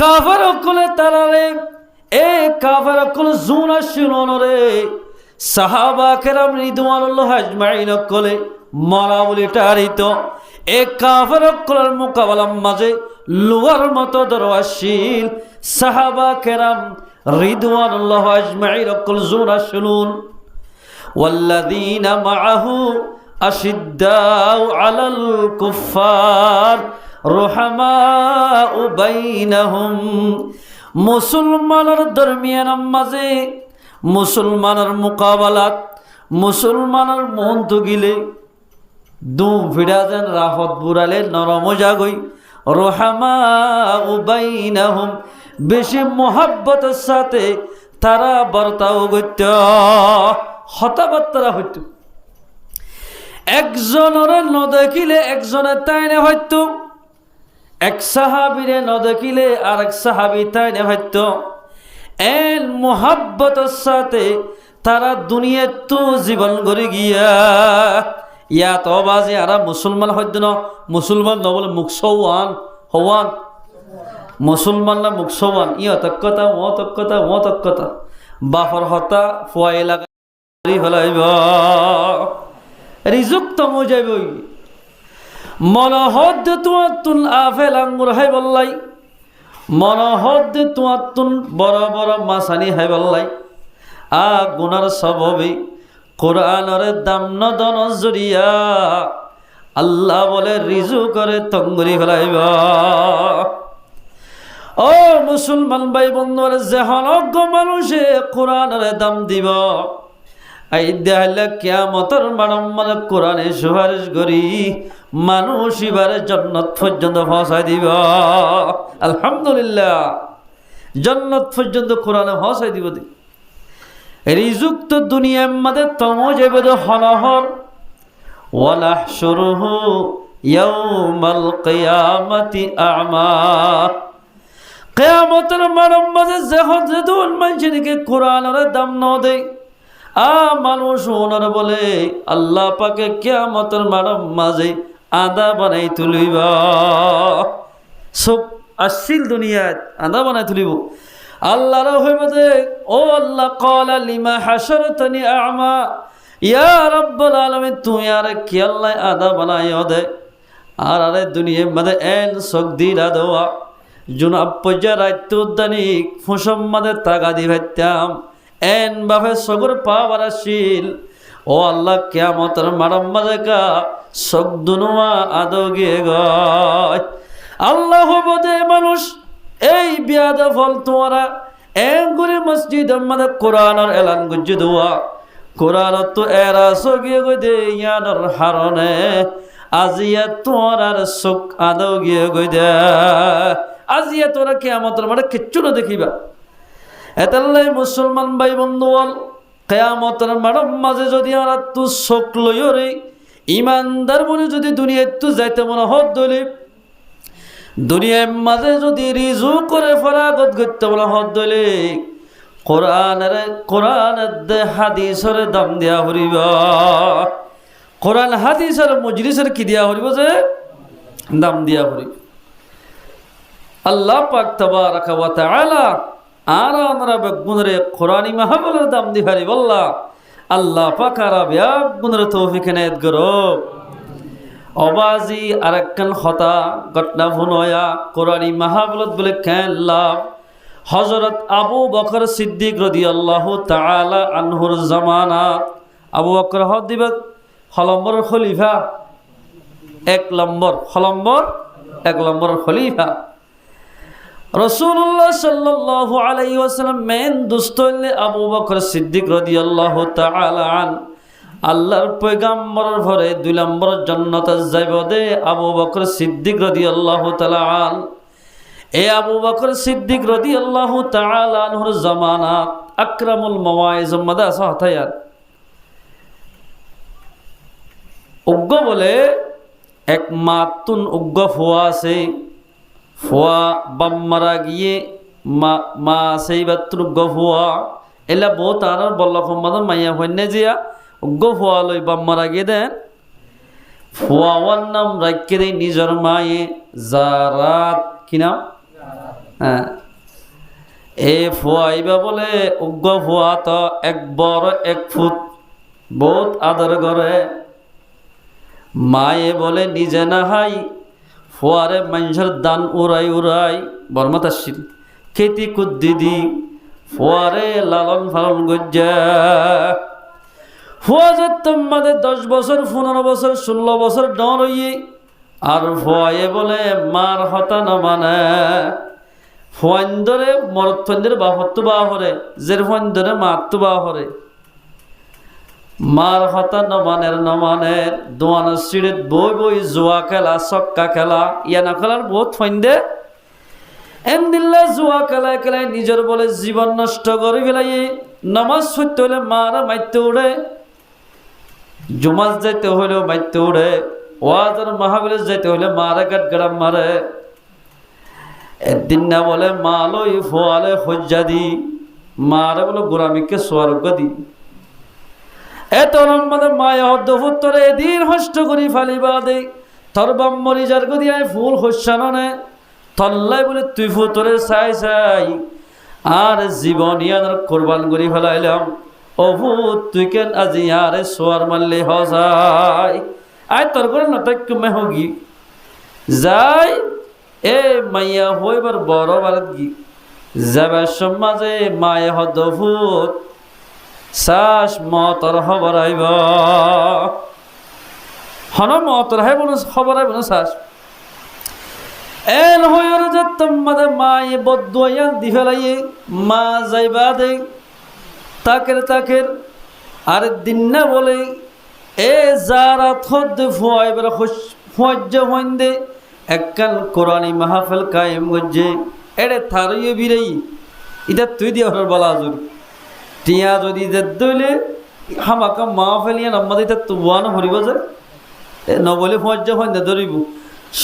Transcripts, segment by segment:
কাফের কোলে তারারে এ কাফের কোলে জুনা শুনরে সাহাবা কেরাম রিদওয়ানুল্লাহ আজমাইন কোলে মারা বলে টারিত এ কাফের কোলের মোকাবেলার মাঝে লোহার মতো দরওয়াশীল সাহাবা কেরাম রিদওয়ানুল্লাহ আজমাইন কোল জুনা শুনুন والذين معه أشداء على الكفار رحماء بينهم মুসলমানের দরমিয়ান মাঝে মুসলমানের মোকাবেলাত মুসলমানের মন তো গিলে দু ভিড়া যেন রাহত বুড়ালে নরম জাগই রহমাউ বাইনাহুম বেশি মোহাব্বতের সাথে তারা বর্তাও গত্য হতাবার্তারা হইত একজনের ন দেখিলে একজনের তাইনে হইত এক সাহাবিরে ন দেখিলে আর এক সাহাবি তাইনে হইত এন মোহাব্বতের সাথে তারা দুনিয়ার তো জীবন করে গিয়া ইয়াত অবাজে আর মুসলমান হইত ন মুসলমান ন বলে মুখ সৌয়ান হওয়ান মুসলমান না মুখ সৌয়ান ইয় তক্কতা ও তক্কতা ও তক্কতা বাফর হতা ফুয়াই লাগা হলাইব রিজুক তো মুজাইবই মনহদ তুয়াতুন আফেল আঙ্গুর হাই বললাই মনহদ তুয়াতুন বড় বড় মাসানি হাই বললাই আ গুনার সববে কোরআনের দাম নদন জরিয়া আল্লাহ বলে রিজু করে তঙ্গুরি হলাইব ও মুসলমান ভাই বন্ধুর যেহন অজ্ঞ মানুষে কোরআনের দাম দিব এই দেহলে কিয়ামতের মানব কোরআনে সুপারিশ করি মানুষ এবারে জান্নাত পর্যন্ত পৌঁছায় দিব আলহামদুলিল্লাহ জান্নাত পর্যন্ত কোরআনে পৌঁছায় দিব রিজুক তো দুনিয়ার মধ্যে তম যাবে তো হনহর ওয়ালাহশুরুহু ইয়াউমাল কিয়ামাতি আ'মা কিয়ামতের মানব মাঝে যখন যেদুন মানুষকে কোরআনের দাম ন দেয় মানুষ ওনার বলে আল্লাহ পাকে কিয়ামতের মানব মাঝে আদা বানাই তুলিব সব আসছিল দুনিয়াত আদা বানাই তুলিব আল্লাহর হইবে যে ও আল্লাহ ক্বালা লিমা হাশারতানি আ'মা ইয়া রাব্বুল আলামিন তুই আর কি আল্লাহ আদা বানাই দে আর আরে দুনিয়ার মধ্যে এন সক দিরা দেওয়া জুনাব পর্যা রাইত উদ্যানিক ফুসম মাদের টাকা দি ভাইতাম এন বাফে সগর পাওয়ার আসিল ও আল্লাহ কিয়ামতের মানব মাঝে কা সক দুনুয়া আদো গিয়ে গয় আল্লাহ বদে মানুষ এই বিয়াদ ফল তোরা এঙ্গুরি মসজিদ মধ্যে কোরআনের এলান গুজি দেওয়া কোরআন তো এরা সগিয়ে গই দে ইয়ানোর হারনে আজিয়া তোরার সুখ আদো গিয়ে গই দে আজিয়া তোরা কিয়ামতের মাঠে কিচ্ছু না দেখিবা এতাল্লাই মুসলমান ভাই বন্ধু বল কিয়ামতের মাঠের মাঝে যদি আর তু শোক লইরে ইমানদার মনে যদি দুনিয়ায় তু যাইতে মনে হত দলি দুনিয়ার মাঝে যদি রিজু করে ফরাগত করতে বলা হত দলি কোরআনের দে হাদিসের দাম দিয়া হরিব কোরআন হাদিসের মজলিসের কি দিয়া হরিব যে দাম দিয়া হরিব আল্লাহ পাক তাবারাকা ওয়া তাআলা আর আমরা বেগুনরে কোরআনি মাহফিলের দাম দি হারি বল্লা আল্লাহ পাক আর বেগুনরে তৌফিক এনায়েত করো অবাজি আরেকখান হতা ঘটনা ভুনয়া কোরআনি মাহফিলত বলে কেন লাভ হযরত আবু বকর সিদ্দিক রাদিয়াল্লাহু তাআলা আনহুর জামানাত আবু বকর হদিব হলম্বর খলিফা এক নম্বর খলিফা রাসূলুল্লাহ সাল্লাল্লাহু আলাইহি ওয়াসাল্লাম মেন দুস্ত হইলে আবু বকর সিদ্দিক রাদিয়াল্লাহু তাআলা আন আল্লাহর পয়গম্বরের ঘরে 2 নম্বর জান্নাতে যাইব দে আবু বকর সিদ্দিক রাদিয়াল্লাহু তাআলা আন এ আবু বকর সিদ্দিক রাদিয়াল্লাহু তাআলা আনহুর জামানাত আকরামুল মাওয়াইজ মদা সাহতায়াত উগ্গ বলে এক মাতুন উগ্গ ফুয়া আছে ফুয়া বাম মারা গিয়ে মা সেই বাতুন উগ্গ ফুয়া এলা বহুত আর বল্লা ফমাদ মাইয়া হইনে জিয়া উগ্গ ফুয়া লই বাম মারা গিয়ে দেন ফুয়াওয়ার নাম রাখকে দেয় নিজের মায়ে জারাত কি নাম হ্যাঁ এ ফুয়াইবা বলে উগ্র ফুয়া তো এক বড় 1 ফুট, বহুত আদর করে। মায়ে বলে নিজে না হাই ফুয়ারে মানুষের দান উড়াই উড়াই বর্মাতাশীল খেতি কুদ্দিদি ফুয়ারে লালন পালন গজ্জা। ফুয়া যে তোমাদের 10 বছর 15 বছর 16 বছর ডর হইয়ে, আর ফুয়ায়ে বলে মার হতা না মানে ফুয়াইন্দরে মরত্তন্দের বাহত্ব বা হরে জের ফুয়াইন্দরে মাত্ত বা হরে মার হতা নমানের দোয়ানা সিঁড়িত বই বই জুয়া খেলা চক্কা খেলা ইয়ানা খেলার বহুত ফাইন্দে এমদিল্লা জুয়া খেলায় খেলায় নিজের বলে জীবন নষ্ট করে ফেলাই। নামাজ পড়তে হলে মারা মাইতে উড়ে, জুমাজ যাইতে হইলেও মাইতে উড়ে, ওয়াজ আর মাহফিলে যাইতে হইলে মারা গাট গাড়াম মারে। একদিন না বলে মা লই ফোয়ালে হজ্জা দি, মারে বলে গোরামিকে সোয়ারজ্ঞ দি। এত নম্বরে মায়া হদ্দফুত্তরে এদিন হষ্ট করি ফালিবা দে তোর বাম্মরি যার গদিয়ায় ফুল হস্যাননে তল্লাই বলে তুই ফুতরে চাই চাই আর জীবন ইয়ার কোরবান করি ফেলাইলাম। ও ভূত তুই কেন আজি আরে সোয়ার মারলে হসাই আয় তোর করে নটাক্য মেহগি যাই এ মাইয়া হইবার বড় বারত গি যাবার সমাজে মায়ে হদ্দফুত শ্বাস মতর খবর আইব হন মতর হাইব না খবর আইব না শ্বাস এন হইর যে তোমাদের মায়ে বদুয়াইয়া দি ফেলাইয়ে মা যাইবা দে তাকের আর দিন না বলে এ যারা থদ ফুয়াইবার ফুয়াজ্য হইন্দে এককাল কোরআনি মাহফিল কায়েম গজ্জে এড়ে থারইয়ে বিরাই এটা তুই দিয়ে হর বলা জুর টিয়া যদি দইলে হামাকা মা ফেলিয়া নাম্মাদি তুয়ানো হরিব যে নবলে ফুয়াজ্য হইন্দে ধরিব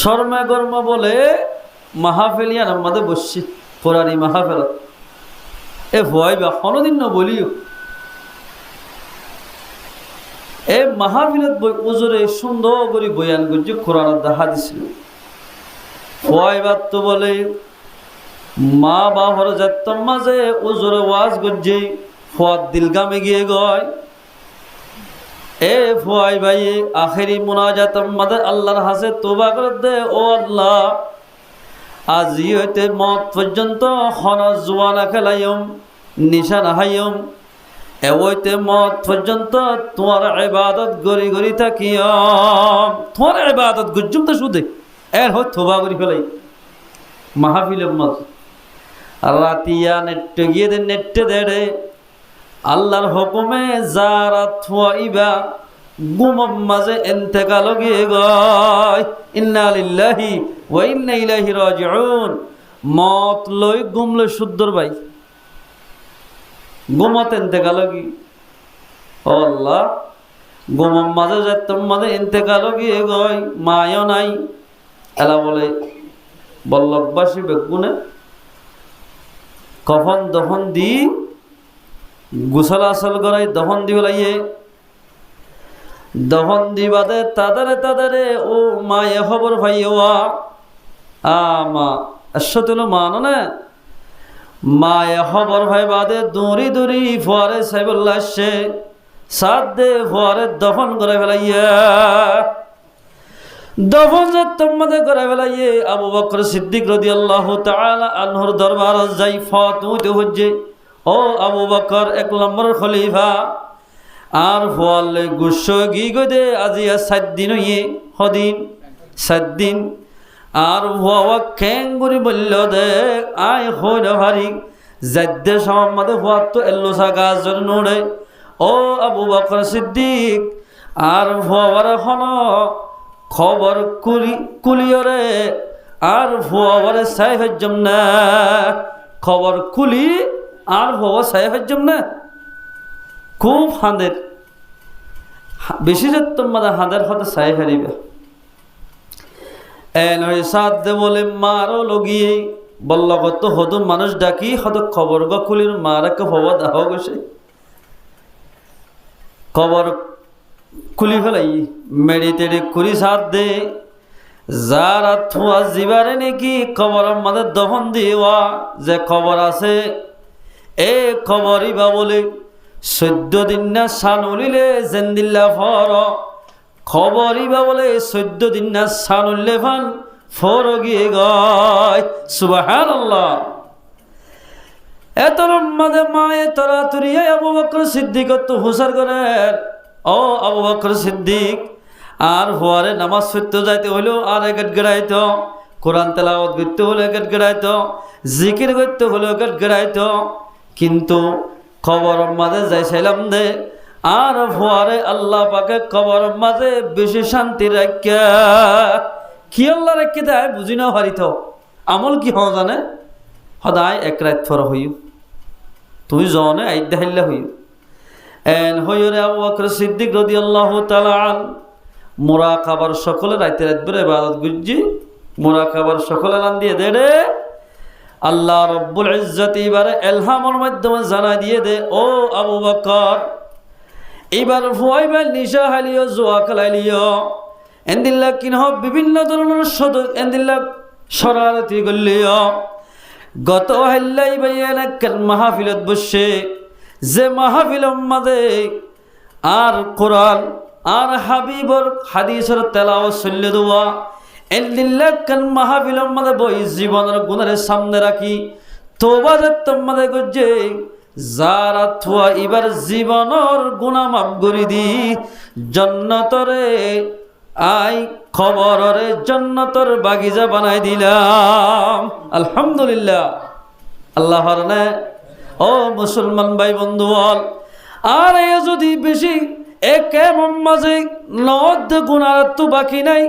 শর্মা গর্মা বলে মাহফিলিয়া নাম্মাদে বসছি কোরআনি মাহফিল এ ভয়বা কোনোদিন ন বলিও এ মাহফিলত বই ওজরে সুন্দর করে বয়ান করছে কোরআন দেখা দিছিল। ভয়বার তো বলে মা বাবার যাত্তর মাঝে ওজরে ওয়াজ করছে ফুয়াদ দিলগামে গিয়ে গয় এ ফুয়াই ভাই আখেরি মুনাজাত মাদের আল্লাহর হাসে তোবা করে দে ও আল্লাহ আজি হইতে মত পর্যন্ত হনা জুয়ানা খেলাইম নিশা নাহাইম এওইতে মত পর্যন্ত তোমার ইবাদত গরি গরি থাকিম তোমার ইবাদত গুজুম তো শুধু এর হয় তোবা করি ফেলাই মাহফিলের মত রাতিয়া নেট্টে গিয়ে দে নেট্টে দেড়ে আল্লাহর হুকুমে যারা থুয়াইবা গুমম মাঝে ইন্তেকাল গিয়ে গয় ইন্না লিল্লাহি ওয়া ইন্না ইলাইহি রাজিউন মত লই গুমলে শুদ্ধর ভাই গুমত ইন্তেকাল গি ও আল্লাহ গুমম মাঝে যাইতম মাঝে ইন্তেকাল গিয়ে গয় মায়ও নাই এলা বলে বল্লভবাসী বেগুনে কফন দফন দি গুসল আসল করাই দফন দি বলাইয়ে দফন দি বাদে তাদারে ও মায়ে খবর ভাইয়া মা আসলে মানো না মায়ে খবর ভাই বাদে দৌড়ি ফুয়ারে সাইবুল্লাহ আসছে সাত দে ফুয়ারে দফন করে ফেলাইয়া দফন যে তোমাদের করে ফেলাইয়ে আবু বকর সিদ্দিক রাদিয়াল্লাহু তাআলা আনহুর দরবার যাই ফাতুতে হজ্জে ও আবু বকর 1 নম্বর খলিফা আর ফুয়ালে গুসো গি গদে আজি 7 দিন হইয়ে হদিন 7 দিন আর ফুয়া কেঙ্গুরি বলল দে আয় হইল ভারি জাদ্দে সম্মাদে ফুয়া তো এল্লোসা গাজর নোড়ে ও আবু বকর সিদ্দিক আর ফুয়ার হন খবর কুলিয়রে আর ফুয়ারে সাইফজম না খবর কুলি আর ফুয়া সাইফজম না খুব হাঁদের বেশি যত মাদা হাঁদের হতে সাই হারিবে এন হয়ে সাথ দে বলে মারও লগিয়ে বলল কত হতো মানুষ ডাকি হত খবর গা কুলির মারাকে হওয়া দাহ গেছে খবর খুলি ফেলাই মেড়ি তেড়ে কুড়ি সাত দে যারা থুয়া জিবারে নাকি খবর আমাদের দহন দিওয়া যে খবর আছে এ খবরই বা বলে 14 দিন না সানুলিলে জেন্দিল্লা ফর খবরই বা বলে 14 দিন না সানুল্লে ফান ফর গিয়ে গয় সুবহানাল্লাহ। এতর মাঝে মায়ে তোরা তুরিয়ে আবু বকর সিদ্দিক তো হুসার করেন ও আবু বকর সিদ্দিক আর হওয়ারে নামাজ পড়তে যাইতে হইলো আর গেট গেড়াইতো, কোরআন তেলাওয়াত করতে হলে গেট গেড়াইতো, জিকির করতে হলে গেট গেড়াইতো। কিন্তু খবর মাঝে যাইছিলাম দে আর হওয়ারে আল্লাহ পাকে খবর মাঝে বেশি শান্তি রাখা কি আল্লাহ রেখে দেয় বুঝি না হারিত আমল কি হওয়া জানে সদায় এক রাত ফর হইও তুই জনে আইদা হাইল্লা হইও এন হইরে আবু বকর সিদ্দিক রাদিয়াল্লাহু তাআলা আন মুরাকাবার সকলে রাতে রাত বের ইবাদত গুজি মুরাকাবার সকলে নাম দিয়ে দে রে আল্লাহ রব্বুল ইজ্জত এবারে ইলহামের মাধ্যমে জানা দিয়ে দে ও আবু বকর এবার ফুয়াইবা নিশা হালিও জুয়া খেলাইলিও এন্দিল্লা কিনহ বিভিন্ন ধরনের এন্দিল্লা শরারতি করলিও গত হাল্লাই বাইয়ান এক মাহফিলত বসে যে মাহফিলের মাঝে আর কোরআন আর হাবিবর হাদিসের তেলাওয়াত চলে দেওয়া এন্দিল্লা কান মাহফিলের মাঝে বই জীবনের গুণের সামনে রাখি তোবা যত্তম মাঝে গজে যারা থুয়া এবার জীবনের গুনাহ মাফ করে দি জান্নাতরে আই খবরে জান্নাতের বাগিচা বানাই দিলাম আলহামদুলিল্লাহ। আল্লাহর নে ও মুসলমান ভাই বন্ধু বল আর এ যদি বেশি একে মাঝে নদ গুনার তো বাকি নাই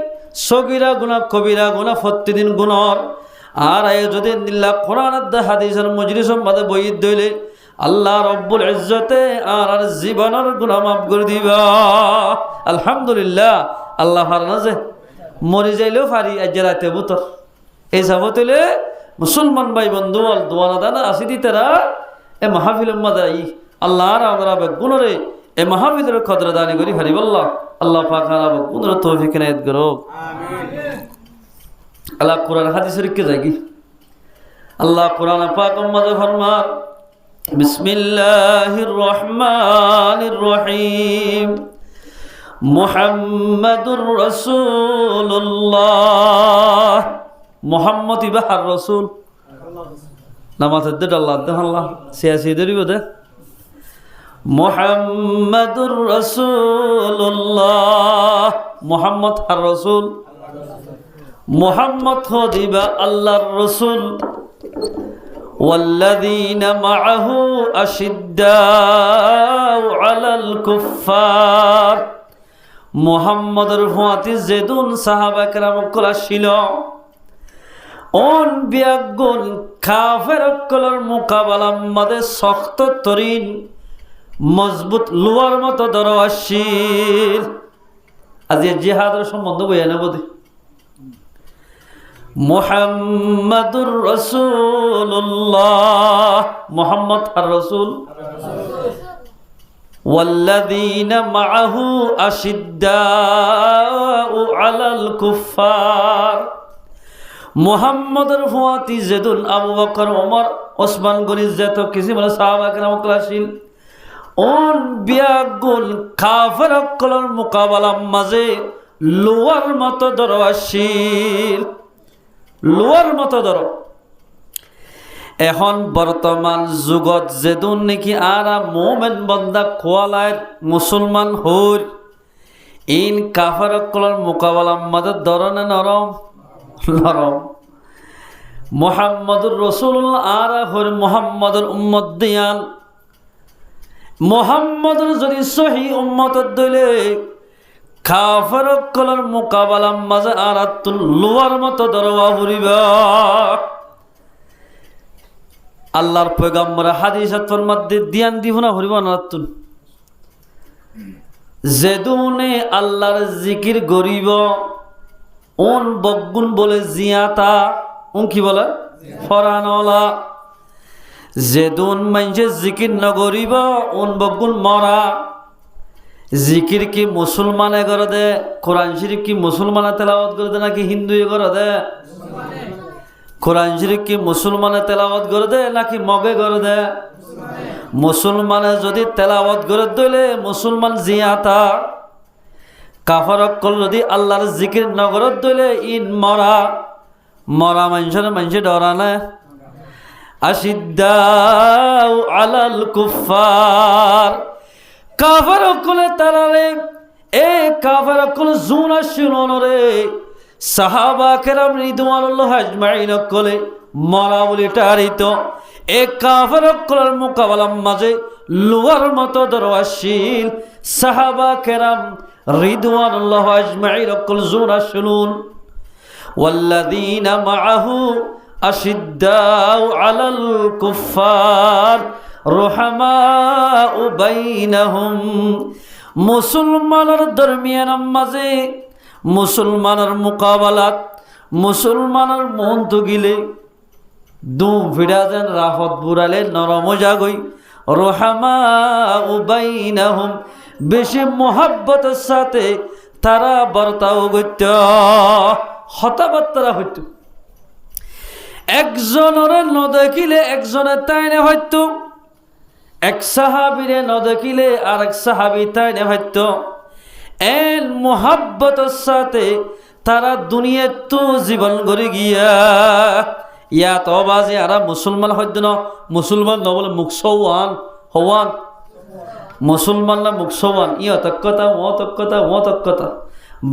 সগীরা গুনাহ কবিরা গুনাহ প্রতিদিন গুনার আর এ যদি নিল্লা কোরআন হাদিসের মজলিসের মাঝে বই দইলে আল্লাহ রব্বুল ইজ্জতে আর জীবনের গুনাহ মাফ করে দিবা আলহামদুলিল্লাহ। আল্লাহর নাজে মরি যাইলেও পারি আজ রাতে বুতর এই যাবতলে মুসলমান ভাই বন্ধু বল দোয়ানা দানা আসি দি তারা এ মাহফিলের মাদাই আল্লাহর আমরা গুণরে এ মাহফিলের কদর দানি করি হারি বল্লাহ আল্লাহ পাক আর গুণরে তৌফিক ইনায়াত করো আমিন। আল্লাহ কোরআন হাদিসের কে যাই আল্লাহ কোরআন পাক মাঝে ফরমান বিসমিল্লাহির রহমানির রহিম মুহাম্মাদুর রাসূলুল্লাহ মুহাম্মদ ইবাহার রাসূল নামাতে দে আল্লাহ দে আল্লাহ সিয়াসি দরিব দে মুহাম্মাদুর রাসূলুল্লাহ মুহাম্মদ আর রাসূল মুহাম্মদ হদিবা আল্লাহর রাসূল والذين معه أشداء على الكفار মুহাম্মদের হুয়াতি যেদুন সাহাবা কেরাম কলা ছিল অন বিয়াগুন কাফের কলার মোকাবেলা মাদে শক্ত তরিন মজবুত লোয়ার মতো দরওয়াশির আজ জিহাদের সম্বন্ধ বইয়া নেব দে মুহাম্মাদুর রাসূলুল্লাহ মুহাম্মদ আর রাসূল والذين معه أشداء على الكفار মুহাম্মদের ফুয়াতি যেদুন আবু বকর ওমর ওসমান গনি যেত কিছু বলে সাহাবা কেরাম ক্লাসিল অন বিয়াগুল কাফের কলর মোকাবেলা মাঝে লোয়ার মতো দরওয়াশিল লোয়ার মতো ধরো এখন বর্তমান যুগত যেদুন নাকি আরা মোমেন বন্দা খোয়ালায় মুসলমান হইল ইন কাফের কলর মোকাবেলা মাঝে ধরনে নরম নরম মুহাম্মদুর রাসূলুল্লাহ আরা হইল মুহাম্মদের উম্মত দিয়ান মুহাম্মদের যদি সহি উম্মত দইলে কাফের কলর মোকাবেলা মাঝে আরাতুল লোয়ার মতো দরওয়া হরিবা আল্লাহর পয়গম্বর হাদিসত ফরমাতে দিয়ান দিব না হরিব না তুন যেদুনে আল্লাহর জিকির গরিব ওন বগুন বলে জিয়াতা ওন কি বলে ফরানওয়ালা যেদুন মাইনছে জিকির ন গরিব ওন বগুন মরা জিকির কি মুসলমানে করে দে কোরআন শরীফ কি মুসলমানে তেলাওয়াত করে দে নাকি হিন্দুয়ে করে দে কোরআন শরীফ কি মুসলমানে তেলাওয়াত করে দেয় নাকি মগে করে দেয়? মুসলমানে যদি তেলাওয়াত করে দিলে মুসলমান জিয়াতা, কাফার অক্কল যদি আল্লাহর জিকির নগরত দিলে ইন মরা মরা মানুষের ডরা না। আশিদ্দাউ আলাল কুফার, কাফার অক্কলে তারারে এ কাফার অক্কল জুন আসিল রে সাহাবা কেরাম রিদওয়ানুল্লাহ আজমাইন অক্কলে মরা বলে টারিত। এ কাফার অক্কলের মোকাবেলার মাঝে লোয়ার মতো দরওয়াশীল সাহাবা কেরাম রিদওয়ানুল্লাহ আজমাইন অক্কল জুন আসিলুন। ওয়াল্লাযীনা মাআহু আশিদ্দাউ আলাল কুফার রুহামাউ বাইনাহুম, মুসলমানের দরমিয়ান মাঝে মুসলমানের মোকাবেলাত মুসলমানের মন তো গিলে দু ভিড়া যেন রাফত বুড়ালে নরম জাগই। রুহামাউ বাইনাহুম, বেশি মোহাব্বতের সাথে তারা বর্তাও গত্য হতাবার্তারা হইত। একজনের ন দেখিলে একজনের তাইনে হইতো, এক সাহাবিরে ন দেখিলে আর এক সাহাবি তাইনে হইতো। এন মোহাব্বতের সাথে তারা দুনিয়ার তো জীবন গড়ে গিয়া ইয়াত অবাজে আর মুসলমান হইত না। মুসলমান ন বলে মুখসওয়ান হওয়ান, মুসলমান না মুখসওয়ান, ই অতক্কতা ও অতক্কতা ও অতক্কতা।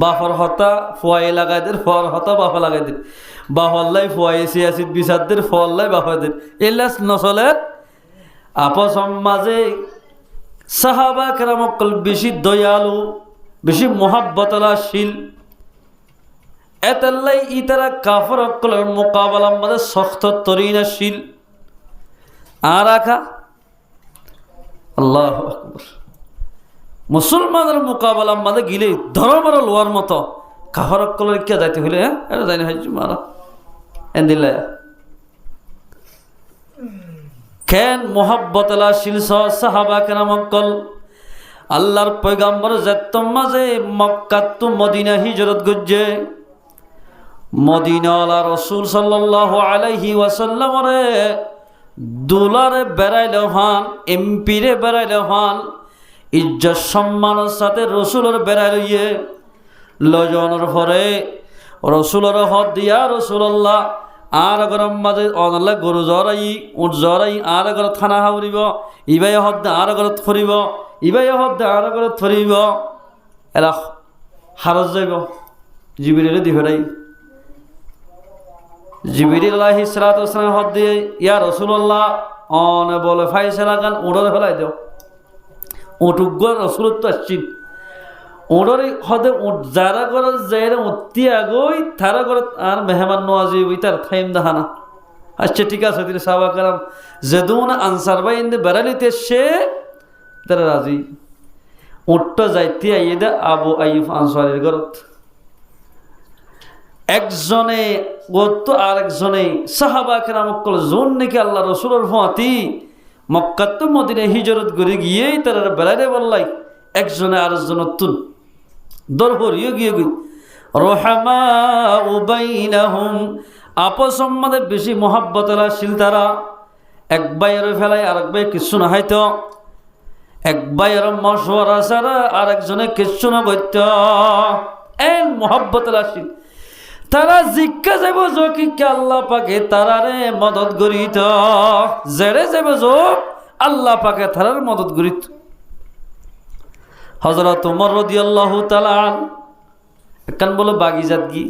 বাফর হতা ফুয়াই লাগাই দের, ফর হতা বাফা লাগাই দের, বাফল্লাই ফুয়াই সিয়াসিদ বিচারদের ফল্লাই বাফাদের এলাস নচলের আপস মাঝে। সাহাবা কেরামকল বেশি দয়ালু, বেশি মোহাব্বতলাশীল, এতাল্লাই ইতারা কাফর অক্কলের মোকাবেলার মাঝে শক্ত তরিনাশীল। আর আখা আল্লাহু আকবার, মুসলমানের মোকাবেলার মাঝে গিলে ধর্মের লোয়ার মতো কাফর অক্কলের কে যাইতে হইলে হ্যাঁ এটা যাই না হয়েছি মারা এন্দিল্লা কেন মোহাব্বতলাশীল সাহাবা কেরামকল আল্লাহর পয়গাম্বর যেতম মাঝে মক্কাত মদিনা হিজরত গজ্জে। মদিনাওয়ালা রসুল সাল্লাল্লাহু আলাইহি ওয়াসাল্লামরে দুলারে বেড়াইলে হান, এমপিরে বেড়াইলে হান, ইজ্জত সম্মানের সাথে রসুলের বেড়াই লইয়ে লজনের পরে রসুলের হদ দিয়া রসুল্লাহ আর গরম মাঝে অনলে গরু জরাই উঠ জরাই আর ঘর থানা হাউরিব, ইবাই হদ আর ঘরত ফরিব, ইবাই হদ আর ঘরত ফরিব। এরা হারত যাইব জিবিরের দি ফেরাই। জিবিরিল আলাইহিস সালাতু ওয়াস সালাম হদ দিয়ে ইয়া রাসূলুল্লাহ অন বলে ফাইসালা গান উড়রে ফেলাই দাও। উঠুগ রসুল তো আসছিল ওড়রে হদে উঠ যারা করে যাইরে উঠতি আগই তারা করে আর মেহমান নওয়াজি ওই তার থাইম দাহানা। আচ্ছা ঠিক আছে তিনি সাহাবা কারাম যেদুন আনসার ভাই ইন্দে বেড়ালিতে সে তারা রাজি উঠটা যাইতে আইয়ে দে আবু আইয়ুব আনসারীর ঘরত। একজনে গত আর একজনে সাহাবা কেরাম কল জোন নাকি আল্লাহ রসুলের ফাঁতি মক্কাত মদিনা হিজরত করে গিয়েই তারা বেড়াইতে বললাই একজনে আরেকজন তুন দরহরিও গিয়ে গই রহমাউ বাইনাহুম, আপস মধ্যে বেশি মোহাব্বতলাশীল তারা। এক ভাইয়ের ফেলাই আরেক ভাই কিছু না হয়তো, এক ভাইয়ের মশওয়ারা ছাড়া আরেকজনে কিছু না বইত। এই মোহাব্বতলাশীল তারা জিজ্ঞা যাব কি আল্লাহ পাকে তারারে মদত করিত, জেরে যাব আল্লাহ পাকে তারার মদত করিত। হযরত ওমর রাদিয়াল্লাহু তাআলা একখান বলে বাগিজাত গি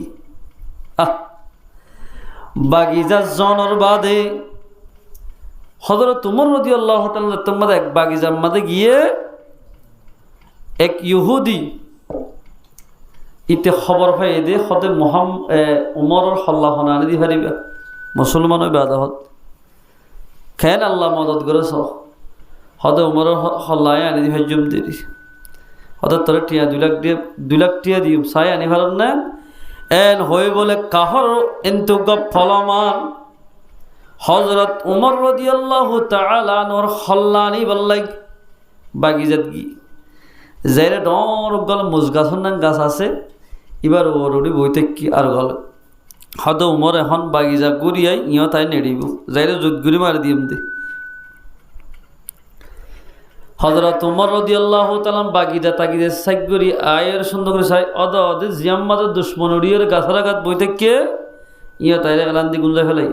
বাগিজাত জনর বাদে হযরত ওমর রাদিয়াল্লাহু তাআলা তোমাদের এক বাগিজার মাঝে গিয়ে এক ইহুদি ইতে খবর পাই দে হতে উমরের হল্লা হনানি দি পারিবা মুসলমান হইবা আদাহত খেন আল্লাহ মদত করেছ হতে উমরের হল্লায় আনি দি হজম দেরি হতে তোর টিয়া 2 লাখ টিয়া দিম চাই আনি ভালো না এন হয়ে বলে কাহর কিন্তু ফলমান হযরত উমর রাদিয়াল্লাহু তাআলা আনহর হল্লানি বললাই বাগিজাত গি যাইরে ডর গল মুজগাছন গাছ আছে এবার ওরুড়ি বইতে কি আর গল হদ উমর এখন বাগিজা ঘুরিয়াই ইয় তাই নেড়িব যাইরে জুত ঘুরি মারি দিম দে হজরত উমর রাদিয়াল্লাহু তাআলা বাগিজা তাগিদে সাইক করি আয়ের সুন্দর করে চাই অদে জিয়াম মাঝে দুশ্মন উড়িয়ের গাছারা গাছ বই থেকে ইয় তাইরে এলান্দি গুঞ্জা ফেলাই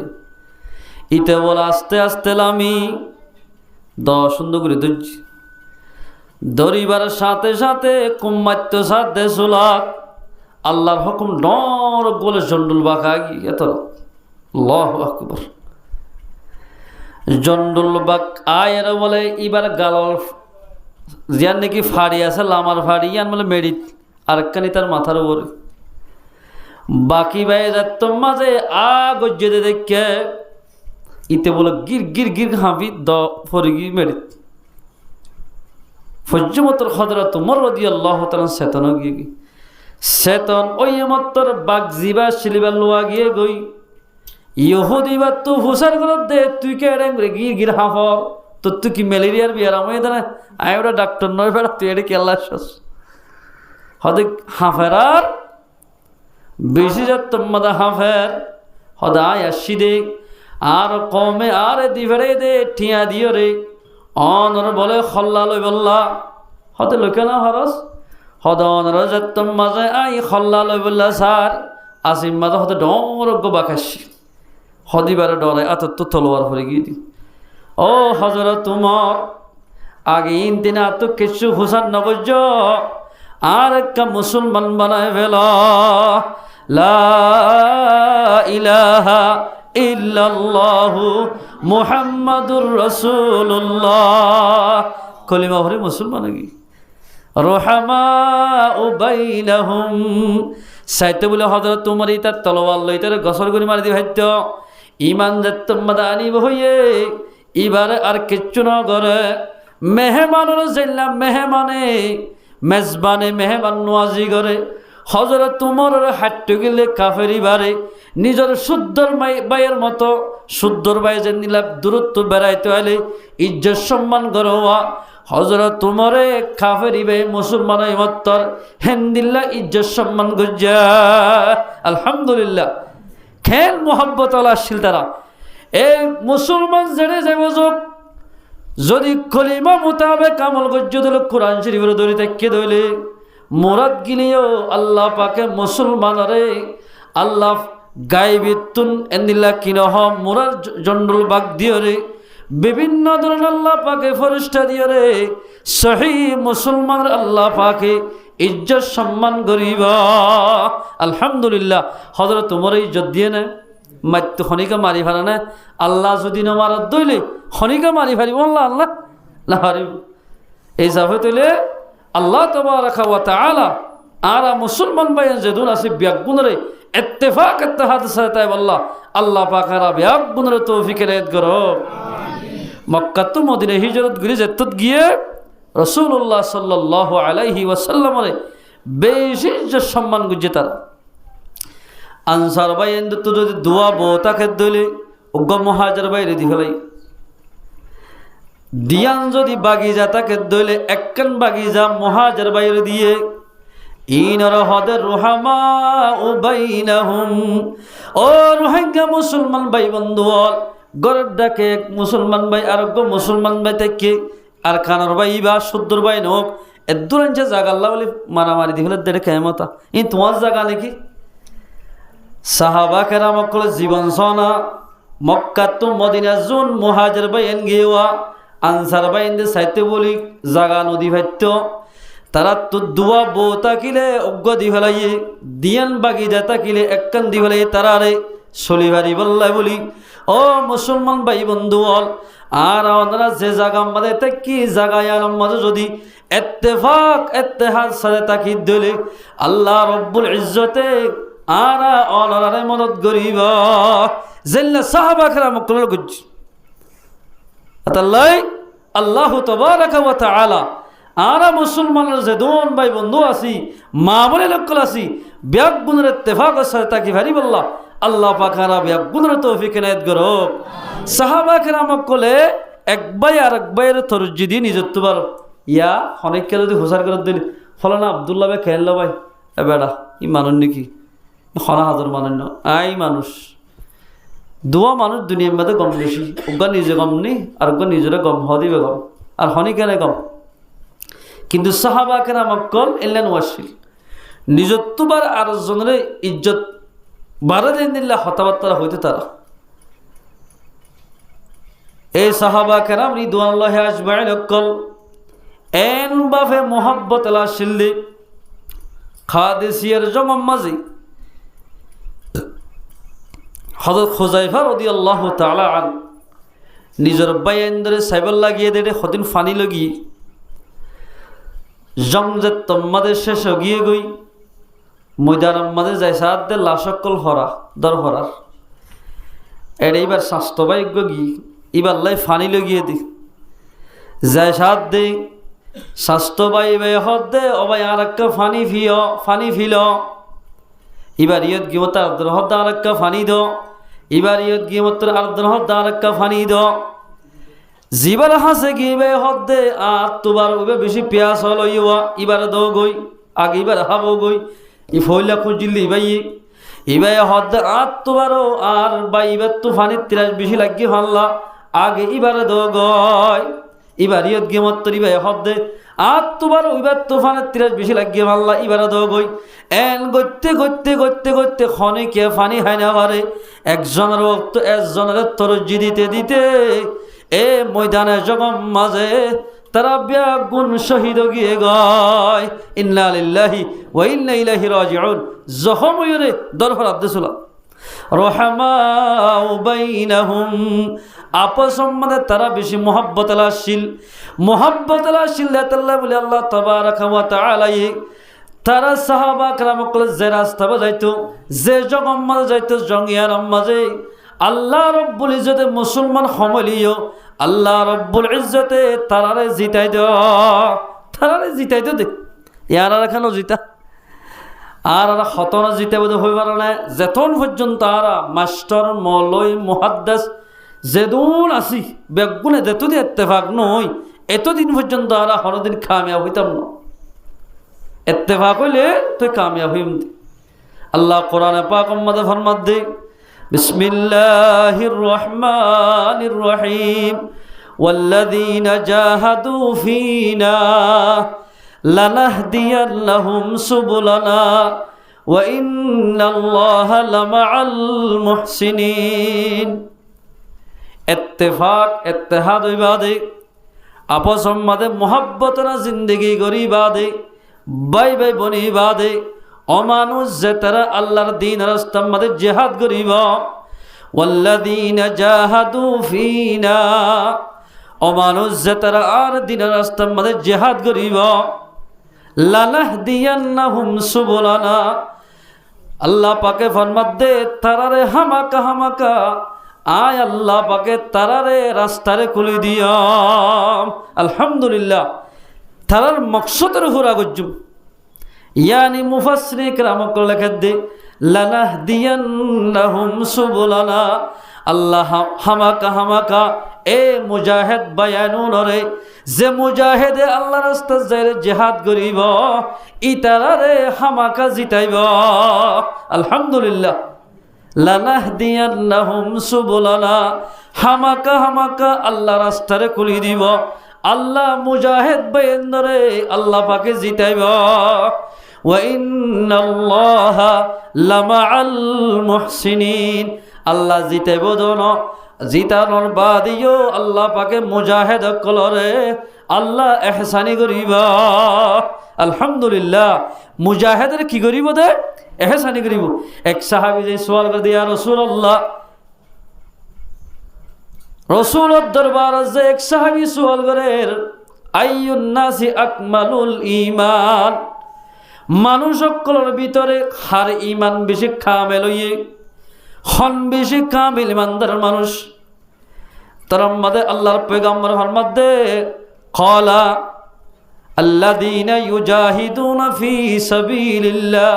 ইতে বলে আস্তে আস্তে লামি সুন্দর করে ধরছি ধরিবার সাথে সাথে কুম্মাত্য সাথে সুলাক আল্লাহর হুকুম ডর বলে জন্ডুল বাঁকা গিয়ে এত আল্লাহু আকবার জন্ডুল বাক আয়ের বলে এবার গাল জিয়ার নাকি ফাড়ি আছে লামার ফাড়ি ইয়ান বলে মেডিত আরেকখানি তার মাথার উপরে বাকি ভাই যাত মাঝে গজ্জে দেখে ইতে বলে গির গির গির হাঁপি ফরি গি মেডিত ফজ্জমতর হযরত উমর রাদিয়াল্লাহু তাআলা চেতন গিয়ে চেতন ওই মত্তর বাঘ জিবা শিলিবার লোয়া গিয়ে গই ইহুদি বা তু হুসার করে দে তুই কে রে গির গির হাফর তো তুই কি ম্যালেরিয়ার বিয়ার আমি জানা আই ওটা ডাক্তার নয় ফেরা তুই এটা কেল্লা শেষ হদে হাফেরার বেশি যাত তোমাদা হাফের হদা আয় আসি দে আর কমে আর দিভেরে দে ঠিয়া দিও রে অনর বলে খল্লা লই বললা হতে লোকে না হরস হদনর যাত্তম মাঝে আই খল্লা লই বললা স্যার আসিম মাঝে হতে ডর গোবা খাসি হদিবারে ডরে এত তো তলোয়ার ভরে গিয়ে দি ও হজরত তোমার আগে ইন দিনে এত কিছু হুসান নগজ আর একটা মুসলমান বানায় ফেল লা ইলাহা ইল্লাল্লাহু মুহাম্মাদুর রাসূলুল্লাহ কলিমা ভরে মুসলমান কি রহমা বাইনাহুম সাইতে বলে হযরত তোমার তার তলোয়ার লইতে গসর করে মারি দি ভাইত ইমান যাত্তমাদা আনিব হইয়ে এবারে আর কিচ্ছু না করে মেহমানের জেলা মেহমানে মেজবানে মেহমান নওয়াজি করে হযরত তোমার হাঁটতে গেলে কাফেরি বারে নিজের শুদ্ধর বাইয়ের মতো শুদ্ধর বাই যে নিলাপ দূরত্ব বেড়াইতে হলে ইজ্জত সম্মান করোয়া হযরত তোমারে কাফেরি বাই মুসলমান মত্তর হেন্দিল্লা ইজ্জত সম্মান গজ্জা আলহামদুলিল্লাহ খেল মোহাব্বত আল্লাহশীল তারা এই মুসলমান জেনে যাবে যদি কলিমা মোতাবেক আমল গজ্জ দিল কোরআন শরীফের ধরে থেকে ধরলে মুরাদ গিলিও আল্লাহ পাকে মুসলমানরে আল্লাহ গাইবিতুন এন্দিল্লা কিনহ মুরাদ জন্ডুল বাগ দিও রে বিভিন্ন ধরনের আল্লাহ পাকে ফরিস্তা দিও রে সহি মুসলমান আল্লাহ পাকে ইজ্জত সম্মান করিবা আলহামদুলিল্লাহ হযরত উমর ইজ্জত দিয়ে না মাত্য খনিকা মারি ফেলা না আল্লাহ যদি না মারাত দইলে খনিকা মারি ফারিব আল্লাহ আল্লাহ না হারিব এই যাবে তৈলে আল্লাহ তাবারাকা ওয়া তাআলা আর মুসলমান ভাইয়ের যেদুন আছে ব্যাগুনরে ইত্তেফাক ইত্তেহাদ সাথে আল্লাহ আল্লাহ পাকারা ব্যাগুনরে তৌফিক এনায়েত করো মক্কা তো মদিনা হিজরত করে যেত গিয়ে রাসূলুল্লাহ সাল্লাল্লাহু আলাইহি ওয়াসাল্লামরে বেশি ইজ্জত সম্মান গুজে তারা আনসার ভাই তো যদি দোয়া বউ তাকে দইলে উগ্র মহাজার বাইরে দি ফেলাই দিয়ান যদি বাগিজা তাকে দইলে একখান বাগিজা মহাজার বাইরে দিয়ে ইনর হদের রুহামা ও বাইনাহুম ও রোহিঙ্গা মুসলমান ভাই বন্ধু গরের ডাকে এক মুসলমান ভাই আরোগ্য মুসলমান ভাই থেকে আর খানার ভাই বা শুদ্ধর ভাই নোক এ দূরাঞ্চে জাগা আল্লাহ বলে মারামারি দি ফেলে দেড়ে কেমতা ই তোমার জাগা নাকি সাহাবা কেরাম কলে জীবন সনা মক্কা তো মদিনা জুন মুহাজির বাইন গিয়েওয়া আনসার বাইন দে সাইতে বলি জাগা নদী ভাইত্য তারা তো দুয়া বউ তাকিলে অজ্ঞ দি ফেলাইয়ে দিয়ান বাগি দা তাকিলে একখান দি ফেলাই তারারে চলিবারি বল্লাই বলি ও মুসলমান ভাই বন্ধু বল আর ওনারা যে জায়গা আমাদের কি জায়গায় আলম মাঝে যদি ইত্তেফাক ইত্তেহাদ সাথে তাকি দিলে আল্লাহ রব্বুল ইজ্জতে আরা অনারে মদত করিব জেল্লা সাহাবা কেরাম কল গুজ আতাল্লাই আল্লাহ তাবারাকা ওয়া তাআলা আরা মুসলমানের যে দোন ভাই বন্ধু আছি মা বলে লক্কল আছি ব্যাগ গুণের ইত্তেফাক সাথে তাকি ভারি বল্লাহ আল্লাহ পাকারা ব্যাগ গুণের তৌফিক এনায়েত করো সাহাবা কেরাম কলে এক ভাই আর এক ভাইয়ের তরজ্জি দিয়ে নিজত্ব বার ইয়া অনেক কেলে যদি হুসার করে দিলি ফলানা আব্দুল্লাহ ভাই খেয়াল ভাই এ বেড়া ই মানুষ নাকি খরা হাজার মানেন আই মানুষ দোয়া মানুষ দুনিয়ার মধ্যে গম বেশি ওগা নিজে গম নি আর ওগা নিজেরা গম হদিবে গম আর হনি কেনে গম কিন্তু সাহাবা কেরাম কল এলেন ওয়াসিল নিজত্ববার আর জনের ইজ্জত বারে দিন দিল্লা হতাবার্তারা হইতে তারা এই সাহাবা কেরাম রিদওয়ানুল্লাহি আজমাইন কল এন বাফে মোহাব্বত আলা শিল্লি খাদেসিয়ার জমম মাঝি হযরত খুজাইফা রাদিয়াল্লাহু তাআলা আন নিজের বাইন্দরে সাইবল লাগিয়ে দেড়ে হদিন ফানি লগি জংজে তম্মাদের শেষ গিয়ে গই ময়দান মাঝে যাই সাত দে লাশকল হরা দর হরার এর এইবার স্বাস্থ্যবাইজ্ঞ গি এবার লাই ফানি লগিয়ে দি যাই সাত দে স্বাস্থ্যবাই বাই হদ দে অবাই আর একটা ফানি ফিল এবার ইয়ত গিমত আর্দ্র হদ আর একটা ফানি দ এবার ইয়ত গিমত আর্দ্র হদ আর একটা ফানি দ জিবার হাসে গিয়ে হদ দে আর তোবার ওবে বেশি পেঁয়াজ হল ইয়া এবার দো গই আগে এবার হাবো গই ই ফইলা খুঁজিলি ইবাই ইবাই হদ দে আর তোবারও আর বা এবার তো ফানির তিরাস বেশি লাগিয়ে ফানলা আগে এবার দো গয় এবার ইয়ত গিমত ইবাই হদ দে আর তোবার ওইবার তোফানের তিরাস বেশি লাগিয়ে ফানলা এবার দো গই এন গইতে গইতে গইতে গইতে খনে কে ফানি হয় না পারে একজনের রক্ত একজনের তরজি দিতে দিতে এ ময়দানে জগম মাঝে তারা ব্যাগুন শহীদ গিয়ে গয় ইন্না লিল্লাহি ওয়া ইন্না ইলাইহি রাজিউন জখম হইরে দরফর আব্দুল্লাহ রহমাউ বাইনাহুম আপস মধ্যে তারা বেশি মোহাব্বত আলাশিল আল্লাহ বলে আল্লাহ তাবারাকা ওয়া তাআলা তারা সাহাবা کرام কলে যে রাস্তা যাইতো যে জগম মাঝে যাইতো জঙ্গিয়ার মাঝে আল্লাহ রব্বুল ইজ্জতে মুসলমান সমলিও আল্লাহ রব্বুল ইজ্জতে তারারে জিতাই দে ইয়ার আর এখানেও জিতা আর হতনা জিতে বোধ হয়ে পারে না যেতন পর্যন্ত তারা মাস্টার মলয় মুহাদ্দিস যেদুন আসি বেগুনে যেতদিন ইত্তেফাক নই এতদিন পর্যন্ত তারা হরদিন কামিয়াব হইতাম না ইত্তেফাক হইলে তুই কামিয়াব হইম আল্লাহ কোরআনে পাক মধ্যে ফরমাত দে বিসমিল্লাহির রহমানির রহিম والذين جاهدوا فينا لنهدينهم سبلنا وإن الله لمع المحسنين اتفاق اتحاد ইবাদে আপস মধ্যে মোহাব্বত না জিন্দেগি গরি ইবাদে বাই বাই বনি ইবাদে অমানুষ যে তারা আল্লাহর দ্বীন রাস্তার মধ্যে জিহাদ করিব والذين جاهدوا فينا অমানুষ যে তারা আর দ্বীন রাস্তার মধ্যে জিহাদ করিব লানাহদিয়ান্নাহুম সুবুলানা আল্লাহ পাকে ফরমাত দে তারারে হামাকা আয় আল্লাহ পাকে তারারে রাস্তারে খুলে দিয়াম আলহামদুলিল্লাহ তারার মকসদের উপর আগজুম ইয়ানি মুফাসসিরিন کرام লেখে দে লানাহদিয়ান্নাহুম সুবুলানা আল্লাহ হামাকা এ মুজাহিদ বায়ানুন রে যে মুজাহিদে আল্লাহ রাস্তা যায় জিহাদ করিব ইতারারে হামাকা জিতাইব আলহামদুলিল্লাহ লানাহদিয়ান্নাহুম সুবুলানা হামাকা আল্লাহ রাস্তারে খুলি দিব আল্লাহ মুজাহিদ বায়ানরে আল্লাহ পাকে জিতাইব ওয়া ইন্নাল্লাহা লামাআল মুহসিনিন আল্লাহ জিতাইব দোনো জিতানোর বাদিও আল্লাহ পাকে মুজাহিদ কলরে আল্লাহ এহসানি করিবা আলহামদুলিল্লাহ মুজাহিদের কি করিব দে এহসানি করিব এক সাহাবী যে সওয়াল করে দিয়া রাসূলুল্লাহর দরবার যে এক সাহাবী সওয়াল করে আইয়ুন নাসি আকমালুল ঈমান মানুষ সকলের ভিতরে হার ঈমান বেশি কামেল হইয়ে খন বেশি কামিল ইমানদার মানুষ তার মধ্যে আল্লাহর পয়গম্বর ফরমাত দে ক্বালা আল্লাযীনা ইউজাহিদুনা ফি সাবিলিল্লাহ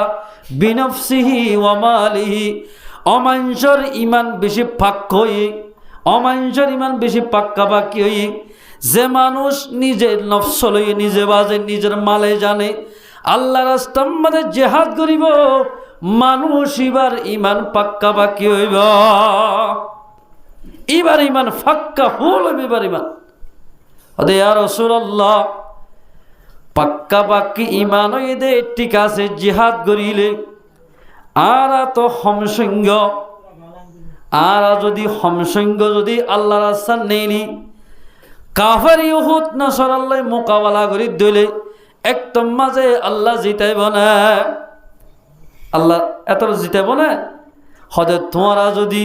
বিনফসিহি ওয়া মালিহি অমানজর ঈমান বেশি পাক্কা হই অমানজর ঈমান বেশি পাক্কা বাকি হই যে মানুষ নিজের নফস লই নিজে বাজে নিজের মালে জানে আল্লাহর রাস্তার মধ্যে জিহাদ করিব মানুষ এবার ইমান পাক্কা বাকি হইব, এবার ইমান ফাক্কা ফুল হইব, এবার ইমান ওদে ইয়া রাসূলুল্লাহ পাক্কা বাকি ইমান হইদে ঠিক আছে জিহাদ করিলে আর তো হমসঙ্গ আর যদি হমসঙ্গ যদি আল্লাহ রাস্তা নেইনি কাফের ইহুদ নাসারাল্লাহ মোকাবেলা করি দিলে একদম মাঝে আল্লাহ জিতাইব না, আল্লাহ এত জিতাইব না। হদে তোমরা যদি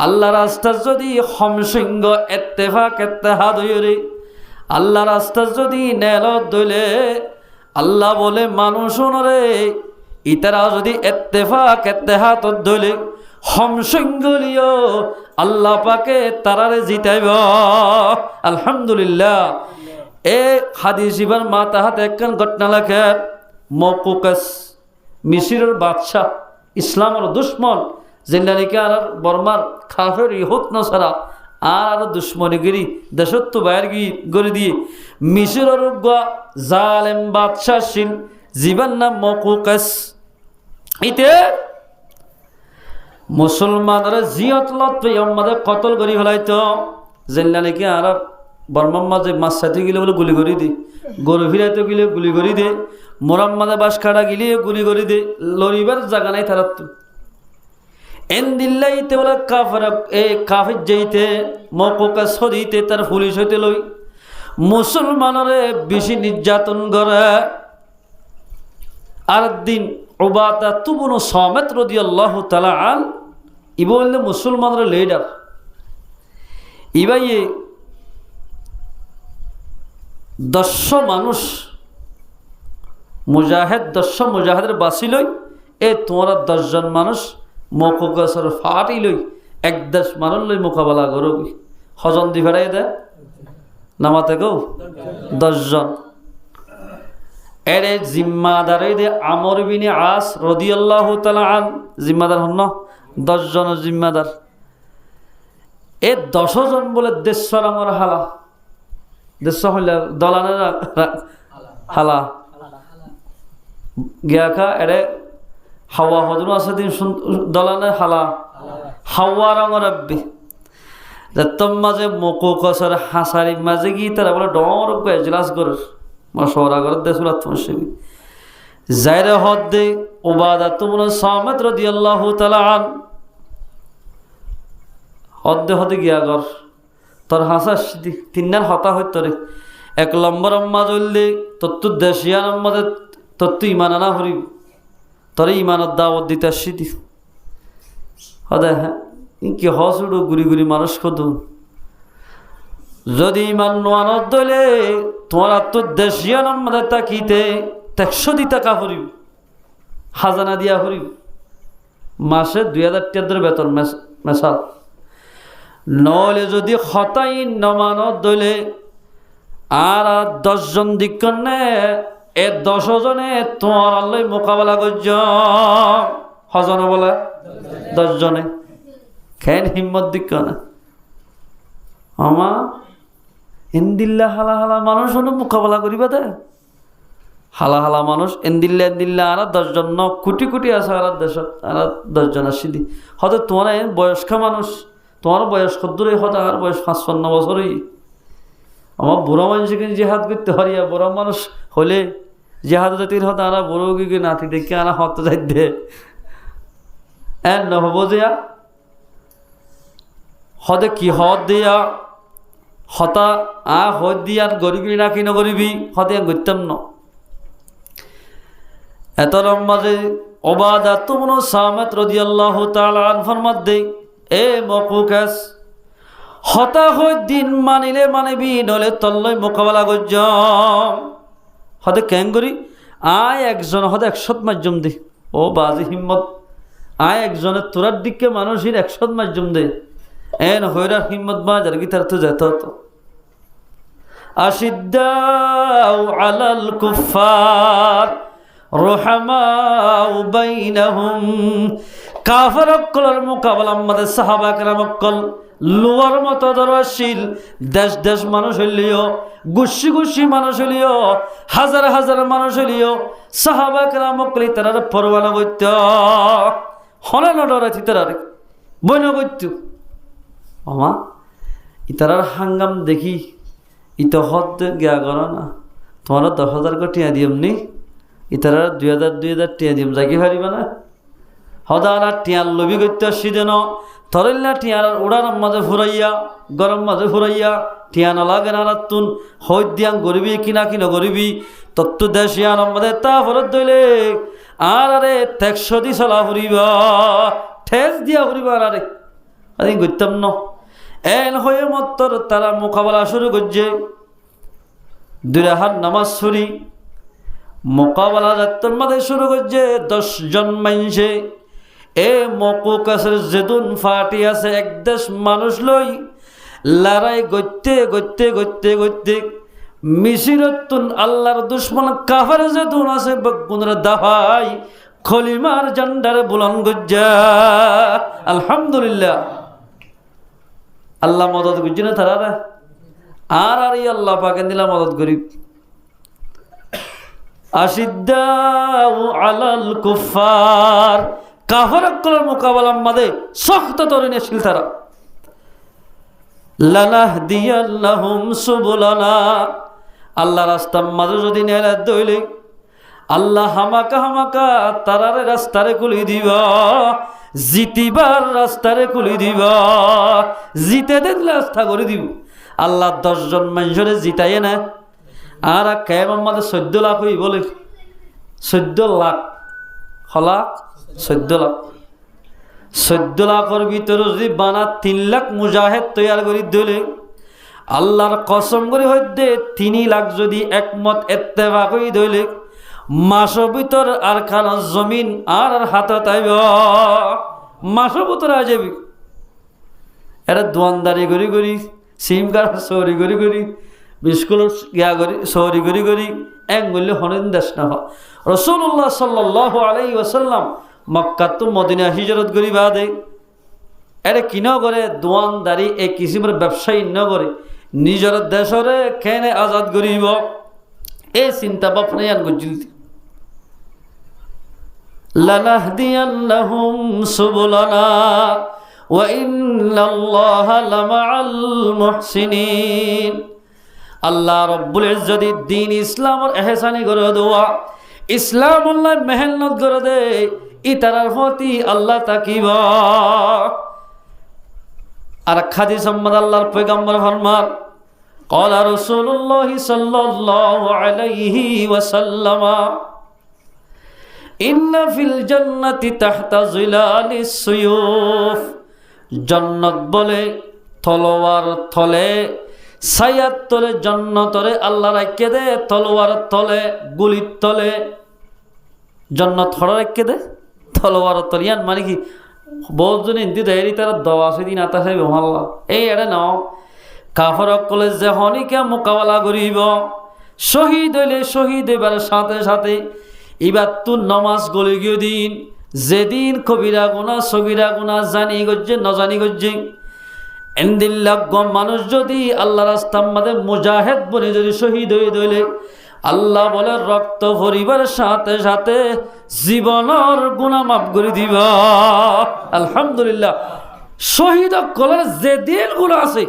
আল্লাহ রাস্তা যদি হমসঙ্গ ইত্তেফাক ইত্তেহাদ হইরে আল্লাহ রাস্তা যদি নেলত দইলে আল্লাহ বলে মানুষ রে ইতারা যদি ইত্তেফাক ইত্তেহাদ দইলে হমসঙ্গলিও আল্লাহ পাকে তারারে জিতাইব। আলহামদুলিল্লাহ। এ হাদিস ইবার মাতা হাতে একখান ঘটনা লেখে মৌকুকাস মিশরের বাদশাহ ইসলামের দুশ্মন জিন্দানিকে আর বর্মার কাফের ইহুদ নাসারা আর দুশ্মনীগিরি দেশত্ব বাইর গড়ে দিয়ে মিশরের জালেম বাদশাহ ছিল জীবন নাম মৌকুকাস। ইতে মুসলমানরা জিয়ত লত্রে কতল করি ফেলাইতো জেনলা নাকি আর বর্মার মাঝে মাছ সাথে গেলে বলে গুলি করে দি, গরু ফিরাইতে গেলে গুলি করে দে, মোরাম মাঝে বাস কাটা গেলে গুলি করে দে, লড়িবার জায়গা নাই তারা তো এন দিল্লাইতে বলে কাফের কাফের যাইতে মৌকুকা সদিতে তার পুলিশ হইতে লই মুসলমানরে বেশি নির্যাতন করে। আর দিন উবাদা তুবনু সামিত রাদিয়াল্লাহু তাআলা আন ইবলে মুসলমানদের লিডার ইবাইয়ে 10 মানুষ মুজাহিদ 10 মুজাহিদের বাসি লই এ তোমরা 10 জন মানুষ মৌকুকাসর ফাটি লই 10 মানুষ লই মোকাবেলা করবি হজন দি ফেরাই দে নামাতে গো 10 জন এরে জিম্মাদার দে আমর বিন আস রাদিয়াল্লাহু তাআলা আন জিম্মাদার হন 10 জন জিম্মাদার এ 10 জন বলে দেশর আমার হালা দেশ হইলে দলানের হালা গিয়াখা এরে হাওয়া হদরু আছে দিন দলানের হালা হাওয়া রঙের আব্বি যতম মাঝে মকুকসর হাসারি মাঝে গিয়ে তারা বলে ডর এজলাস করে মশওয়ারা করে দেশুল আত্মশিবি জায়রে হদ দে উবাদা তুমন সামিত রাদিয়াল্লাহু তাআলা আন হদ হদে গিয়া গর তোর হাসাস তিনজন হতা হইত রে 1 নম্বর আম্মা জলদি তত্তু দেশিয়ান আম্মাদের তত্তু ইমান আনা হরি তোর ইমানের দাওয়াত দিতে আসছি হদে হ্যাঁ কি হসুড়ো গুড়ি গুড়ি মানুষ কত যদি ইমান নোয়ানত দলে তোমার তো দেশিয়ান আম্মাদের তাকিতে 100 টাকা হরিব হাজানা দিয়া হরিব মাসে 2000 টাকার বেতন মেসাল নলে যদি হতাই নমানত দলে আর 10 জন দিকনে এ 10 জনে তোমার আল্লাহ মোকাবেলা করছ হজন বলে 10 জনে খেন হিম্মত দিকনে আমা এন্দিল্লা হালা হালা মানুষ মোকাবেলা করিবা দে হালা হালা মানুষ এন্দিল্লা আর 10 জন কোটি কোটি আছে আর দেশত আর 10 জন আসি দি হয়তো তোমার বয়স্ক মানুষ তোমার বয়স কদ্দুরে হতো আর বয়স 55 বছরই আমার বুড়ো মানুষকে জেহাদ করতে হরিয়া বুড়ো মানুষ হলে জেহাদ জাতির হতো আর বুড়ো গিয়ে নাতি দেখে আনা হতে যাই দে নহব যেয়া হদে কি হদ দিয়া হতা হদ দিয়া গরিবি না কি নগরিবি হদে করতাম ন এত মাঝে উবাদা তুবনু সামিত রাদিয়াল্লাহু তাআলা আন ফরমাত দেই এ মকুকাস হতা হই দিন মানিলে মানিবি নলে তল্লই মোকাবেলা করছ হদে ক্যাঙ্গরি আয় একজন হদে 100 মাধ্যম দে ও বাজি হিম্মত আয় একজনের তোরার দিকে মানুষের 100 মাধ্যম দে এন হইরার হিম্মত বাজার গিতার তো যেত হতো আশিদ্দাউ আলাল কুফার রহমাউ বাইনাহুম কাফের অক্কলের মোকাবেলা আমাদের সাহাবা কেরাম অক্কল লোয়ার মতো ধরশীল, দেশ দেশ মানুষ হইলিও, গুচ্ছি গুচ্ছি মানুষ হইলিও, হাজার হাজার মানুষ হইলিও, সাহাবা কেরাম কলি তারার পরওয়ানা করত, হলে নডরাইতি তারারে বইন করত। আমা ইতারার হাঙ্গাম দেখি ইত হদ গিয়া কর না, তোমার 10,000 টিয়া দিয়ম নি, ইতারার 2,000 টিয়া দিয়ম, জাগি পারিবা না? হদারা টিয়ার লবি করতে সিদেন ধরল্লা টিয়ার উড়ার মাঝে ফুরাইয়া, গরম মাঝে ফুরাইয়া, টিয়া নালাগে না রাতুন হইত দিয়াং গরিবি কিনা কিনা গরিবি তত্ত্ব দেশিয়ান আমাদের তা ফরত দইলে আর আরে টেকশো দি চলা ফুরিবা, ঠেস দিয়া ফুরিবা। আরে আমি করতাম ন এন হয়ে মত্তর তারা মোকাবেলা শুরু করছে, 2 রাকাত নামাজ ছুরি মোকাবেলা যাত্রার মাঝে শুরু করছে। 10 জন মাইনসে এ মকু কাছের যেদুন ফাটি আছে, এক দেশ মানুষ লই লড়াই গইতে গইতে গইতে গইতে মিশিরতুন আল্লাহর দুশ্মন কাফের যেদুন আছে বগুনরে দাহাই খলিমার জান্ডারে বুলন গজ্জা। আলহামদুলিল্লাহ, আল্লাহ মদত করছে না তারা আর আর আল্লাহ পাকে দিলা মদত গরিব। আশিদ্দাউ আলাল কুফার, কাফেরদের মোকাবেলার মাঝে শক্ত তরিনেছিল তারা। লানাহদিয়ান্নাহুম সুবুলানা, আল্লাহ রাস্তার মাঝে যদি নেড়ে দইলে আল্লাহ হামাকা হামাকা তারারে রাস্তারে খুলি দিবা, জিতিবার রাস্তারে খুলি দিবা, জিতে দিলে রাস্তা করে দিব। আল্লাহ 10 জন মানুষরে জিতাইয়ে না আর কেমন মাঝে 14 লাখ হই বলে, 14 লাখ হলাক 14 লাখ, 14 লাখের ভিতরে যদি বানা 3 লাখ মুজাহিদ তৈয়ার করি দিলে আল্লাহর কসম করে হইতে 3 লাখ যদি একমত ইত্তেফাক হই দিলে মাসের ভিতর আর খানা জমিন আর হাতে তাইব, মাসের ভিতরে আ যাবি। এটা দোয়ানদারি করি করি, সিম কার্ড চৌরি করি করি, স্কুলের ইয়া করি চৌরি করি করি এক মূল্য হনেন দেশ না হয়। রাসূলুল্লাহ সাল্লাল্লাহু আলাইহি ওয়াসাল্লাম মক্কা তো মদিনা হিজরত করি বাদে এটা কিনা করে দোয়ানদারি এই কিসিমের ব্যবসায়ী ন করে নিজের দেশরে কেনে আজাদ করিব এই চিন্তা ভাবনা আন গজিল। লানাহদিয়ান্নাহুম সুবুলানা ওয়া ইন্নাল্লাহা লামাআল মুহসিনিন। আল্লাহ রব্বুল ইজ্জত দ্বীন ইসলামের ইহসানি করে দেওয়া, ইসলামুল্লাহ মেহনত করে দে ইতারার প্রতি আল্লাহ তাকিবা। আর হাদিস সম্মত আল্লাহর পয়গম্বর ফরমান قال رسول الله صلى الله عليه وسلم إن في الجنة تحت ظلال السيوف। জান্নাত বলে তলোয়ার তলে, ছায়ার তলে, জান্নাতরে আল্লাহ রাখে দে তলোয়ার তলে, গুলির তলে। জান্নাত হড় রাখে দে তলোয়ার তলে। ইয়ান মানে কি বহুজন হিন্দি দেরি তারা দওয়া সেদিন আতা সাহেব মহল্লা এই এটা নাও কাফর কলেজ যে হনিকে মোকাবেলা করিব, শহীদ হইলে শহীদ এবার সাথে সাথে এবার তুর নমাজ গলে গিয়ে দিন যেদিন কবিরা গুণা সগিরা গুণা জানি গজ্জে নজানি গজ্জে এন্দিল্লাগ মানুষ যদি আল্লাহ রাস্তার মাঝে মুজাহিদ বনে যদি শহীদ হয়ে দইলে আল্লাহ বলে রক্ত ভরিবার সাথে সাথে জীবনের গুনাহ মাফ করে দিবা। আলহামদুলিল্লাহ, শহীদ কলের যেদিন গুনাহ আছে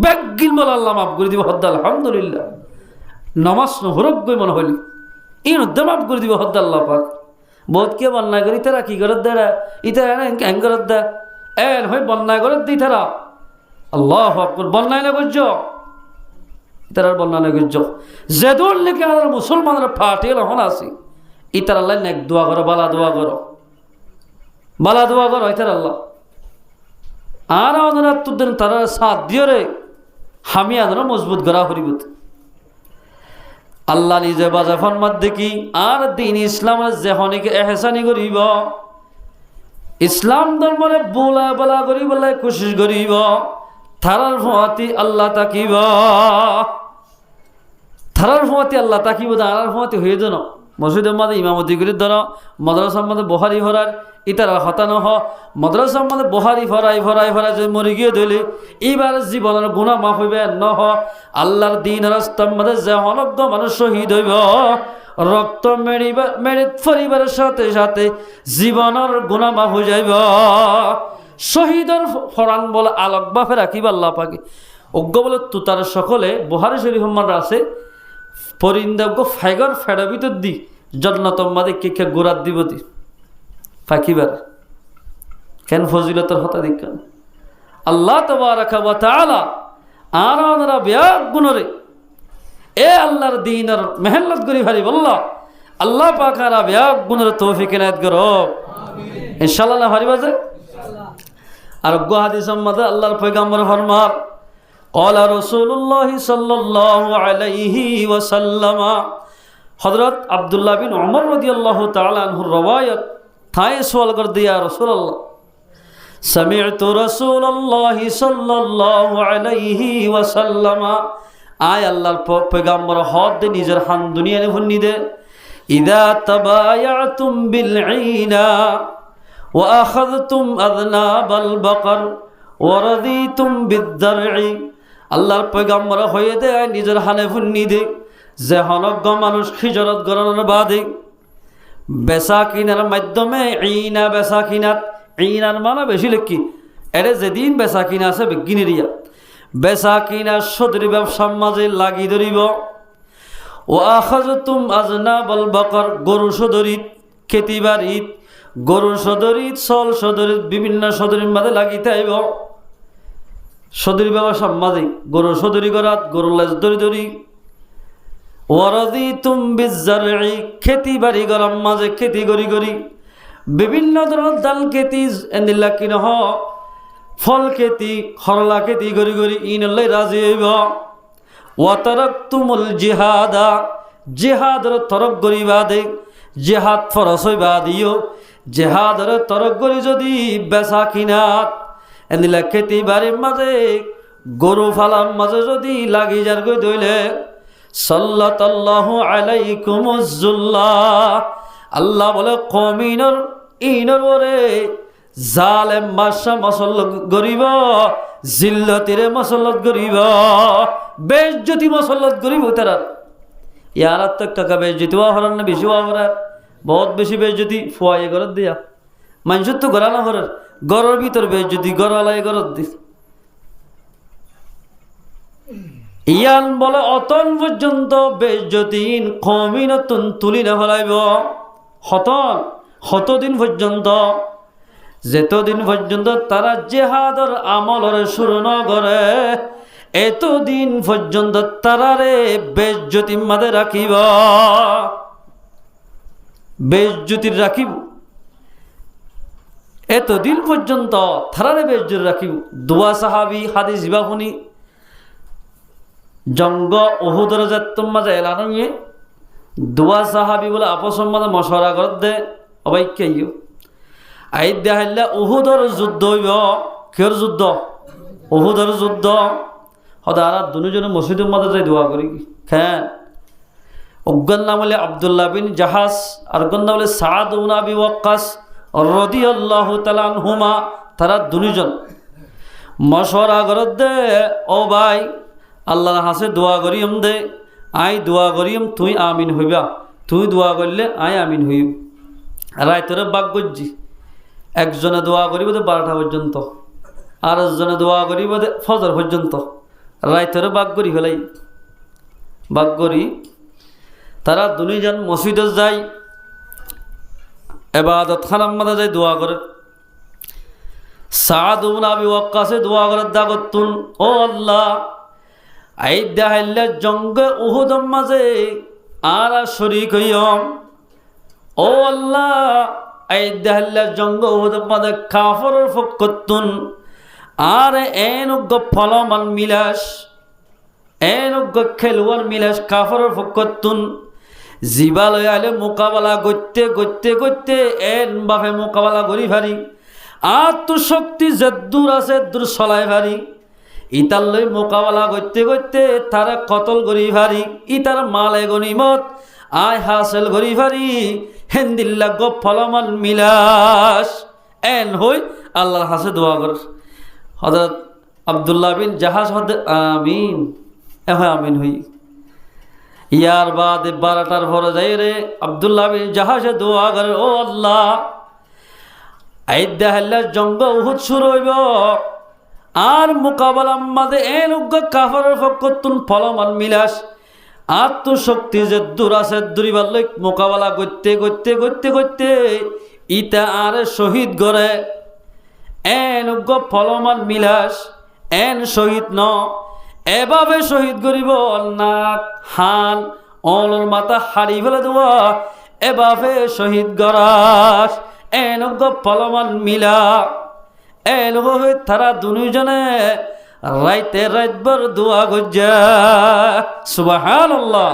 ব্যাগিল বলে আল্লাহ মাফ করে দিব। হদ্দা আলহামদুলিল্লাহ, নমাজ নহরক গই মনে হইল ইন উদ্যা মাফ করে দিব। হদ্দা আল্লাহ পাক বহুত কে বন্যা করি তারা কি করে দেড়া ইতারা হ্যাং করে দে এন হয়ে বন্যা করে দিই তারা আল্লাহ বন্যায় না করছ ইতারার বন্যা না করছ যেদুর লিখে আমাদের মুসলমানরা ফাটিয়ে হন আসি ইতার আল্লাহ নেক দোয়া করো, বালা দোয়া করো, বালা দোয়া করো ইতার আল্লাহ। আর আমাদের তোদের তারা সাথ দিয়ে রে হামি আদর মজবুত করা হরিবত আল্লাহ নিজে বাজা ফরমাত দেখি। আর দিন ইসলামের যে হনিকে এহসানি করিব, ইসলাম ধর্মরে বোলা বলা করি বলে কোশিশ করিব, থারার ফোয়াতি আল্লাহ তাকিব, থারার ফোয়াতি আল্লাহ তাকিব, দাঁড়ার ফোয়াতি হয়ে যেন মসজিদের মাঝে ইমামতি করে ধরো মাদ্রাসার মাঝে বহারি ভরার ইতার হতানো হ মাদ্রাসার মাঝে বহারি ভরাই যদি মরে গিয়ে ধরলি এইবার জীবনের গুণা মাফ হইবে ন হ আল্লাহর দিন রাস্তার মাঝে যে অনজ্ঞ মানুষ শহীদ হইব রক্ত মেরে পরিবারের সাথে সাথে জীবনের গুণা মাফ হয়ে যাইব শহীদের ফরান বলে আলোক বাফে রাখিব আল্লাহ পাকে অজ্ঞ বলে তুতার সকলে বহারি শরীফ মার আছে পরিন্দা ফাইগর ফেডা ভিতর দি জন্নতম মাদে কে গোড়াত দিব দি ফাঁকিবার কেন ফজিলতর হতা দিক আল্লাহ তাবারাকা ওয়া তাআলা আর ওনারা ব্যাগ গুণরে এ আল্লাহর দিনের মেহনত করি ভারি বলল আল্লাহ পাক আর ব্যাগ গুণরে তৌফিক ইনায়াত করো ইনশাআল্লাহ হারি বাজে আর গো হাদিস মাদে আল্লাহর পয়গম্বর ফরমান قال رسول الله صلى الله عليه وسلم حضرت عبداللہ بن عمر رضی اللہ تعالی عنہ روایت تھائے سوال کر دیا رسول اللہ سمعت رسول اللہ صلی اللہ علیہ وسلم آئے اللہ پیغمبر حد دے نجر حن دنیا نے بھنی دے اذا تبایعتم بالعینا واخذتم اذناب البقر ورضیتم بالدرع আল্লাহর পয়গম্বর হয়ে দেয় নিজের হানে ফুন্নি দে যে হনজ্ঞ মানুষ খিজরত গণনার বাদে বেচা কিনার মাধ্যমে ইনা বেচা কিনাত ইনার মানে বেশি লেখি এরে যেদিন বেচা কিনা আছে বিজ্ঞানীরিয়া বেচা কিনা সদরি ব্যবসার মাঝে লাগি ধরিব ও আখাজতুম আজনাবাল বাকর গরু সদরিত খেতি বাড়িত গরু সদরিত সল সদরিত বিভিন্ন সদরির মাঝে লাগিতে আইব সদরি ব্যবসার মাঝে গরু সদরি করাত গরু লেজ ধরি ওয়ারাদিতুম বিজ্জারই খেতি বাড়ি গরম মাঝে খেতি করি বিভিন্ন ধরনের ডাল খেতি এন্দিল্লা কিনহ ফল খেতি খরলা খেতি করি ইনল্লাই রাজি হইব ওয়াতারাকতুমুল জিহাদা জিহাদর তরক করিবা দে জিহাদ ফরজ হইবা দিও জিহাদর তরক করি যদি বেচা কিনাত এদিলা খেতি বাড়ির মাঝে গরু ফালার মাঝে যদি লাগি যার গই দইলে সাল্লাল্লাহু আলাইকুমুজ্জুল্লাহ আল্লাহ বলে কমিনর ইনর ওরে জালেম বাদশা মসল্লত গরিব জিল্লতিরে মসল্লত গরিব বেজ্জতি মসল্লত গরিব তারা ইয়ার তো টাকা বেজ্জতি হরার না বেশি হরার বহুত বেশি বেজ্জতি ফুয়াইয়ে ঘরত দিয়া মানুষের তো ঘরা না হরার গরর ভিতর বেজ্জতি গড়ালাই গরত দি ইয়ান বলে অতন পর্যন্ত বেজ্জতিন কমিনতুন তুলি না ফলাইব হতদিন পর্যন্ত যেতদিন পর্যন্ত তারা জেহাদর আমলরে শুরু ন করে এতদিন পর্যন্ত তারারে বেজ্জতির মাঝে রাখিব বেজ্জতির রাখিব এতদিন পর্যন্ত থারারে বেজ্জুর রাখিব দুয়া সাহাবি হাদিস বাহুনি জঙ্গ উহুদর যাত্তম মাঝে এলানো নিয়ে দুয়া সাহাবি বলে আপসম মাঝে মশওয়ারা কর দে অবাইক্যাইও আই দেখাইলে উহুদর যুদ্ধ হইব কিয়র যুদ্ধ উহুদর যুদ্ধ সদারা দুজনে মসজিদের মাঝে যাই দোয়া করি হ্যাঁ অজ্ঞান নাম হলে আব্দুল্লাহ বিন জাহাজ আর গন্না বলে সাদ ইবনে আবি ওয়াক্কাস রাদিয়াল্লাহু তাআলা আনহুমা তারা দুজন মশওয়ারা করত দে ও ভাই আল্লাহর হাসে দোয়া করিম দে আই দোয়া করিম তুই আমিন হইবা তুই দোয়া করলে আই আমিন হইব রাইতরে বাগ গজ্জি একজনে দোয়া করিব 12টা পর্যন্ত আর একজনে দোয়া করিব ফজর পর্যন্ত রাইতরে বাগ করি ফেলাই বাগ করি তারা দুজন মসজিদে যায় ইবাদত খানার মধ্যে যায় দোয়া করে সাদ ইবনে আবি ওয়াক্কাসে দোয়া করে দাগতুন ও আল্লাহ আই দেখাইলে জঙ্গে উহুদের মাঝে আর শরীক হইম ও আল্লাহ আই দেখাইলে জঙ্গে উহুদের মাঝে কাফরের ফকতুন আর এনুগ ফলমান মিলাস এনুগ খেলোয়ার মিলাস কাফরের ফকতুন জিবালয় আলে মোকাবেলা করতে এন বাপে মোকাবেলা করি ভারি আর তো শক্তি যে দূর আছে দূর চলাই ভারি ইতার লই মোকাবেলা করতে তারা কতল করি ভারি ইতার মালে গনিমত আয় হাসিল করি পারি হেন্দিল্লা গো ফলমাল মিলাস এন হই আল্লাহর হাসে দোয়া কর হযরত আব্দুল্লাহ বিন জাহাজ হদ আমিন হয় আমিন হই ইয়ার বাদ 12টার পরে যাই রে আব্দুল্লাহ বিন জাহাজে দোয়া করে ও আল্লাহ আইদা হাল্লা জঙ্গ উহুদ শুরু হইব আর মোকাবেলা মাঝে এন উগ্র কাফারের ফকতুন ফলমান মিলাস আত্মশক্তি যে দূর আছে দূরিবার লই মোকাবেলা করতে করতে করতে করতে ইটা আর শহীদ গড়ে এন উগ্র ফলমান মিলাস এন শহীদ ন এভাবে শহীদ করিব নাক হান অলর মাথা হাড়ি ফেলে দেওয়া এভাবে শহীদ গড়াস এন উগ্র ফলমান মিলা এন হয়ে তারা দুজনে রাইতে রাতভর দোয়া গজ্জা সুবহানাল্লাহ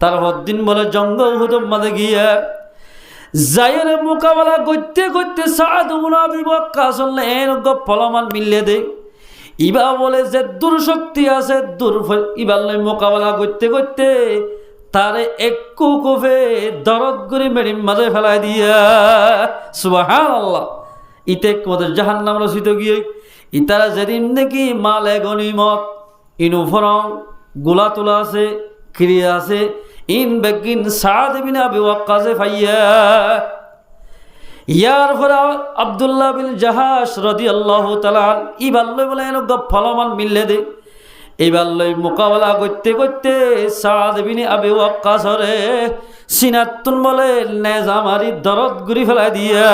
তার হদ্দিন বলে জঙ্গ উহুদের মাঝে গিয়া যাইরে মোকাবেলা করতে করতে সাদ ইবনে আবি ওয়াক্কাস এন উগ্র ফলমান মিললে দে ইবা বলে যে দুর্শক্তি আছে ইবার লই মোকাবেলা করতে করতে তারে একটু কোফে দরদ করে মেরিম মাঝে ফেলাই দিয়া সুবহানাল্লাহ ইতে কোদের জাহান্নাম রচিত গিয়ে ইতারা যেদিন নাকি মালে গনিমত ইনুফরং গোলা তোলা আছে ক্রিয়া আছে ইন বেগিন সাদ বিন আবি ওয়াক্কাসে ফাইয়া ইয়ার পরে আব্দুল্লাহ বিন জাহাশ রাদিয়াল্লাহু তাআলা ইবার লই বলে এন ফলমান মিললে দে এবার লই মোকাবেলা করতে করতে সাদ বিন আবি ওয়াক্কাস রে সিনাতুন বলে নেজামারি দরদ গুরি ফেলাই দিয়া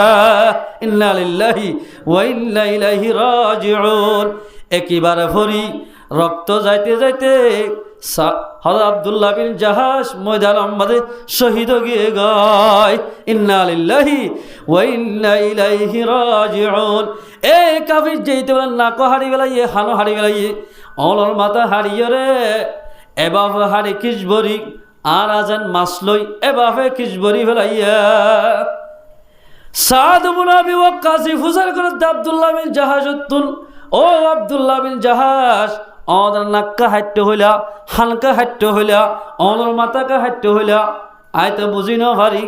ইন্না লিল্লাহি ওয়া ইন্না ইলাইহি রাজিউন একেবারে ভরি রক্ত যাইতে যাইতে হযরত আব্দুল্লাহ বিন জাহাশ ময়দান মাঝে শহীদ গিয়ে গায় ইন্না লিল্লাহি ওয়া ইন্না ইলাইহি রাজিউন এ কাফির যেইতে বলে নাকো হাড়ি বেলাইয়ে হানো হাড়ি বেলাইয়ে অলর মাথা হারিয়ে রে এবাফে হারি কিসবরি আর আজান মাসলই এবাফে কিসবরি ফেলাইয়া সাদ ইবনে আবি ওয়াক্কাস ফুজার করে আব্দুল্লাহ বিন জাহাজুতুন ও আব্দুল্লাহ বিন জাহাজ ওদের নাক্কা হাইট্য হইলা হালকা হাইট্য হইলা ওদের মাথাকা হাইট্য হইলা আইতে বুঝি না ভারি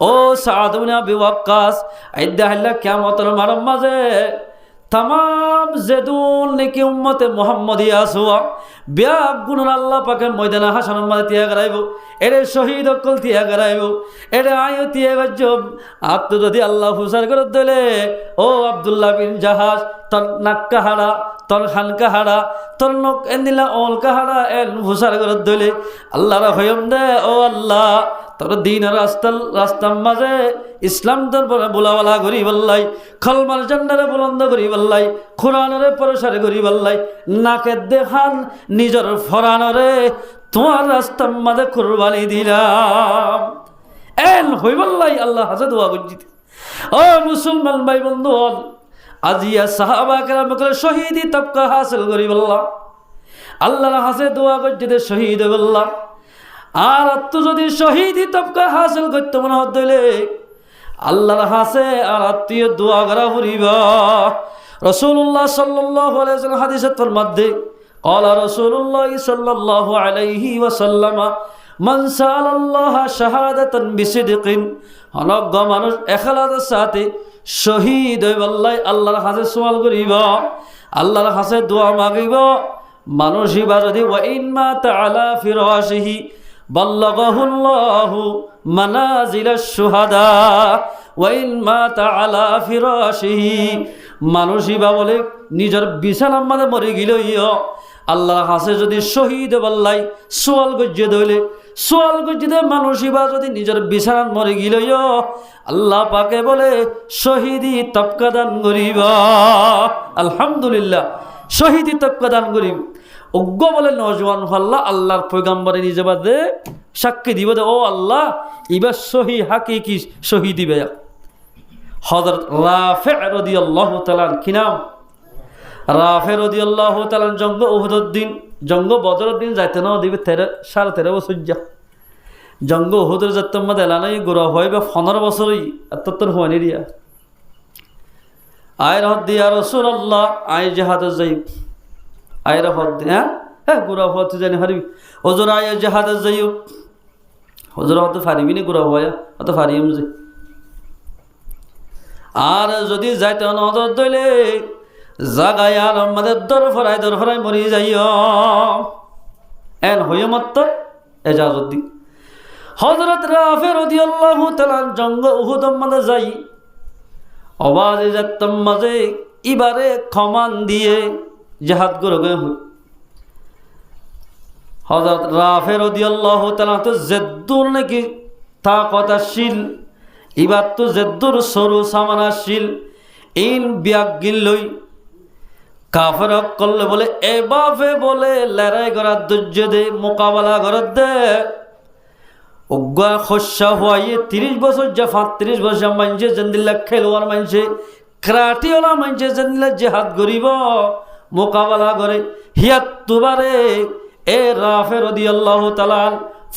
ও সাদ ইবনে আবি ওয়াক্কাস আইদা হাল্লা কিয়ামতের মারম মাঝে तमाम जेदून नेकी उम्मते मुहम्मदी आसुआ ब्याग गुणन अल्लाह पाके मयदान हाशर मादे तिया कराइबो एरे शहीद अकल तिया कराइबो एरे आयो तिया गजो आप तो जदि अल्लाह फुसार कर दिले ओ अब्दुल्लाह बिन जहाज तन नाक्का हाड़ा तन खानका हाड़ा तन नक एंदिला ओलका हाड़ा एन फुसार कर दिले अल्लाह रा खयम दे ओ अल्लाह তোর দিন রাস্তার মাঝে ইসলাম দরবারে বোলাওয়ালা করি বললাই খলমাল জান্নারে বুলন্দ করি বললাই কোরআনরে প্রসার করি বললাই নাকে দেখান নিজের ফরানরে তোমার রাস্তার মাঝে কুরবানি দিলাম এন হই বললাই আল্লাহ হাজে দোয়া করজিতে ও মুসলমান ভাই বন্ধু আজিয়া সাহাবা কেরাম করে শহীদি তবকা হাসিল করি বললাম আল্লাহর হাজে দোয়া করজিতে শহীদ বললাম আর তো যদি শহীদি তবকা হাসিল করতে মনে হইলে আল্লাহর হাসে আর আত্মীয় দোয়া করা ফুরিবা রাসূলুল্লাহ সাল্লাল্লাহু আলাইহি ওয়াসাল্লাম হাদিসের মধ্যে قال رسول الله صلى الله عليه وسلم من سأل الله شهادة بصدق অনজ্ঞ মানুষ ইখলাসের সাথে শহীদ হইবাল্লাই আল্লাহর হাসে সওয়াল করিবা আল্লাহর হাসে দোয়া মাগিবা মানুষিবা যদি ওয়া ইনমা তাআলা ফিরাশিহি বাল্লাগাহুল্লাহু মানাজিলাশ শুহাদা ওয়া ইন মাতা আলা ফিরাশিহি মানুষিবা বলে নিজের বিছানার মাঝে মরে গিলইও আল্লাহর কাছে যদি শহীদ বললাই সোয়াল গজ্জে দইলে সোয়াল গজ্জে মানুষিবা যদি নিজের বিছানার মরে গিলইও আল্লাহ পাকে বলে শহীদি তবকা দান করিবা আলহামদুলিল্লাহ শহীদি তবকা দান করিব অজ্ঞ বলে নজওয়ান আল্লাহ আল্লাহর পয়গম্বরে নিজে বাদে সাক্ষী দিব দে ও আল্লাহ ইবা সহি হাকিকি শহীদি বেয়া হযরত রাফি রাদিয়াল্লাহু তাআলা কি নাম রাফি রাদিয়াল্লাহু তাআলা জঙ্গ উহুদের দিন জঙ্গ বদরের দিন যাইতে না দিবে 13.5 বছর যা জঙ্গ উহুদের যাত্তম মধ্যে এলানাই গোরা হইবে 15 বছরই এতত্তর হয়নি রিয়া আয় রহদ দিয়া রাসূলুল্লাহ আয় জিহাদে যাই আয়রা হদ হ্যাঁ হ্যাঁ গুরা হতে জানি হারিবি ওজোর আয় জাহাদে যাইও হজর অত ফারিবি নি ঘুরা হওয়া অত ফারিম যে আর যদি যাইতে নজর দইলে জাগায় আর আমাদের দর ফরাই মরি যাইও এন হইয় মত এজাজত দি হযরত রাফি রাদিয়াল্লাহু তাআলা জঙ্গ উহুদ মাঝে যাই আওয়াজে যাতম মাঝে ইবারে খমান দিয়ে জিহাদ করবে হযরত রাফি রাদিয়াল্লাহু তাআলা তো জেদ্দুর নাকি তাকতাশীল ইবার তো জেদ্দুর সরু সামানাশীল ইন বিয়াগিল লই কাফের করলে বলে এ বাফে বলে লড়াই করার ধৈর্য দে মোকাবেলা করার দে অজ্ঞা খসা হয়ে 30 বছর যা 35 বছর মানছে জেন্দিল্লা খেলোয়াড় মানছে ক্রাটিওলা মানছে জেন্দিল্লা জেহাদ করিব মোকাবেলা করে হিয়াত তুবারে এ রাফি রাদিয়াল্লাহু তাআলা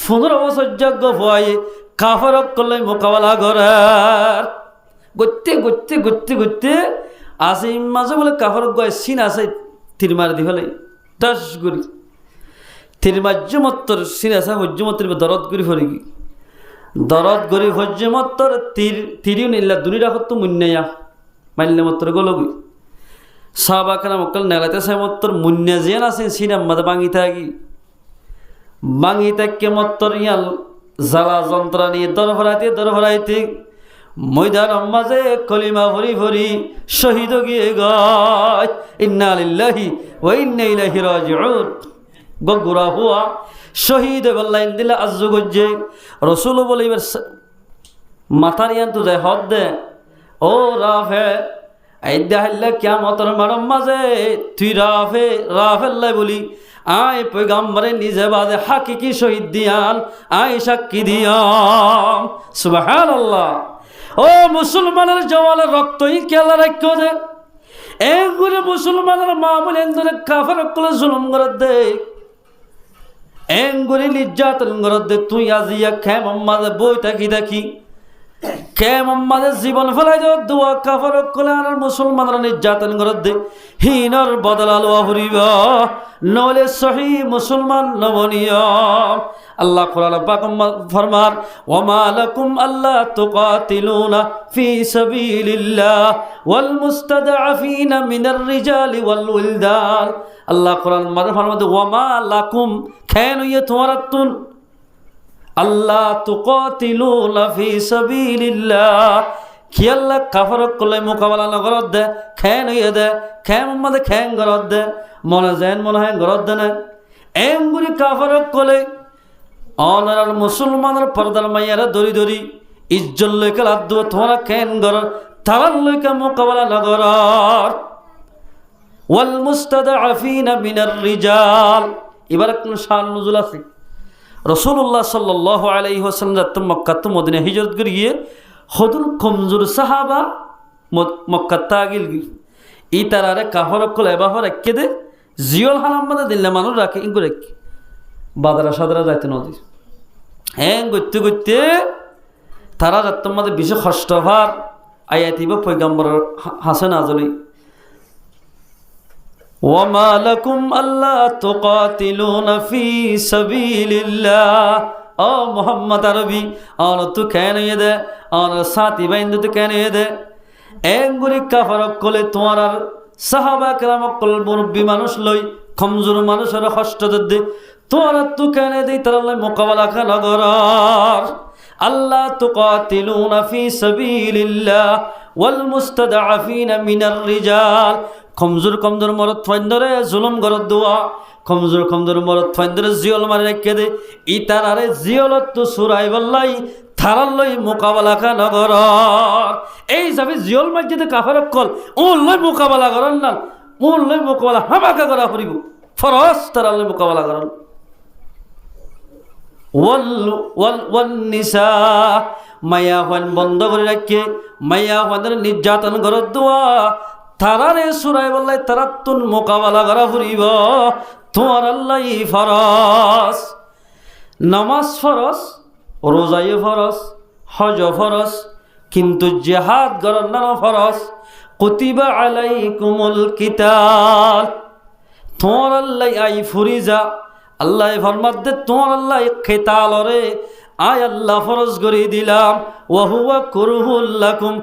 15 বছর যজ্ঞ হয়ে কাফের করলে মোকাবেলা করার গড়তে আছে মাঝে বলে কাফের গয় সিন আছে তীর মার দি ফেলে টাস করি তীর মাজ্যমত্তর সিন আছে হজ্যমত্তর দরদ করি ফরি কি দরদ করি হজ্যমত্তর তিরিও নিল্লা দুনি রাখত তো মুন্নাইয়া মাইলে মত্তর গলগি সাহাবাখানা মক্কাল নেলাতে সামত্তর মুন্না জিয়ান আছে সিনাম মাঝে বাঙি থাকি মত্তর ইয়াল জ্বালা যন্ত্রা নিয়ে দরভরাইতে ময়দান মাঝে কলিমা ভরি শহীদ গিয়ে গায় ইন্না লিল্লাহি ওয়া ইন্না ইলাইহি রাজিউন গগুরা হুয়া শহীদ বল্লাইন দিলা আজ্জু গজ্জে রাসূল বলিবার মাথা নিয়ান তো যায় হদ দে ও রাফে আইদা হাল্লা কিয়ামতের মারম মাঝে তুই রাফেল্লাই বলি আয় পয়গাম্বরে নিজে বাদে হাকিকি শহীদ দিয়ান আয় সাক্ষী দিয়াম সুবহানাল্লাহ ও মুসলমানের জওয়ালের রক্তই কেলা রাখ্য দে এগুলো মুসলমানের মা বলেন ধরে কাফের কলে জুলুম করে দে এগুলি নির্যাতন করে দে তুই আজিয়া খে মোহাম্মদ বই দেখি কে মোহাম্মদের জীবন ফেলাই দে দোয়া কাফের কলে আর মুসলমানের নির্যাতন করে দে হিনর বদলা লওয়া হরিব নলে সহি মুসলমান নবনিয় আল্লাহ কোরআন পাক ফরমান ওয়ামা লাকুম আল্লা তুকাতিলুনা ফি সাবিলিল্লাহ ওয়াল মুস্তাদআফিনা মিনার রিজালি ওয়াল উলদান আল্লাহ কোরআন মাঝে ফরমান ওয়ামা লাকুম কেন ইয়ে তোমার তুন আল্লাহ তুকাতিলুনা ফি সাবিলিল্লাহ কি আল্লাহ কাফের কলে মোকাবেলা নগরত দে খেন হইয়ে দে খেম মধ্যে খেং গরত দে মনে যেন মনে হয় গরত দে না এমগুলি কাফের কলে অনার মুসলমানের পর্দার মাইয়ারা দরি ইজ্জত লইকে লাদ তোমার খেন গর তারার লইকে মোকাবেলা নগর ওয়াল মুস্তাদআফিনা মিনার রিজাল এবার কোন শান নজুল আছে রাসূলুল্লাহ সাল্লাল্লাহু আলাইহি ওয়াসাল্লাম যত মক্কা তো মদিনা হিজরত করে গিয়ে হদুল কমজোর সাহাবা মক্কা তাগিল গি ই তারারে কাফর কল এবাহর একে দে জিয়ল হালাম মানে দিলে মানুষ রাখে ইঙ্গু রাখি বাদারা সাদারা যাইতে নদী হ্যাঁ গইতে তারা যাত মধ্যে বিশেষ কষ্ট ভার আয়াতিব পয়গম্বর হাসান আজলি ওয়ামা লাকুম আল্লা তুকাতিলুনা ফি সাবিলিল্লাহ ও মোহাম্মদ আরবি আর তু কেন দে আর সাথী বাইন্দু তু কেন দে এগুলি কাফার কলে তোমার আর সাহাবা কেরাম কল মুরব্বী মানুষ লই কমজোর মানুষের কষ্ট দে তোমার তু কেন দে তার মোকাবেলা খেলা করার আল্লাহ তুকাতিলুনা ফি সাবিলিল্লাহ ওয়াল মুস্তাদআফিনা মিনার রিজাল কমজোর মরদ ফাইন্দরে জুলুম গরদ দোয়া কমজোর মরদ ফাইন্দরে জিয়ল মারে রেখে দে ই তারারে জিয়লত তো সুরাই বল্লাই থারার লই মোকাবেলা কা নগর এই যাবি জিয়ল মসজিদে কাফের কল ও লই মোকাবেলা করন না ও লই মোকাবেলা হামাকা করা করিব ফরজ তারার লই মোকাবেলা করন ওয়াল নিসা মায়া হন বন্ধ করে রাখে মায়া হনের নির্যাতন গরদ দোয়া তারারে সুরাই বল্লাই তারাতুন মোকাবেলা করা ফুরিব তোমার আল্লাহ ফরজ নামাজ ফরজ রোজাই ফরজ হজ ফরজ কিন্তু জিহাদ গরর না ফরজ কুতিবা আলাইকুমুল কিতাল তোমার আল্লাহ আই ফুরিজা আল্লাহ ফরমাত দে তোমার আল্লাহ খেতালরে আয় আল্লাহ ফরজ করে দিলাম ওয়া হুয়া কুরহুল লাকুম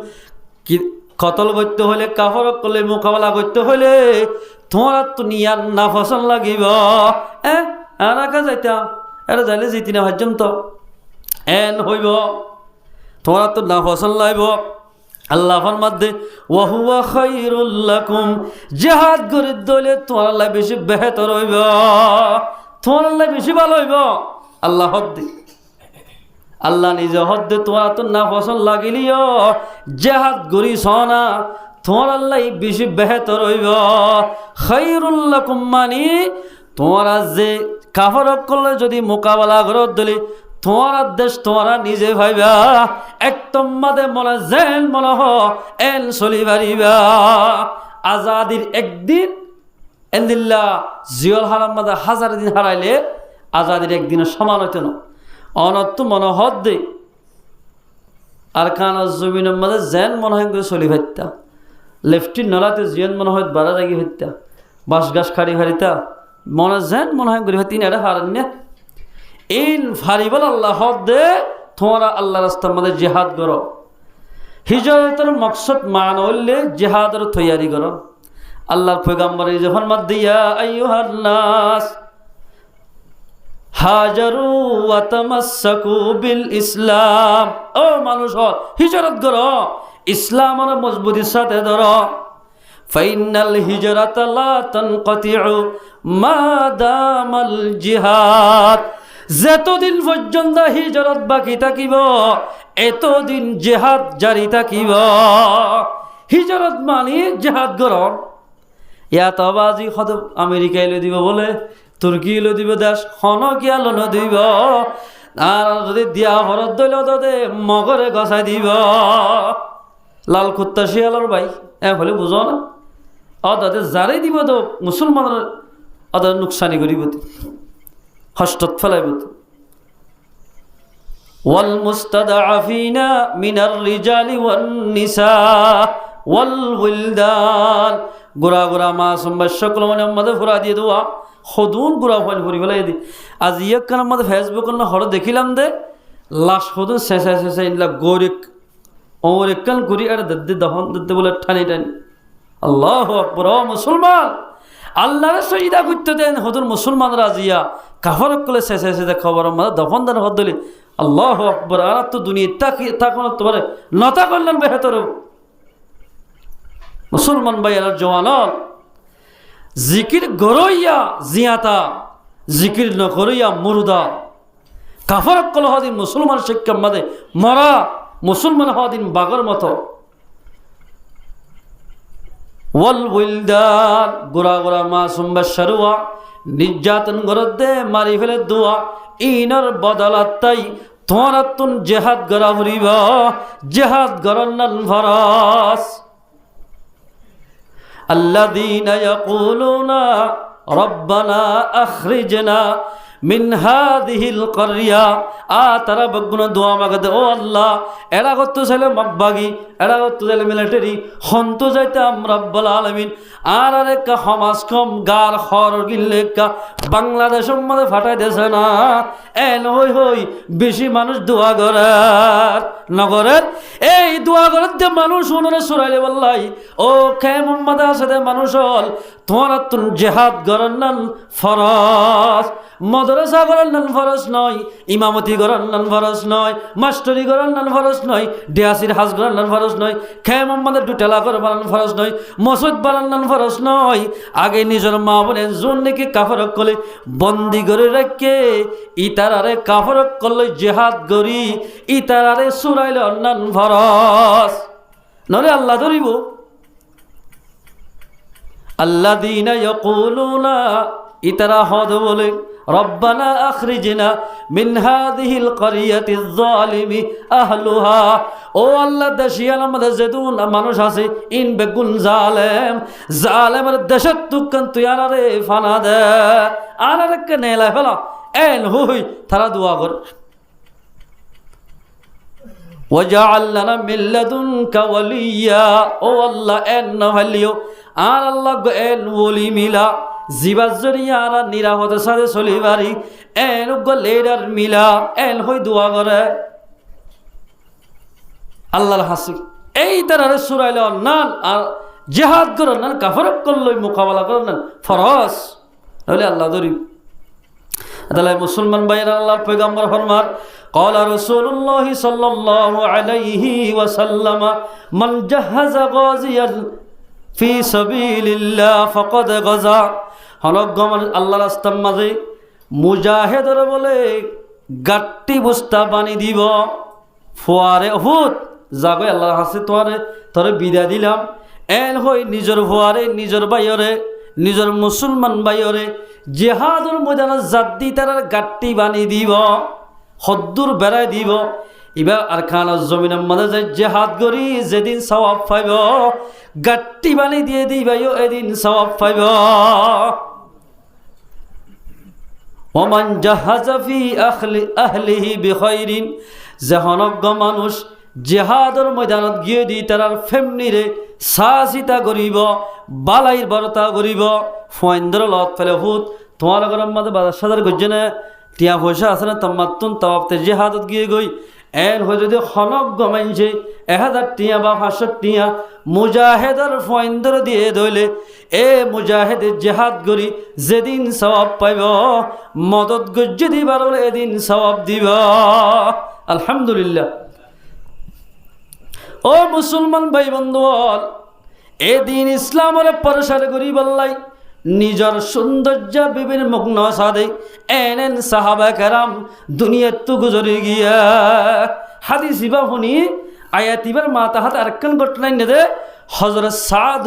কি কতল করতে হলে কাফর করলে মোকাবেলা করতে হলে তোমার তো নিয়ার না ফসল লাগিব একা যাইতাম এটা যাইলে যেতি না ভাজ্যম তো এন হইব তোমার তো না ফসল লাগব আল্লাহ ফরমাদ্দে ওয়া হুয়া খায়রুল লাকুম জিহাদ করে দলে তোমার আল্লাহ বেশি বেহতর হইব তোমার আল্লাহ বেশি ভালো হইব আল্লাহ হদ্দে আল্লাহ নিজে হদ্দে তোমার তো না ফসল লাগিলিও জিহাদ করি সনা তোমার আল্লাহ বেশি বেহতর হইব খায়রুল লাকুম মানে তোমরা যে কাফর করলে যদি মোকাবেলা করো দলে তোমার দেশ তোমরা নিজে ভাইবা একদম মাদে মনে জেন মনে হ এন চলি পারিবা আজাদির একদিন এন্দিল্লা জিয়ল হারাম মাদে হাজার দিন হারাইলে আজাদির একদিনের সমান হইত না অনত মনে হদ দে আর কান জমিনের মাঝে জেন মনে হয় করে চলি ভাইতা লেফটিন নলাতে জিয়ন মনে হয় বারা জাগি হইতা বাঁশ গাছ খাড়ি হারিতা মনে জেন মনে হয় করে তিনি এটা হারেন না ইন ফারিবল আল্লাহ হদ্দে তোমরা আল্লাহ রাস্তার মধ্যে জিহাদ করো হিজরতের মকসদ মান হইলে জিহাদের তৈয়ারি করো আল্লাহর পয়গম্বর যখন মাদিয়া আইয়ুহান নাস হাজারু ওয়া তামাসসাকু বিল ইসলাম ও মানুষ হিজরত করো ইসলামের মজবুতির সাথে ধরো ফাইনাল হিজরাতা লা তানকাতিউ মা দামাল জিহাদ যতদিন পর্যন্ত হিজরত বাকি থাকিব এতদিন জিহাদ জারি থাকিব হিজরত মানে জিহাদ করো ইয়াতবাজি খদ আমেরিকা এলে দিব বলে তুর্কি এলে দিব দেশ হনকিয়া লন দিব আর যদি দিয়া হরত দইল দে মগরে গছাই দিব লাল কুত্তা শিয়ালর ভাই বলে বুঝো না তাদের যারে দিব তো মুসলমানের ওদের নুকসানি করিব হস্তত ফেলাইব ওয়াল মুস্তাদআফিনা মিনার রিজালি ওয়ান নিসা ওয়াল উইলদান গোরা গোরা মাসুম বাশকল মানে আমাদের ফুরা দিয়ে দেওয়া হদুন গোরা ফাইল ভরি ফেলাই দি আজ ইয়াকান আমাদের ফেসবুক না হর দেখিলাম দে লাশ হদুন শেষে শেষে ইনলা গোরিক ওর একখান করি আর দদ্দে দহন দদ্দে বলে ঠানি টানি আল্লাহু আকবার মুসলমান আল্লাহর সজদা করতে দেন হদুর মুসলমানরা জিয়া কাফর করলে শেষে শেষে খবর আমাদের দফন দেন হদলি আল্লাহু আকবার আর তো দুনিয়া তাকি তাকন তোমার নতা করলেন বেহতর মুসলমান ভাইয়ার জওয়ান জিকির গরইয়া জিয়াতা জিকির ন করিয়া মুরদা কাফর কল হদিন মুসলমান শিক্ষা মাদে মরা মুসলমান হদিন বাগর মতো ওয়াল উইলদান গোরা গোরা মাসুম বাশরুয়া নির্যাতন গরদ দে মারি ফেলে দোয়া ইনর বদলাত তাই তোমরা তুন জিহাদ গরা হরিবা জিহাদ গরন্নান ফরাস الذين يقولون ربنا أخرجنا من هذه القرية তারা বগুনা দোয়া মাগতে ও আল্লাহ এরা কত ছেলে মগবাগি এরা কত ছেলে মিলিটারি হন্ত যাইতাম রব্বুল আলামিন আর আরেকা সমাজ কম গার খর গিল্লেকা বাংলাদেশের মধ্যে ফাটাই দেছে না এন হই হই বেশি মানুষ দোয়া করে নগরের এই দোয়া করে যে মানুষ ওনারে সুরাইলে বললাই ও কে মোহাম্মদ আসাদে মানুষ হল তোমার তুন জিহাদ গরন্নান ফরজ মাদ্রাসা গরন্নান ফরজ নয় ইমামতি গরন্নান ফরজ নয় মাস্টারি গরন্নান ফরজ নয় ডিয়াসির হাজ গরন্নান ফরজ নয় খে মোহাম্মদের দুটেলা করে বানান ফরজ নয় মসজিদ বানান ফরজ নয় আগে নিজের মা বোনের জোন নাকি কাফর করলে বন্দি করে রেখে ইতারারে কাফর করলে জিহাদ করি ইতারারে সুরাইলে অন্যান ফরজ নরে আল্লাহ ধরিব আল্লাযীনা ইয়াকুলুনা ইতারা হদ বলে রব্বানা আখরিজনা মিন হাযিহিল ক্বরিয়াতিজ যালিমি আহলুহা ও আল্লাহ দেশিয়াল আমাদের যেদুন মানুষ আছে ইন বেগুন জালেম জালেমের দেশত তুকান তুই আনারে ফানা দে আনারে কে নেলা ফেলা এন হুই তারা দোয়া কর ওয়াজআল লানা মিন লাদুনকা ওয়ালিয়া ও আল্লাহ এন নহলিও আর আল্লাহ এন ওলি মিলা জীবাজ জড়িয়ে আনা নিরাপদের সাথে চলিবারি এন লেডার মিলা এন হই দোয়া করে আল্লাহর হাসি এই তারা সুরাইলে অন্যান আর জেহাদ করেন না কাফরক করলই মোকাবেলা করেন না ফরজ তাহলে আল্লাহ ধরি তাহলে মুসলমান ভাইয়েরা আল্লাহর পয়গম্বর ফরমান قال رسول الله صلى الله عليه وسلم من جهز غازيا في سبيل الله فقد غزا হনগমন আল্লাহর রাস্তার মাঝে মুজাহিদরা বলে গাট্টি বস্তা বানি দিব ফোয়ারে হুত যাবে আল্লাহর হাসে তোরে বিদায় দিলাম এন হই নিজের ফোয়ারে নিজের বাইরে নিজের মুসলমান বাইরে জিহাদুর ময়দানে জাদ্দি তার গাট্টি বানি দিব হদ্দুর বেড়াই দিব এবার আর খানার জমিনের মাঝে যাই জেহাদ করি যেদিন সওয়াব পাইব গাট্টি বানি দিয়ে দিবাইও এদিন সওয়াব পাইব ওমান জাহাজা ফি আহলিহি বিখাইরিন জাহানজ্ঞ মানুষ জেহাদর ময়দানত গিয়ে দি তার ফ্যামিলিরে সাহসিতা করিব বালাইর বরতা করিব ফয়েন্দ্র লত ফেলে হুত তোমার গরম মাঝে বাজার সাজার গজ্জে না টিয়া পয়সা আছে না তোমাত্তুন তাওয়াবতে জেহাদত গিয়ে গই এন হয়ে যদি হনজ্ঞ মানছে 1000 টিয়া বা 500 টিয়া মুজাহিদের ফয়েন্দ্র দিয়ে দইলে এ মুজাহিদের জেহাদ করি যেদিন সওয়াব পাইব মদত গজ্জে দিবার বলে এদিন সওয়াব দিব আলহামদুলিল্লাহ ও মুসলমান ভাই বন্ধুগণ এদিন ইসলামের প্রসার করি বললাই নিজের সৌন্দর্য বিভিন্ন মগ্ন সাদে এন সাহাবা কেরাম দুনিয়ার তো গুজরে গিয়া হাদিস ইবা শুনি আয়াত ইবার মাতা হাত আরেকখান ঘটনায় নেদে হজরত সাদ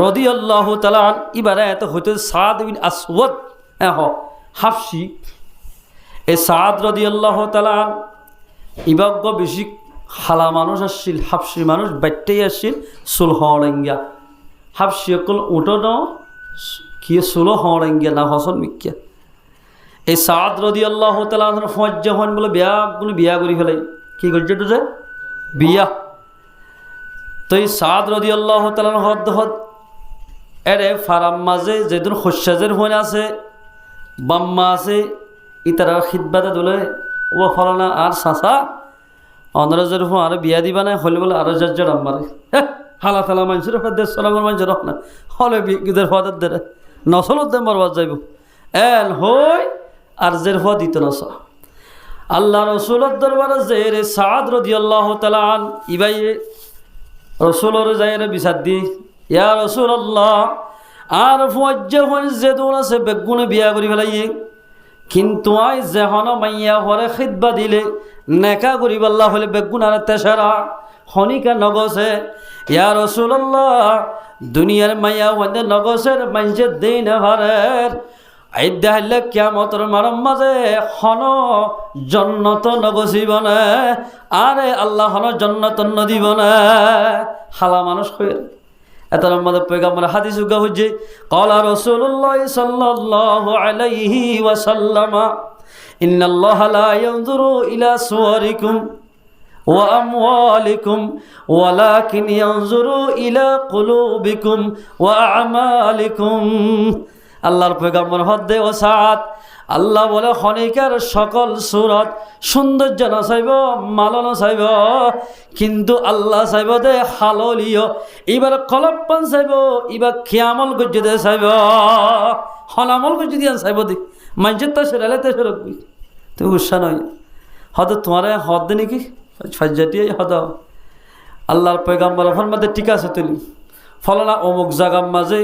রাদিয়াল্লাহু তাআলা ইবার এত হইতে সাদ বিন আসওয়াদ হাফসি এ সাদ রাদিয়াল্লাহু তাআলা ইবাগ্য বেশি খালা মানুষ আসছিল হাফসি মানুষ বাইটেই আসছিল সুল হড়েঙ্গা হাফসি অকল উঠো ন কি সুল হড়েঙ্গা না হসন মিকিয়া এই সাদ রাদিয়াল্লাহু তাআলা ফজ্জ হন বলে বিয়া করি ফেলাই কি করছে তো যে বিয়া তো এই সাদ রাদিয়াল্লাহু তাআলা হদ এরে ফারাম মাঝে যেদিন খসাজের হন আছে বাম্মা আছে ইতারা খিদবাতে দলে ও ফলানা আর সাসা অনরাজের হো আর বিয়া দিবা না হলে বলে আরো যার আমারে হালা থালা মানুষের দেশ সালামের মানুষের না হলে বিদের ফাদার দেরে নসলত দে মরবাদ যাইব এন হই আর জের হওয়া দিত নস আল্লাহ রসুলের দরবারে যে রে সাদ রাদিয়াল্লাহু তাআলা আন ইবাই রসুলের যাই রে বিচার দি ইয়া রাসূলুল্লাহ আর ফজ্জে হন যে দোন আছে বেগুনে বিয়া করি ফেলাইয়ে কিন্তু আই যেহন মাইয়া হরে খিদবা দিলে নেকা করিব আল্লাহ হলে বেগুন আর তেসারা হনিকা নগসে ইয়া রাসূলুল্লাহ দুনিয়ার মাইয়া হতে নগসের মানুষের দিন হারের আইদা হলে কিয়ামতের মারম মাঝে হন জন্নত নগসিব না আরে আল্লাহ হন জন্নত নদিব না হালা মানুষ হয়ে এতার মধ্যে পয়গম্বর হাদিস উগা হচ্ছে ক্বালা রাসূলুল্লাহ সাল্লাল্লাহু আলাইহি ওয়াসাল্লাম ইন্নাল্লাহা লা ইয়ানজুরু ইলা সুওয়ারিকুম ওয়া আমওয়ালিকুম ওয়ালাকিন ইয়ানজুরু ইলা কুলুবিকুম ওয়া আমালিকুম আল্লাহর পয়গম্বর হদ্দে ও সাত আল্লাহ বলে খনিকার সকল সুরত সৌন্দর্য না চাইব মাল না চাইব কিন্তু আল্লাহ চাইব দে হাললিও এবার কলপ্পান চাইব এবার খিয়ামল গজ্জ দে চাইব হলামল গজ্জ দিয়া চাইব দি মানুষের তো সেরালে তো সেরকম তুই উৎসাহ নয় হয়তো তোমার হদ দে নাকি সাজ্জাটিয়াই হদ আল্লাহর পয়গম্বর ফরমাতে ঠিক আছে তুলি ফলনা অমুক জাগার মাঝে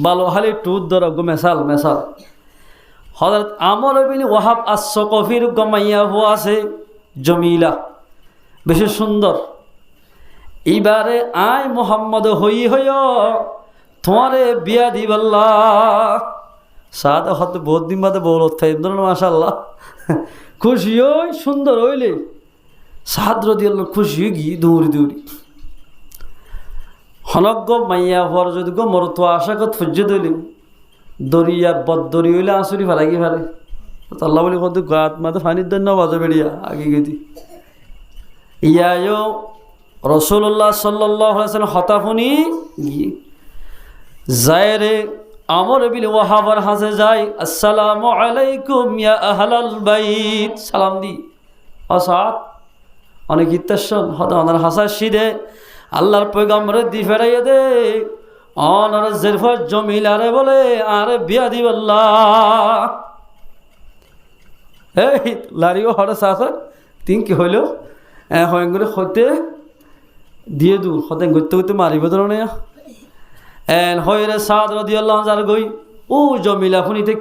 বালো হালি টুত ধর মেসাল হযরত আমর ইবনে ওয়াহাব আস-সাকাফির গমাইয়া হওয়া আছে জমিলা বেশি সুন্দর এইবারে আয় মোহাম্মদ হই তোমারে বিয়া দিবাল্লা সাদ হতে বহুত দিন বাদে বলত ফাইম ধরুন মাশাআল্লাহ খুশি হই সুন্দর হইলে সাদ রাদিয়াল্লাহু খুশি গিয়ে দৌড়ি হনজ্ঞ মাইয়া হওয়ার যদি গো মরত আশা কত ফুজ্জে দইলি দরিয়া বদরি হইলে আসুরি ফেলাগি ফেলে আল্লাহ বলি কত গাত মাথা ফানির জন্য বাজে বেড়িয়া আগে গেছি ইয়ায়ও রাসূলুল্লাহ সাল্লাল্লাহু আলাইহি ওয়াসাল্লাম হতাফুনি গিয়ে জায়রে আমর বিন ওয়াহাবার হাসে যায়, আসসালামু আলাইকুম ইয়া আহলাল বাইত, সালাম দি অসাত অনেক ইত্যাসন হয়তো ওনার হাসার সিদে আল্লাহর পয়গম্বরের দি ফেরাইয়ে দে অনার জেরফর জমিলারে বলে আরে বিয়া দিব আল্লাহ। এই লারিও হরে সাথে তিন কি হইল হয়ঙ্গুলো হতে দিয়ে দূর হতে করতে করতে মারিব ধরনে এন হইরে সাদ রাদিয়াল্লাহু আনহু গই ও জমিলা ফুনিতে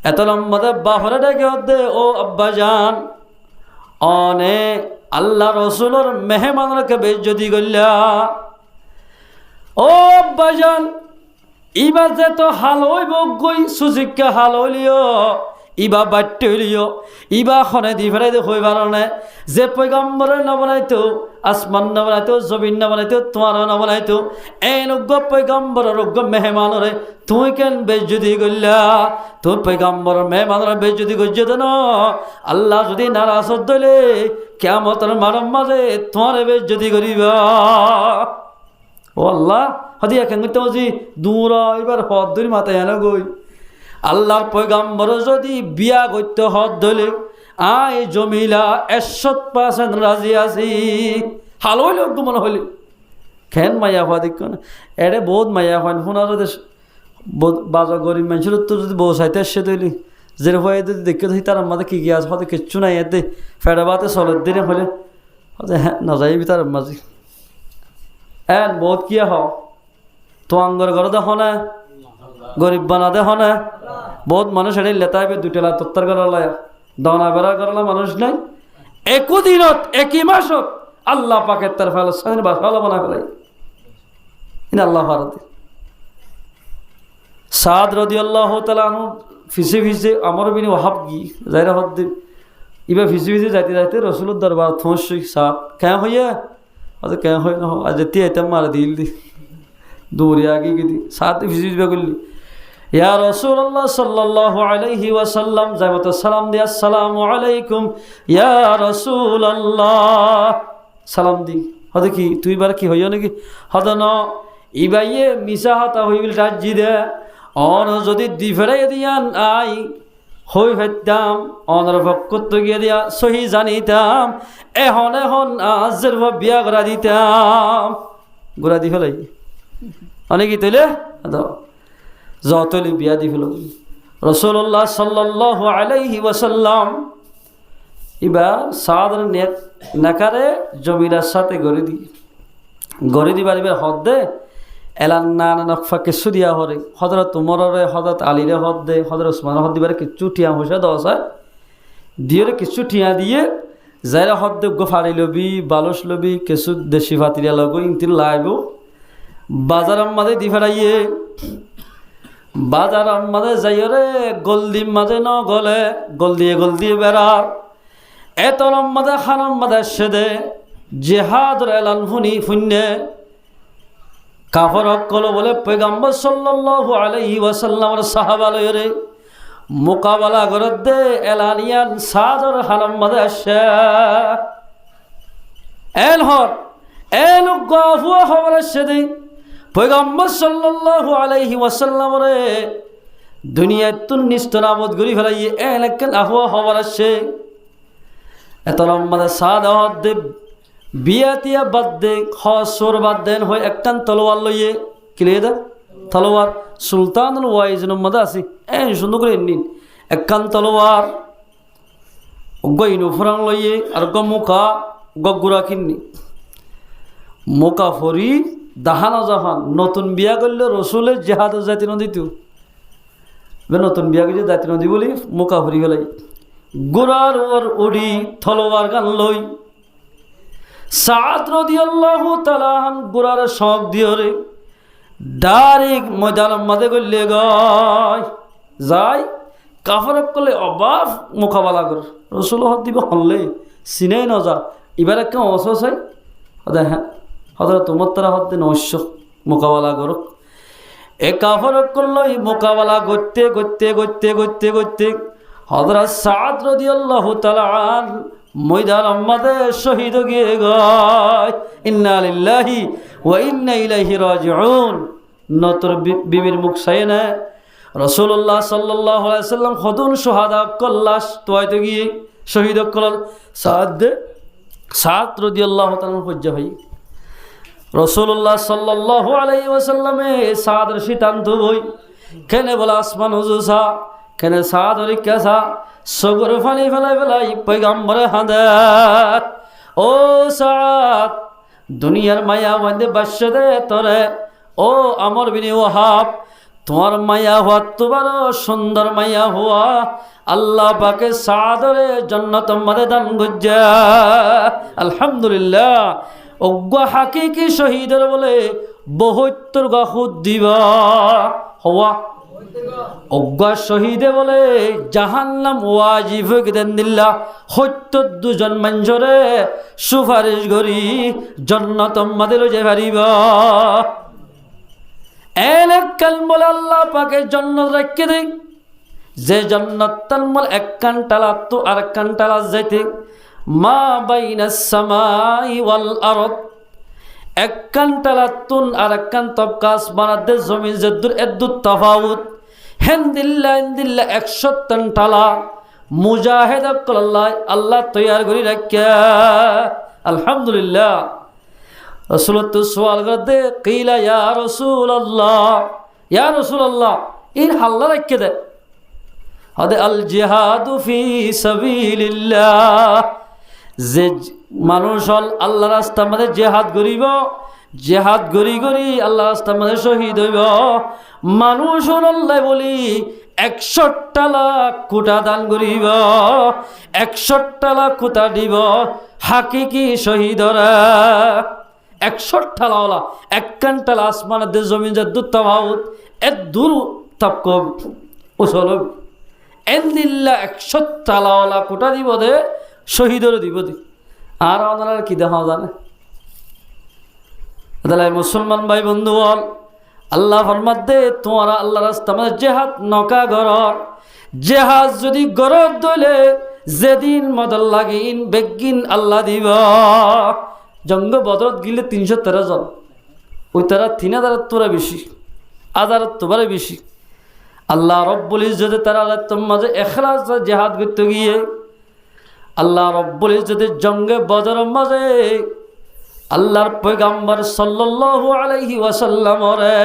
এত লম্বাতে বাহরে ডেকে হতে ও আব্বাজান অনে আল্লাহ রসুলের মেহমানকে বেজ্জতি করলা। ও আব্বাজান ইবা যে তো হাল হইব গই সুশিক্ষা হাল হইলিও ইবা বাট্য হইলিও ইবা খনে দি ফেরাই হই পারনে যে পয়গম্বরে নবনাইতো আসমান নবনাইতো জমিন নবনাইতো তোমার নবনাইতো এই উগ্র পয়গম্বরের উগ্র মেহমানরে তুই কেন বেজ্জতি করলা? তোর পয়গম্বর মেহমানরে বেজ্জতি করছে তো না আল্লাহ যদি নারাজ হইলে কিয়ামতের মারম মাঝে তোমার বেজ্জতি করিবা। ও আল্লাহ হদি এখন করতে বলছি দূর এবার হদ ধরি মাথায় এনে গই আল্লাহর পয়গম্বর যদি বিয়া করতে হদ ধরলে আয় জমিলা 100% রাজি আছি হাল হইলে মনে হইলে খেন মাইয়া হওয়া দেখ না এরে বহুত মাইয়া হয় শোনা যদি বাজার গরিব মানুষের তো যদি বউ চাইতে আসছে তৈলি যে হয় যদি দেখে থাকি তার মাঝে কি আছে হয়তো কিচ্ছু নাই এতে ফেড়ে বাতে চলের দিনে হলে হয়তো হ্যাঁ না যাইবি তার মাঝে হ্যাঁ বহুত কিয়া হও তো আঙ্গর ঘরে দেখো না গরিব বানা দেখো না বহুত মানুষ এটাই লেতাইবে দুটেলা তত্তর করালায় দনা বেড়া করালা মানুষ নাই একু দিনত একই মাসত আল্লাহ পাকের তার ফেলা সাইন বা ফেলা বানা ফেলাই আল্লাহ ভারতে সাদ রাদিয়াল্লাহু তাআলা আনহু ফিসে ফিসে আমর বিন ওয়াহাব কি যাইরা হদ ইবা ফিসে ফিসে যাইতে যাইতে রসুলের দরবার থমসই সাদ কেন হইয়া আজ কেন হয় না আজ যেতে আইতাম মার দিল দি দৌড়ে আগে গিয়ে সাদ ফিসে ফিসে করলি ইয়া রাসূলুল্লাহ সাল্লাল্লাহু আলাইহি ওয়াসাল্লাম যাইবত সালাম দি আসসালামু আলাইকুম ইয়া রাসূলুল্লাহ সালাম দি হদে কি তুই বার কি হইও নাকি হদ ন ইবাইয়ে মিশা হাতা হইবিল রাজি দে অন যদি দি ফেরাই দিয়ান আই হই ফেতাম অনর ভক্ত গিয়ে দিয়া সহি জানিতাম এখন এখন আজের বিয়া করা দিতাম গোড়া দি ফেলাই অনেকই তৈলে যতলি বিয়া দি ফেল রাসূলুল্লাহ সাল্লাল্লাহু আলাইহি ওয়াসাল্লাম এবার সাদর নাকারে জমিরার সাথে গড়ি দিবার এবার হদ দে এলান না নকফা কিছু দিয়া হরে হজরত উমরে হজরত আলীরে হদ দে হজরত ওসমান হদ দিবার কিছু ঠিয়া হইসা দশা দিয়ে কিছু ঠিয়া দিয়ে যাইরা হদ দে ফাড়ি লবি বালস লবি কিছু দেশি ফাতিরা লগ ইন্তির লাইব বাজার মাঝে দি ফেরাইয়ে বাজার মাঝে যাইরে গলদি মাঝে ন গলে গল দিয়ে বেড়ার এতরম মাঝে খানম মাঝে সেদে জেহাদর এলান ফুন্নে কাফর কল বলে পয়গম্বর সাল্লাল্লাহু আলাইহি ওয়াসাল্লামের সাহাবা লয়রে মোকাবেলা করে দে এলানিয়ান সাদর খানম মাঝে আসে এল গফুয়া খবর আসে দে পয়গম্বর সাল্লাল্লাহু আলাইহি ওয়াসাল্লামের দুনিয়ায় তুন নিস্তনাবদ গরি ফেলাই এলাকান আহওয়া খবর আসে এত লম্বা সাদ দে বিয়াতিয়া বাদ দে খসর বাদ দেন হয় একটান তলোয়ার লইয়ে কিলে দে তলোয়ার সুলতানুল ওয়াইজের মধ্যে আছে সুন্দর করে নিন একখান তলোয়ার গইনু ফুরাং লইয়ে আর মুখা গুড়া কিননি মোকা ফরি দাহানা জাহান নতুন বিয়া করলে রসুলের জেহাদ জাতি নদীত নতুন বিয়া করলে জাতি নদী বলি মোকা ফরি গেলাই গোড়ার ওর উড়ি থলোয়ার গান লই সাদ রাদিয়াল্লাহু তাআলা গোড়ার শখ দিয়রে ডাইরেক্ট ময়দানের মাঝে গলে গয় যাই কাফরক করলে অবাক মোকাবেলা কর রসুল হদ দিব হলে চিনেই নজা এবার একটা অসহায় হ্যাঁ হজরত উমর তারা হদ দিন অবশ্য মোকাবেলা করুক এ কাফরক করলো মোকাবেলা করতে করতে করতে করতে করতে হযরত সাদ রাদিয়াল্লাহু তাআলা ময়দান আমাদের শহীদ গিয়ে গয় ইন্না লিল্লাহি ওয়া ইন্না ইলাইহি রাজিউন নতর বিবির মুখ চাই না রাসূলুল্লাহ সাল্লাল্লাহু আলাইহি সাল্লাম খদুন শাহাদা কল্লাস তোয়াইতে গিয়ে শহীদ কল সাদ রাদিয়াল্লাহু তাআলা হজ্জা ভাই রাসূলুল্লাহ সাল্লাল্লাহু আলাইহি ওয়াসাল্লামে সাদের সিদ্ধান্ত বই কেনে বলা আসমান হুজুসা কেনে সাদরি কেসা সগর ফানি ফেলাই পয়গম্বরে হাদাত ও সাদ দুনিয়ার মায়া বন্দে বাদশা দে তোরে ও আমর বিন ওয়াহাব তোমার মায়া হওয়া তো বড় সুন্দর মায়া হওয়া আল্লাহ পাকে সাদরে জান্নাত মধ্যে দান গজ্জা আলহামদুলিল্লাহ অজ্ঞ হাকিকি শহীদের বলে ৭২ গাহুদ দিবা হওয়া অজ্ঞ শহীদে বলে জাহান্নাম ওয়াজিব দেন দিল্লা ৭২ জন মানুষরে সুপারিশ করি জান্নাত মধ্যে লইতে পারিবা এলেকাল বলে আল্লাহ পাকে জান্নাত রাখতে দেই যে জান্নাত তালমল এক কান্টালা তো আর কান্টালা যাইতে মা বাইনাস সামাই ওয়াল আরদ এক কান্টালা তুন আর কান তবকাস বানাতে জমিন যদ্দুর এদ্দুর তাফাউত হেন্দিল্লা 100 টালা মুজাহিদ আল্লাহ আল্লাহ তৈয়ার করি রাখিয়া আলহামদুলিল্লাহ রাসূলত সওয়াল করতে কিলা ইয়া রাসূলুল্লাহ ইন হাল্লা রাখকে দে হদে আল জিহাদু ফি সাবিলিল্লাহ যে মানুষ আল্লাহ রাস্তার মধ্যে জেহাদ করিব জেহাদ গরি আল্লাহ রাস্তার মধ্যে শহীদ হইব মানুষ আল্লাহ বলি 100 টালা কুটা দান করিব 100 টালা কুটা দিব হাকিকি শহীদরা 100 টালাওয়ালা এক কান্টালা আসমানের দে জমিন যে দূর তাফাউত এত দূর তাপক উসল এন্দিল্লা 100 টালাওয়ালা কুটা দিব দে শহীদরে দিব দে আর ওনারা কি দেখা জানে তাহলে মুসলমান ভাই বন্ধু বল আল্লাহ ফরমাত দে তোমরা আল্লাহ রাস্তা মধ্যে জেহাদ নকা গর জেহাদ যদি গরত দলে যেদিন মদল লাগিন বেগিন আল্লাহ দিব জঙ্গ বদরত গিলে 313 জন ওই তারা 3000 তোরা বেশি 1000 তোবারে বেশি আল্লাহ রব্বুল ইজ্জতে তারা তোমাদের ইখলাস জিহাদ করতে গিয়ে আল্লাহ রব্বুল ইজ্জতে জঙ্গে বদরের মাঝে আল্লাহর পয়গম্বর সাল্লাল্লাহু আলাইহি ওয়াসাল্লাম রে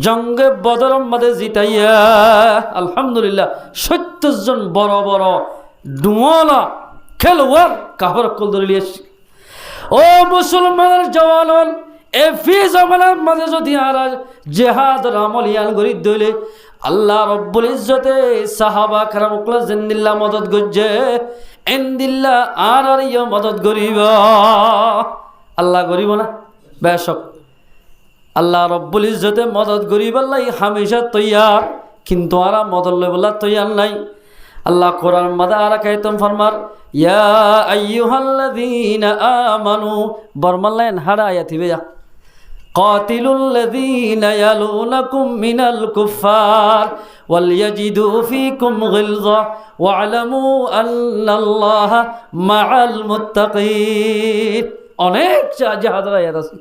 জঙ্গে বদরের মাঝে জিতাইয়া আলহামদুলিল্লাহ 70 জন বড় বড় ডুমলা খেলোয়াড় কাফর কল ধরে লিয়েছে ও মুসলমানের জওয়ান এ ফি জামানার মাঝে যদি আর জিহাদ রামলিয়ান গরি দইলে আল্লাহ রব্বুল ইজ্জতে সাহাবা کرام কল জিন্দিল্লাহ মদদ গজ্জে ইনদিল্লাহ আর ইয়া মদদ গরিব আল্লাহ গরিব না বেশক আল্লাহ রব্বুল ইজ্জতে মদদ গরিব আল্লাহ হামেশা তৈয়ার কিন্তু আর মদদ লইবলা তৈয়ার নাই আল্লাহ কোরআন মাদা আর কায়তম ফরমার ইয়া আইয়ুহাল্লাযীনা আমানু বরমাল্লান হাড়া আয়াতি বেয়া কাতিলুল লাযীনা ইয়ালুনাকুম মিনাল কুফফার ওয়াল ইয়াজিদু ফীকুম গিলযা ওয়া'লামু আন্নাল্লাহা মা'আল মুত্তাকিন অনেক জিহাদের আয়াত আছে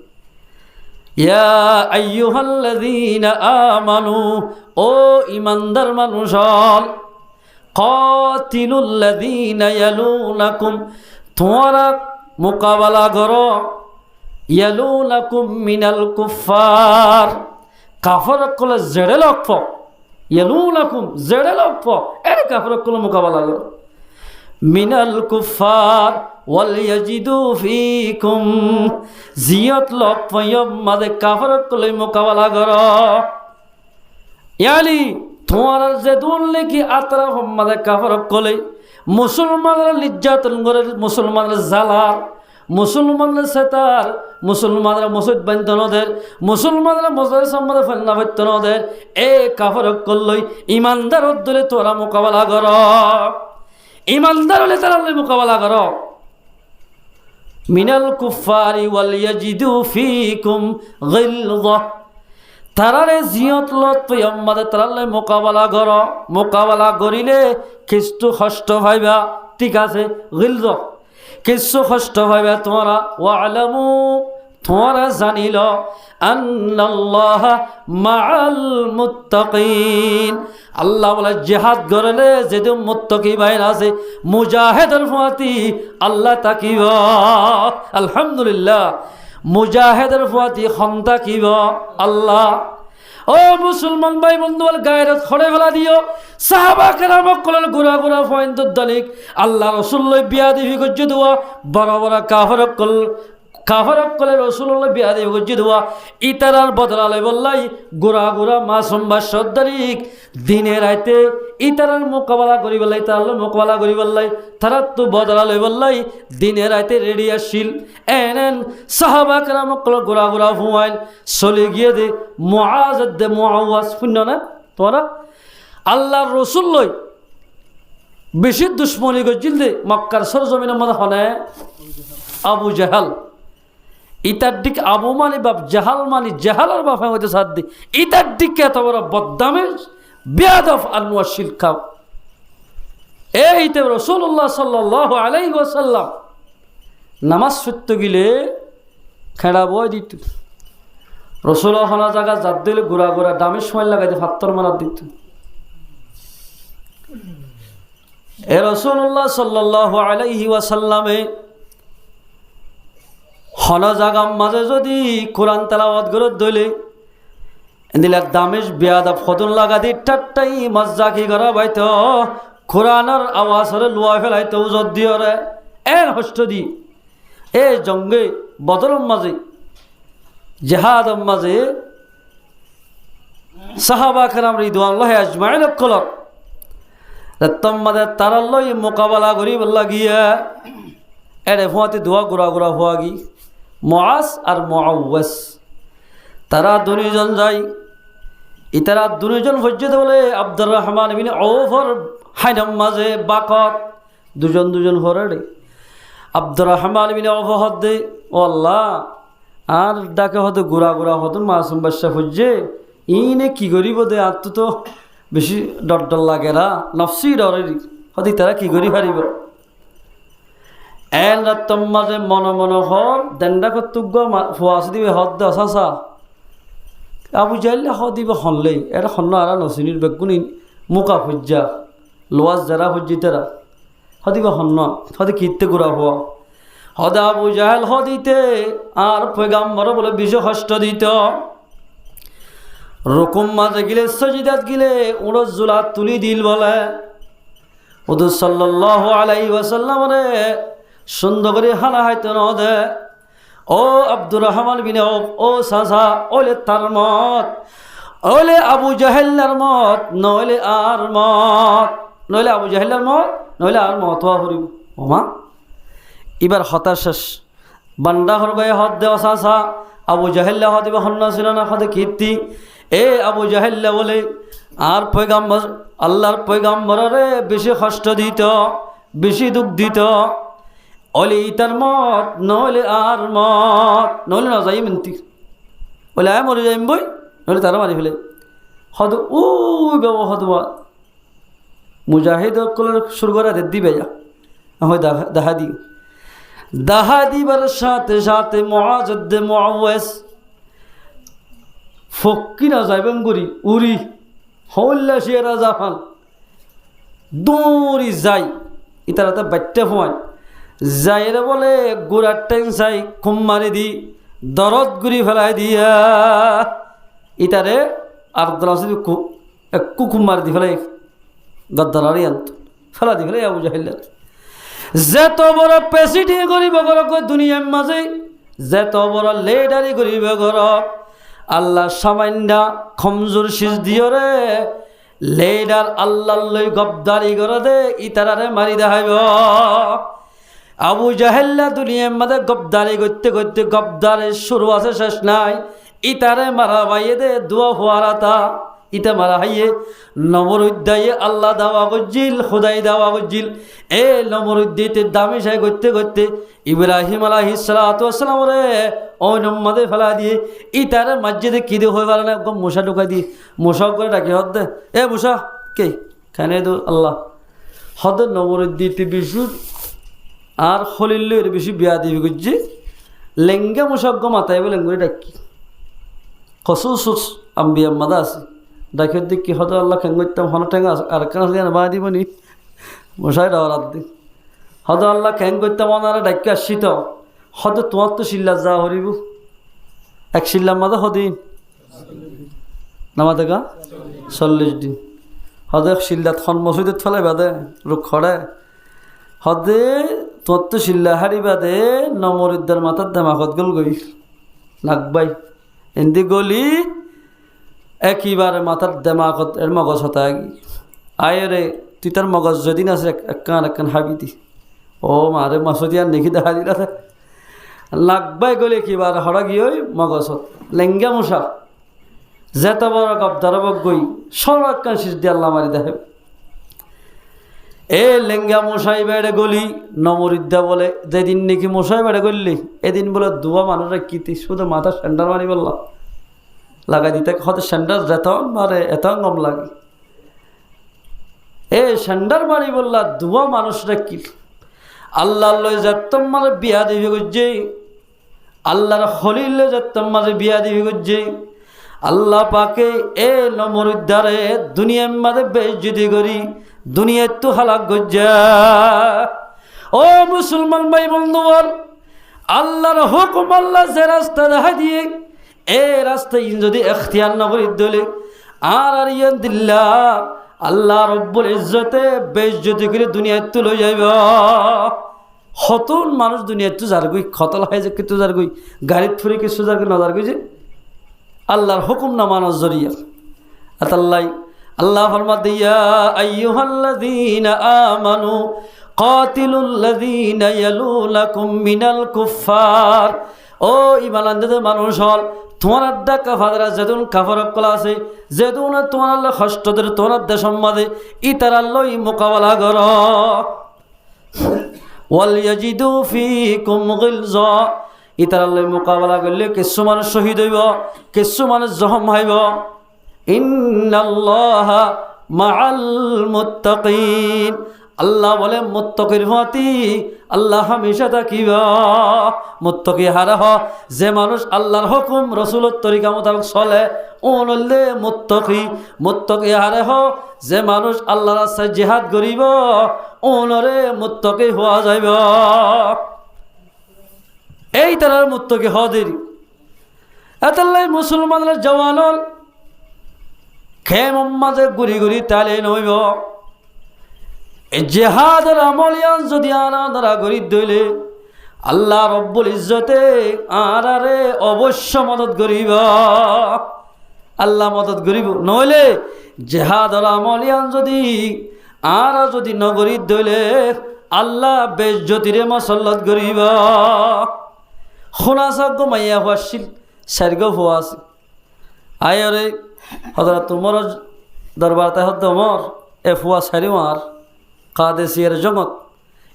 ইয়া আইয়ুহাল্লাযীনা আমানু ও ঈমানদার মানুষ কাতিলুল লাযীনা ইয়ালুনাকুম তোমরা মোকাবেলা করো ইয়ালুনাকুম মিনাল কুফফার কাফর কল জেড়ে লক্ষ ইয়ালুনাকুম জেড়ে লক্ষ এর কাফর কল মোকাবেলা করো মিনাল কুফফার ওয়াল ইয়াজিদু ফীকুম জিয়াত লক্ষ মাদে কাফর কল মোকাবেলা করো ইয়ালি তোমার যে দুনলে কি আতরা মাদে কাফর কলে মুসলমানরা নির্যাতন করে মুসলমানরা জালার মুসলমানরা সেতার মুসলমানরা মসজিদ বান্ধনদের মুসলমানরা মসজিদের সম্বন্ধে ফেলনা বাধ্যনদের এ কাফর করলই ইমানদার দলে তোরা মোকাবেলা কর ইমানদার হলে তারা মোকাবেলা কর মিনাল কুফফারি ওয়াল ইয়াজিদু ফীকুম গিলযা তারারে জিয়ত লত আমাদের তারালে মোকাবেলা কর মোকাবেলা করিলে কিছু কষ্ট ভাইবা ঠিক আছে গিলযা কিছু কষ্ট ভাইবা তোমরা ওয়া'লামু তোমরা জানিল আন্নাল্লাহ মাআল মুত্তাকিন। আল্লাহ বলে জিহাদ করলে যেহেতু মুত্তাকি বাইন আছে, মুজাহিদের প্রতি আল্লাহ তাকিব। আলহামদুলিল্লাহ, মুজাহিদের প্রতি খন তাকিব আল্লাহ। ও মুসলমান ভাই বন্ধু, গায়ের খড়ে ফেলা দিও। সাহাবা কেরামক কলের গুড়া গুড়া ফয়েন্দুর দলিক আল্লাহ রসুল্লাহ বিয়া দিবি গজ্জে দেওয়া, বড় বড় কাফরক কলে রসুল্লাহ বিয়া দিবি গজ্জে দেওয়া, ইতারার বদলালে বললাই গুড়া গুড়া মাসুম বা সদ্দারিক দিনে রাইতে ইতারার মোকাবেলা করি বললাই, তার মোকাবেলা করি বললাই, তারা তো বদলালে বললাই দিনে রাইতে রেডি আসছিল। এন সাহাবা কেরামক কলের গুড়া গুড়া ফুয়াইল চলে গিয়ে দে মুআজ দে মুআওয়াজ শূন্য না তোরা আল্লাহর রসুল লই বেশি দুশ্মনী গজিল দে মক্কার সরজমিনের মধ্যে হনে আবু জাহাল। ইতার দিক আবু মানি বাপ, জাহাল মানি জাহালার বাপ হইতে সাদ দি। ইতার দিকে এত বড় বদদামে বেয়াদব আলমুয়া শিলকা। এইতে রাসূলুল্লাহ সাল্লাল্লাহু আলাইহি ওয়াসাল্লাম নামাজ সত্য গিলে খেড়া বয় দিত। রসুল হনা জায়গা জাত দিলে ঘোরা ঘোরা দামের সময় লাগাইতে ফাত্তর মারা দিত। এ রাসূলুল্লাহ সাল্লাল্লাহু আলাইহি ওয়াসাল্লামে হনা জাগাম মাঝে যদি কোরআন তেলাওয়াত করে দইলে দিলে দামেশ বেয়াদব ফদন লাগা দি টাট্টাই মজ্জাকি করা বাইত কোরআনের আওয়াজ হরে লুয়া ফেলাইতো উজত দিয়ে রে এন হস্ত দি। এ জঙ্গে বদরম মাঝে জিহাদম মাঝে সাহাবা কেরাম রিদওয়ানুল্লাহি আজমাইন কলক তম্মাদের তারাল্লই মোকাবেলা করি বললা গিয়া এরে ফুয়াতে ধোয়া গুড়া গুড়া হওয়া গি মুআজ আর মুআওয়াজ তারা দুইজন যায়। ইতারা দুইজন পর্যন্ত বলে আব্দুর রহমান বিন আওফর হাইনাম মাঝে বাকত দুজন দুজন হরে আব্দুর রহমান বিন আওফ হদে ও আল্লাহ আর ডাকে হয়তো গুড়া গুড়া হতো মাসুম বাদশা ফুজে ইনে কি করিব দে আর তো বেশি ডর ডর লাগে না নফসি ডরের হতে তারা কি করি পারিব। এন রাতম মাঝে মন মন হর দেন্ডা কর্তব্য ফুয়াশ দিবে হদ দে অসাসা আবু জাইলে হ দিবে হনলেই এটা হন্ন আর নসিনির বেগুনি মুকা ফুজ্জা লোয়াজ যারা ফুজি তারা হদিবে হন্ন হতে কীর্তে গুড়া হওয়া হদে আবু জাহেল হদিতে আর পয়গাম্বর বলে বিষ হষ্ট দিত। রকম মাঝে গিলে সজিদাত গিলে উড়ো জুলাত তুলি দিল বলে হুজুর সাল্লাল্লাহু আলাইহি ওয়াসাল্লাম রে সুন্দর করে হানা হাইতে নদে ও আব্দুর রহমান বিন আওফ ও সাসা ওলে তার মত ওলে আবু জাহেলের মত নইলে আর মত নইলে আবু জাহেলের মত নইলে আর মত হওয়া করিব ওমা এবার হতাশ বান্ডা হর গায়ে হদ দেওয়া সাসা আবু জাহেল্লা হদিবা হন্না ছিল না হদে কীর্তি এ আবু জাহেল্লা বলে আর পয়গাম্বর আল্লাহর পয়গাম্বরে বেশি কষ্ট দিত বেশি দুঃখ দিত ওলে ইতার মত নইলে আর মত নইলে না যাই মিনতি বলে আয় মরে যাইম বই নইলে তারা মারি ফেলে হদ ও বাবা হদবা মুজাহিদ শুরু করে দিবে যা হয় দেখা দিও দাহা দিবার সাথে সাথে মুআজ দে মুআওয়াজ ফকিরা যাইবেন করি উরি হল্লা শিয়ারা জাফান দৌড়ি যাই ইতারাতে বাচ্চা ফোয়াই যাইরে বলে গুড়ার টাইম চাই খুম মারি দি দরদ গুড়ি ফেলাই দিয়া ইতারে আর দরাসি একু খুম মারি দি ফেলাই গদ্দারি আনত ফেলা দি ফেলাই আবু জাহেলের যেত বড় প্রেসিডেন্ট করিব ঘরক দুনিয়ার মাঝে যেত বড় লিডারি করিব ঘরক আল্লাহ সামান্য খমজুর সিজ দিও রে লিডার আল্লাহ লই গদ্দারি করে দে ইতারারে মারি দেখাইব। আবু জাহেল্লা দুনিয়ার মাঝে গদ্দারি করতে করতে গদ্দারের শুরু আছে শেষ নাই ইতারে মারা বাইয়ে দে দুয়া ফুয়ারাতা ইতা মারা হাইয়ে নমরুদ্দাইয়ে আল্লাহ দাওয়া গজ্জিল খুদাই দাওয়া গজ্জিল এ নমরুদ্দিতে দামি সাই করতে করতে ইব্রাহিম আলাইহিস সালাতু ওয়াস সালাম রে ওই নম্মাদে ফেলা দিয়ে ইতারে মসজিদে কিদে হয়ে গেল না একদম মশা ঢুকাই দিয়ে মশা করে ডাকি হদ দে এ মশা কে খানে দো আল্লাহ হদ নমরুদ্দিতে বিশুর আর খলিল্লের বেশি বিয়া দিবি গজ্জি লেঙ্গা মুসজ্ঞ মাথায় বলে লেঙ্গুরি ডাকি খসুস আম্বিয়া মাদা আছে ডাকির দিক কি হয়তো আল্লাহ খেঙ্গ করতাম হন ঠেঙ্গা আর কেন বা দিব নি মশাই ডাওয়ার আদি হয়তো আল্লাহ খেং করতাম ওনারা ডাকি আসছি তো হয়তো তোমার তো শিল্লা যা হরিব এক শিল্লার মাদা হদিন নামাতে গা 40 দিন হদে শিল্লাত খন মসজিদত ফেলে বাদে রুখ খড়ে হদে তোর তো শিল্লা হারি বাদে নমরিদ্দার মাথার দামাকত গল গই লাগবাই এন্দি গলি একইবারে মাথার দামাকত এর মগজ হতা আয় রে তুই তার মগজ যদি না আছে একখান হাবি দি ও মারে মাসুদি আর নেকি দেখা দিলা লাগবাই গলি একইবারে হরা গিয়ে মগজ লেঙ্গা মশা যেত বড় গবদার গই সরকার শীষ দিয়ে আল্লাহ মারি দেখে এ লেঙ্গা মশাই বেড়ে গলি নমরিদ্দা বলে যেদিন নাকি মশাই বেড়ে গলি এদিন বলে দুয়া মানুষরা কিতি শুধু মাথা সেন্টার মারি বললাম লাগাই দিতে হয়তো সেন্টার যেত মারে এত গম লাগে এ সেন্টার মারি বললা দুয়া মানুষরা কি আল্লাহ যেতম মারে বিয়া দিবি গুজে আল্লাহর হলিলে যেতম মারে বিয়া দিবি গুজে আল্লাহ পাকে এ নমরিদ্দারে দুনিয়ার মাঝে বেইজ্জতি করি দুনিয়ায় তো হালাক গজ্জা ও মুসলমান ভাই বন্ধুগণ আল্লাহর হুকুম আল্লাহ যে রাস্তা দেখা দিয়ে এই রাস্তায় যদি এখতিয়ার না করি দলে আর ইয়ান দিল্লা আল্লাহ রব্বুল ইজ্জতে বেইজ্জতি করে দুনিয়ায় তো লই যাইব হতন মানুষ দুনিয়ায় তো যার গই খতল হয় যে কিন্তু যার গই গাড়িত ফুরি কিছু যার গই নজার গই যে আল্লাহর হুকুম না মানার জরিয়া আতাল্লাই আল্লাহ ফরমাতে ইয়া আইয়ুহাল্লাযীনা আমানু কাতিলুল্লাযীনা ইয়ালুনাকুম মিনাল কুফফার ও ঈমান আনতে মানুষ হল তোমার আড্ডা কাফাররা যেতুন কাফার কলা আছে যেতুন তোমার আল্লাহ কষ্টদের তোমার দেশ সম্মাদে ইতার আল্লাহ মোকাবেলা কর ওয়াল ইয়াজিদু ফীকুম গিলজা ইতার আল্লাহ মোকাবেলা করলে কিছু মানুষ শহীদ হইব কিছু মানুষ জখম হইব ইন্নাল্লাহা মাআল মুত্তাকিন আল্লাহ বলে মুত্তাকির হতি আল্লাহ হামেশা থাকিব মুত্তাকি হারা হ যে মানুষ আল্লাহর হুকুম রাসূলের তরিকা মোতাবেক চলে ওনলে মুত্তাকি হারা হ যে মানুষ আল্লাহর রাস্তায় জিহাদ করিব ওনরে মুত্তাকি হওয়া যাইব এই তার মুত্তাকি হদের এতাল্লাই মুসলমানদের জওয়ানল খেম মাঝে ঘুরি ঘুরি তালে নইব এই জেহাদের আমলিয়ান যদি আনাদারা করি দইলে আল্লাহ রব্বুল ইজ্জতে আরারে অবশ্য মদত করিব আল্লাহ মদত করিব নইলে জেহাদের আমলিয়ান যদি নগরী দইলে আল্লাহ বেজ্জতিরে মসল্লত করিব খোনাসাগ মাইয়া হওয়াছিল সার্গ হওয়া আছে আয়রে হজরত তোমার দরবার তাই হমর এ ফুয়া সারিওয়ার কাদেশিয়ার জগৎ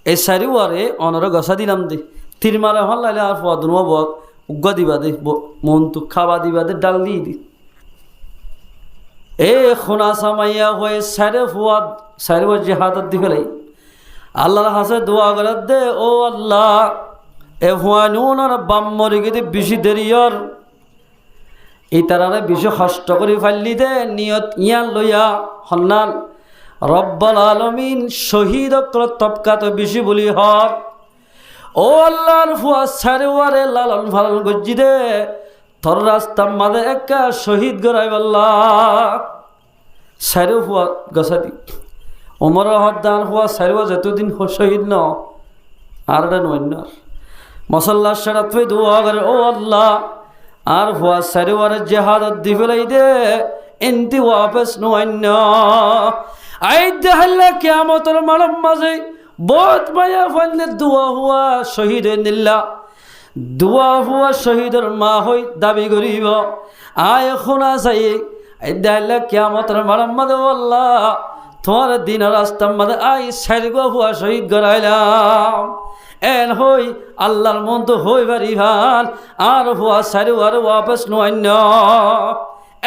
এই সারিওয়ারে অনরে গসা দিলাম দে তীর মারা হল লাইলে আর ফুয়া দুনো বক উগ্গ দিবা দে মন তু খাবা দিবা দে ডাল দিয়ে দি এ খোনাসা মাইয়া হয়ে সারে ফুয়া সারিওয়ার জিহাদত দি ফেলাই আল্লাহর হাসে দোয়া করে দে ও আল্লাহ এ ফুয়া নুন আর বাম মরি গেতে বেশি দেরিয়র এই তারারে বেশি কষ্ট করে ফাইলি দে নিয়ত ইয়ান লইয়া হন্নান রব্বুল আলামিন শহীদ তবকাত বেশি বলি হর ও আল্লাহর ফুয়া সারেওয়ারে লালন ফালন গজ্জি দে তোর রাস্তার মাঝে একা শহীদ গড়াই বল্লা সারেও ফুয়া গসাদি ওমর হদ্দান ফুয়া সারেওয়া যতদিন শহীদ ন আর নয় মসল্লা সারা তুই দোয়া করে ও আল্লাহ আর ফুয়া সারিওয়ার জেহাদত দি ফেলাই দে এনতি ওয়াপস নয় আই দেহাল্লা কিয়ামতের মালম মাঝে বহুত মায়া ফাইলে দোয়া হুয়া শহীদ নিল্লা দোয়া হুয়া শহীদের মা হই দাবি করিব আয় খোনা চাই আই দেহাল্লা কিয়ামতের মালম মাঝে আল্লাহ তোমার দিন রাস্তার মাঝে আই সারিগো হুয়া শহীদ গড়াইলাম এন হই আল্লাহর মন তো হই বাড়ি ভাল আর হুয়া সারি আর ওয়াপস নয়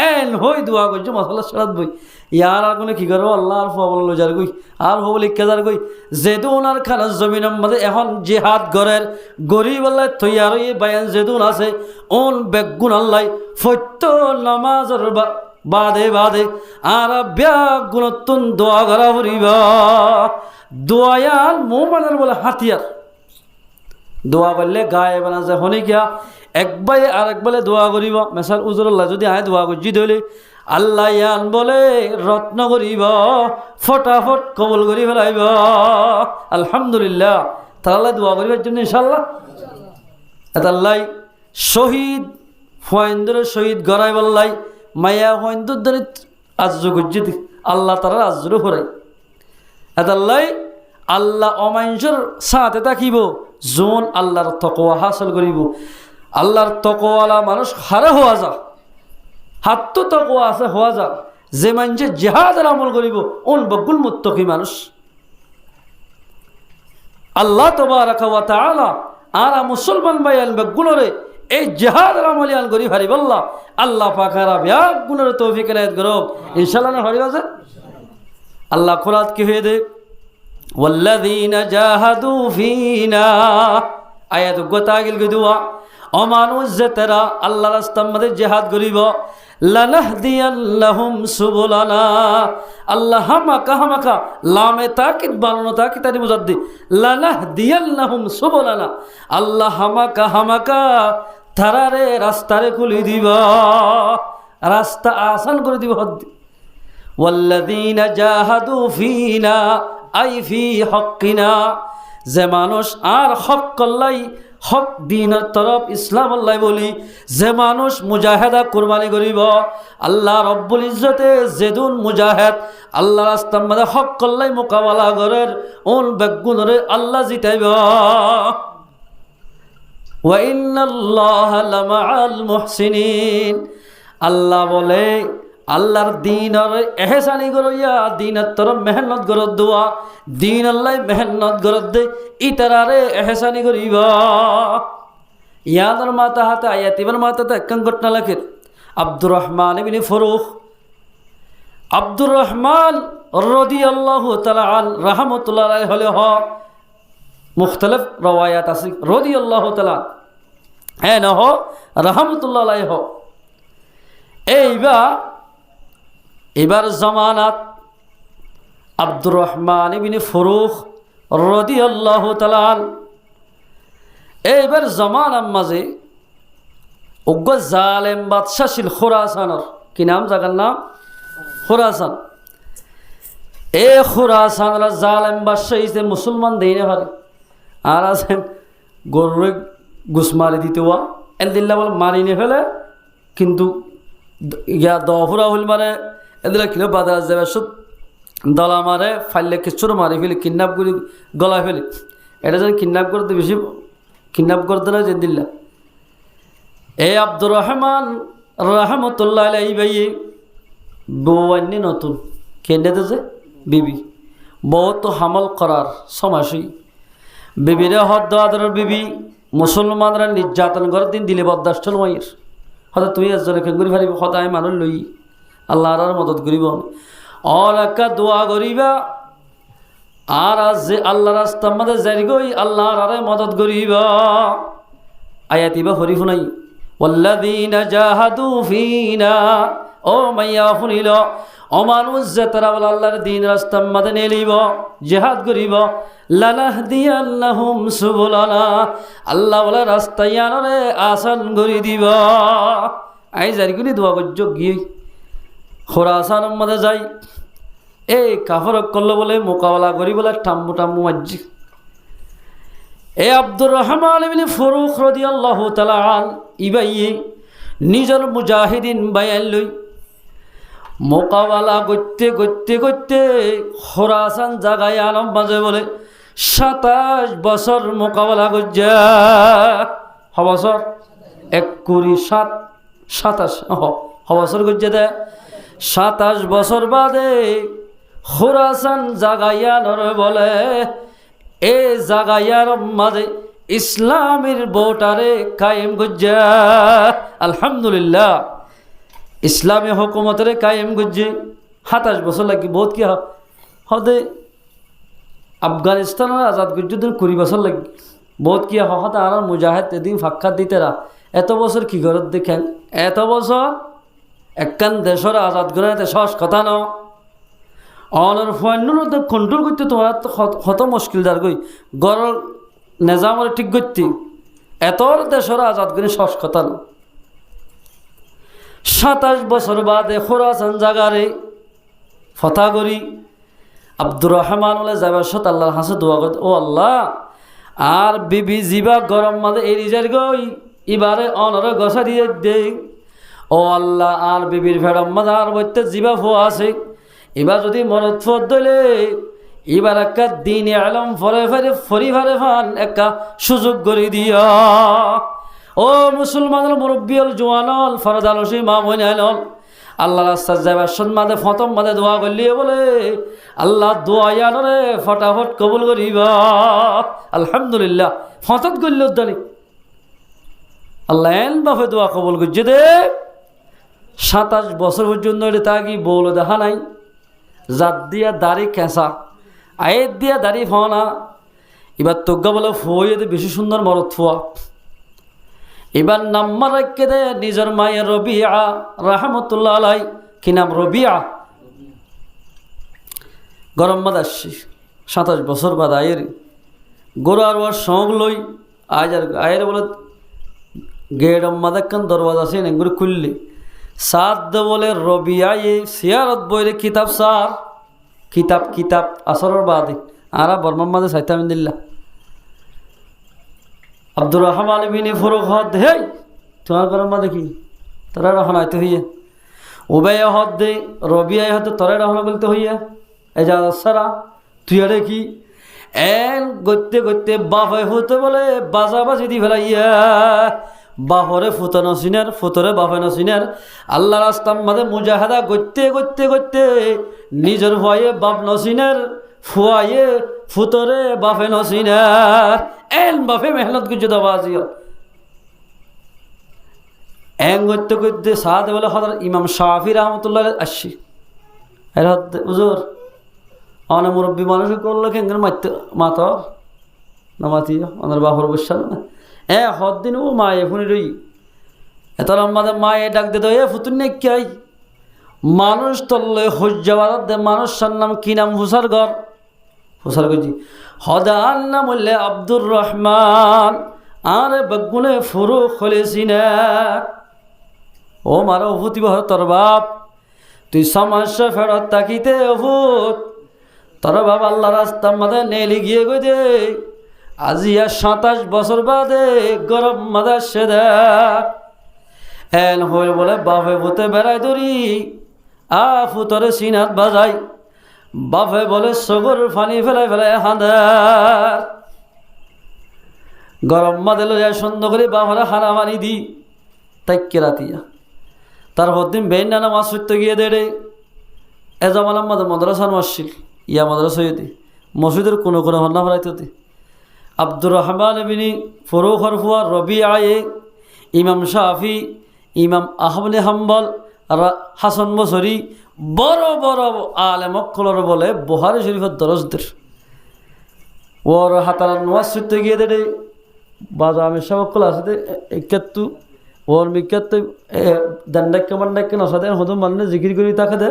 এন হই দোয়া করছো মশলা সারাত বই ইয়ার আর কোনো কি করবো আল্লাহ আর ফবল যার গই আর হবল ইকাজার গই যেদুন আর খানার জমিনের মধ্যে এখন জিহাদ গরের গরিব আল্লাহ তৈয়ার এই বায়ান যেদুন আছে ওন বেগুন আল্লাহ ফত্য নামাজের বাদে বাদে আর ব্যাগ গুণত্তন দোয়া করা ফুরিবা দোয়ায়াল মোমানের বলে হাতিয়ার দোয়া করলে গায়ে বানা যায় হনে গিয়া একবারে আর একবারে দোয়া করিব মেসাল উজরুল্লাহ যদি আয় দোয়া করছি ধরলে আল্লাহ ইয়ান বলে রত্ন করিব ফটাফট কবল করি ফেলাইব আলহামদুলিল্লাহ তাহলে দোয়া করিবার জন্য ইনশাল্লাহ এতাল্লাই শহীদ ফয়েন্দরের শহীদ গড়াই বললাই মায়া ফয়েন্দর ধরে আজ্জ করছি আল্লাহ তারা আজ্জুরও ফরাই এতাল্লাই আল্লাহ অমাইনসর সাথে থাকিব জোন আল্লাহর তকওয়া হাসল করিব আল্লাহর তকওয়ালা মানুষ হারে হওয়া যা হাত তো তকওয়া আছে হওয়া যা যে মানুষে জিহাদের আমল করিব ওন বকুল মুত্তকি মানুষ আল্লাহ তাবারাকা ওয়া তাআলা আর মুসলমান ভাইয়ান বেগুনরে এই জিহাদের আমলিয়ান করি হারিব আল্লাহ পাকারা ব্যাগ গুণের তৌফিক এনায়েত করো ইনশাআল্লাহ না হারিব আছে আল্লাহ কোরআন কি হয়ে দে والذين جاهدوا فينا আয়াত গোতাগিল গদুয়া অমানুষ যে তারা আল্লাহর রাস্তার মধ্যে জিহাদ করিব লানাহদিয়াল্লাহুম সুবুলানা আল্লাহ হামাকা লামে তাকিদ বানানো তাকি তারি মুজাদ্দি লানাহদিয়াল্লাহুম সুবুলানা আল্লাহ হামাকা তারারে রাস্তারে খুলি দিব রাস্তা আসান করে দিব ওয়াল্লাযীনা জাহাদু ফিনা আই ফি হক্কিনা যে মানুষ আর হক কল্লাই হক দিনের তরফ ইসলাম আল্লাহ বলি যে মানুষ মুজাহেদা কুরবানি করিব আল্লাহ রব্বুল ইজ্জতে যেদুন মুজাহেদ আল্লাহ রাস্তার মধ্যে হক কল্লাই মোকাবেলা করের ওন বেগুনরে আল্লাহ জিতাইব ওয়া ইন্নাল্লাহা লামাআল মুহসিনিন আল্লাহ বলে আল্লাহর দিনের এহসানি গরইয়া দিনের তরফ মেহনত গরত দোয়া দিন আল্লাহ মেহনত গরত দে ইতারারে এহসানি করিব ইয়াদের মাতা হাতে আয়াতিবার মাতাতে একখান ঘটনা লেখের আব্দুর রহমান ইবনে ফরুখ আব্দুর রহমান রাদিয়াল্লাহু তাআলা আন রাহমাতুল্লাহ আলাইহি হলে হ মুখতালিফ রওয়ায়াত আছে রাদিয়াল্লাহু তাআলা হ্যাঁ না হ রাহমাতুল্লাহ আলাইহি হ এবার জামানাত আব্দুর রহমান ইবনে ফরুখ রাদিয়াল্লাহু তাআলা এইবার জামানার মাঝে অজ্ঞ জালেম বাদশা ছিল খোরাসানের কি নাম জায়গার নাম খোরাসান খোরাসানের জালেম বাদশা হিসেবে মুসলমান দেইনে পারে আর আছেন গরুরে গুস মারি দিতে হওয়া এদিল্লা বলে মারি নে ফেলে কিন্তু ইয়া দফুরা হইল মানে এদিকে কিলো বাজার যাবে সব দলা মারে ফাইলে কিচ্ছুর মারি ফেলি কিডন্যাপ করি গলা ফেলি এটা যেন কিডন্যাপ করতে বেশি কিডন্যাপ করতে না যে দিল্লা আব্দুর রহমান রাহমাতুল্লাহ আলাইহি ভাই বউ আনি নতুন কেন্দ্রে যে বিবি বউ তো হামল করার সমাসী বিবিরে হদ আদরের বিবি মুসলমানরা নির্যাতন করার দিন দিলে বরদাস্ত নয়ের হয়তো তুই একজনে কেঙ্গুরি ফারিব সদায় মানুষ লই আল্লাহর আর মদত করিব অল একা দোয়া করিবা আর আজ যে আল্লাহ রাস্তার মধ্যে যাই গই আল্লাহর আরে মদত করিবা আয়াতিবা হরি শুনাই ওয়াল্লাযীনা জাহাদু ফিনা ও মাইয়া শুনিল অমানুষ যে তারা বলে আল্লাহর দিন রাস্তার মধ্যে নেলিব জিহাদ করিব লানাহদিয়াল্লাহুম সুবুলানা আল্লাহ বলে রাস্তায় আনরে আসান করে দিব আই জারিগুলি দোয়া করছ গিয়ে খোরাসানের মধ্যে যাই কাফরক করলো বলে মোকাবেলা করি বলে টাম্বু টাম্বু মাজ্জি আব্দুর রহমান ইবনে ফরুখ রাদিয়াল্লাহু তাআলা আন ইবাই নিজের মুজাহিদিন বায়ান লই মোকাবেলা করতে করতে করতে খোরাসান জাগায় আলম বাজে বলে 27 বছর মোকাবেলা করছে বছর 27 বছর করছে দে 27 বছর বাদে খোরাসান জাগাইয়ানোর বলে এ জাগাইয়ার মাঝে ইসলামের বোটারে কায়েম করছে আলহামদুলিল্লাহ ইসলামী হুকুমতরে কায়েম করছে 27 বছর লাগি বহুত কি হদে আফগানিস্তানের আজাদ যুদ্ধের 20 বছর লাগি বহুত কি হতে আর মুজাহিদ এদিন ফাক্কাত দিতেরা এত বছর কি ঘরত দেখেন এত বছর একখান দেশের আজাদ করে এত সহজ কথা ন অনর ফয়নুর কন্ট্রোল করতে তোমার তো কত মুশকিল দার গই গড় নিজামর ঠিক করতে এত দেশের আজাদ করে সহজ কথা ন 27 বছর বাদে খোরাসান জাগারে ফতা করি আব্দুর রহমান যাবার সাথে আল্লাহর হাসে দোয়া করতে ও আল্লাহ আর বিবি জিবা গরম মাঝে এরিজার গই এবারে অনরে গসা দিয়ে দে ও আল্লাহ আর বিবির ফেরম মাঝে আর বইতে জিবা ফোয়া আছে এবার যদি মনত ফোর দিলে এবার একটা দিন আলম ফরে ফেরে ফরি ফারে ফান একটা সুযোগ করে দিয়া ও মুসলমানের মুরব্বীল জোয়ানল ফরদালসি মা মইনাল আল্লাহ রাস্তার যাবার সন্মাদে ফতম মাদে দোয়া করলিয়ে বলে আল্লাহ দোয়া ইয়ানরে ফটাফট কবুল করিবা আলহামদুলিল্লাহ ফতত করল জানি আল্লাহ এন বাফে দোয়া কবুল করছে দে 27 বছর পর্যন্ত তা কি বৌল দেখা নাই জাত দিয়া দাড়ি কেঁচা আয়ের দিয়া দাড়ি ফনা এবার তোগা বলে ফুয়ে বেশি সুন্দর মরদ ফুয়া এবার নাম্বার রেখে দে নিজের মায়ের রবিয়া রাহমতুল্লাহ আলাই কি নাম রবিয়া গরম মাদ আসছি 27 বছর বাদ আয়ের গোড়ার ওর সঙ্গ লই আজ আর আয়ের বলে গেট মাদাক্কান দরওয়াজা আছে এগুলো খুললি সাদ বলে রবিয়া এ সিয়ারত বইরে কিতাব সার কিতাব কিতাব আসরের বাদে আরা বর্মার মাঝে সাইতামিল্লা আব্দুর রহমান বিনি ফুরুক হদ হে তোমার গরম মাঝে কি তোরা রহন আইতে হইয়া উবাই হদ দে রবিআই হয়তো তোরা রহন বলতে হইয়া এজাজ সারা তুই আরে কি এন গইতে গইতে বাফাই হতে বলে বাজা বাজি দি ফেলাইয়া বাহরে ফুতো নসিনার ফুতরে বাফে নসিনার আল্লাহ রাস্তার মাঝে মুজাহাদা গইতে গইতে গইতে নিজের ভয়ে বাপ নসিনার ফুয়াইয়ে ফুতরে বাফে নসিনার এন বাফে মেহনত করছে দাবাজিও এন গইতে গইতে সাদ বলে হযরত ইমাম শাফি রাহমাতুল্লাহ আসছি এর হুজুর অনেক মুরব্বী মানুষ করলো কেঙ্গের মাত না মাতি ওনার বাপর বসাল না হদ্দিন ও মায়ে শুনি রই এত লম্বাদের মায়ে ডাক দে তো ফুতুন নে কি মানুষ তল্লে হজ্জাবাদ দে মানুষ নাম কি নাম হুসার ঘর হুসার গজি হদার নাম বললে আব্দুর রহমান আরে বেগুনে ফুরু খলেছি না ও মারো ভূতি বহ তোর বাপ তুই সমস্যা ফেরত তাকিতে ভূত তোর বাবা আল্লাহ রাস্তার মাঝে নেলি গিয়ে গই দে আজি আর 27 বছর বাদে গরম মাদা সে দেখ এন হয়ে বলে বাপে ভূতে বেড়াই ধরি ফুতরে সিনাত বাজাই বাপে বলে সগর ফানি ফেলাই ফেলাই হাঁদার গরম মাদে লইয়া সুন্দর করে বাপরে হানা মানি দি তাই কেরাতিয়া তার হদ্দিন বেন নানা মাছ সত্য গিয়ে দে রে এ জামাল আমাদের মাদ্রাসার মাসিল ইয়া মাদ্রাসা হইতে মসজিদের কোনো কোনো হন্না ফেলাইতে আব্দুর রহমান বিনি ফরুখ হরফুয়া রবি আয়ে ইমাম শাফি ইমাম আহমদ হাম্বল হাসান বসরি বড় বড় আলেম অক্কলর বলে বুখারী শরীফের দরজদের ওর হাতার নোয়াজ সত্য গিয়ে দে বাজা আমি সব অক্কল আছে একাত্তু ওর মিকাত্তু দান্ডাক্য মান্ডাক্য নসাদে হতো মানে জিকির করি তাকে দে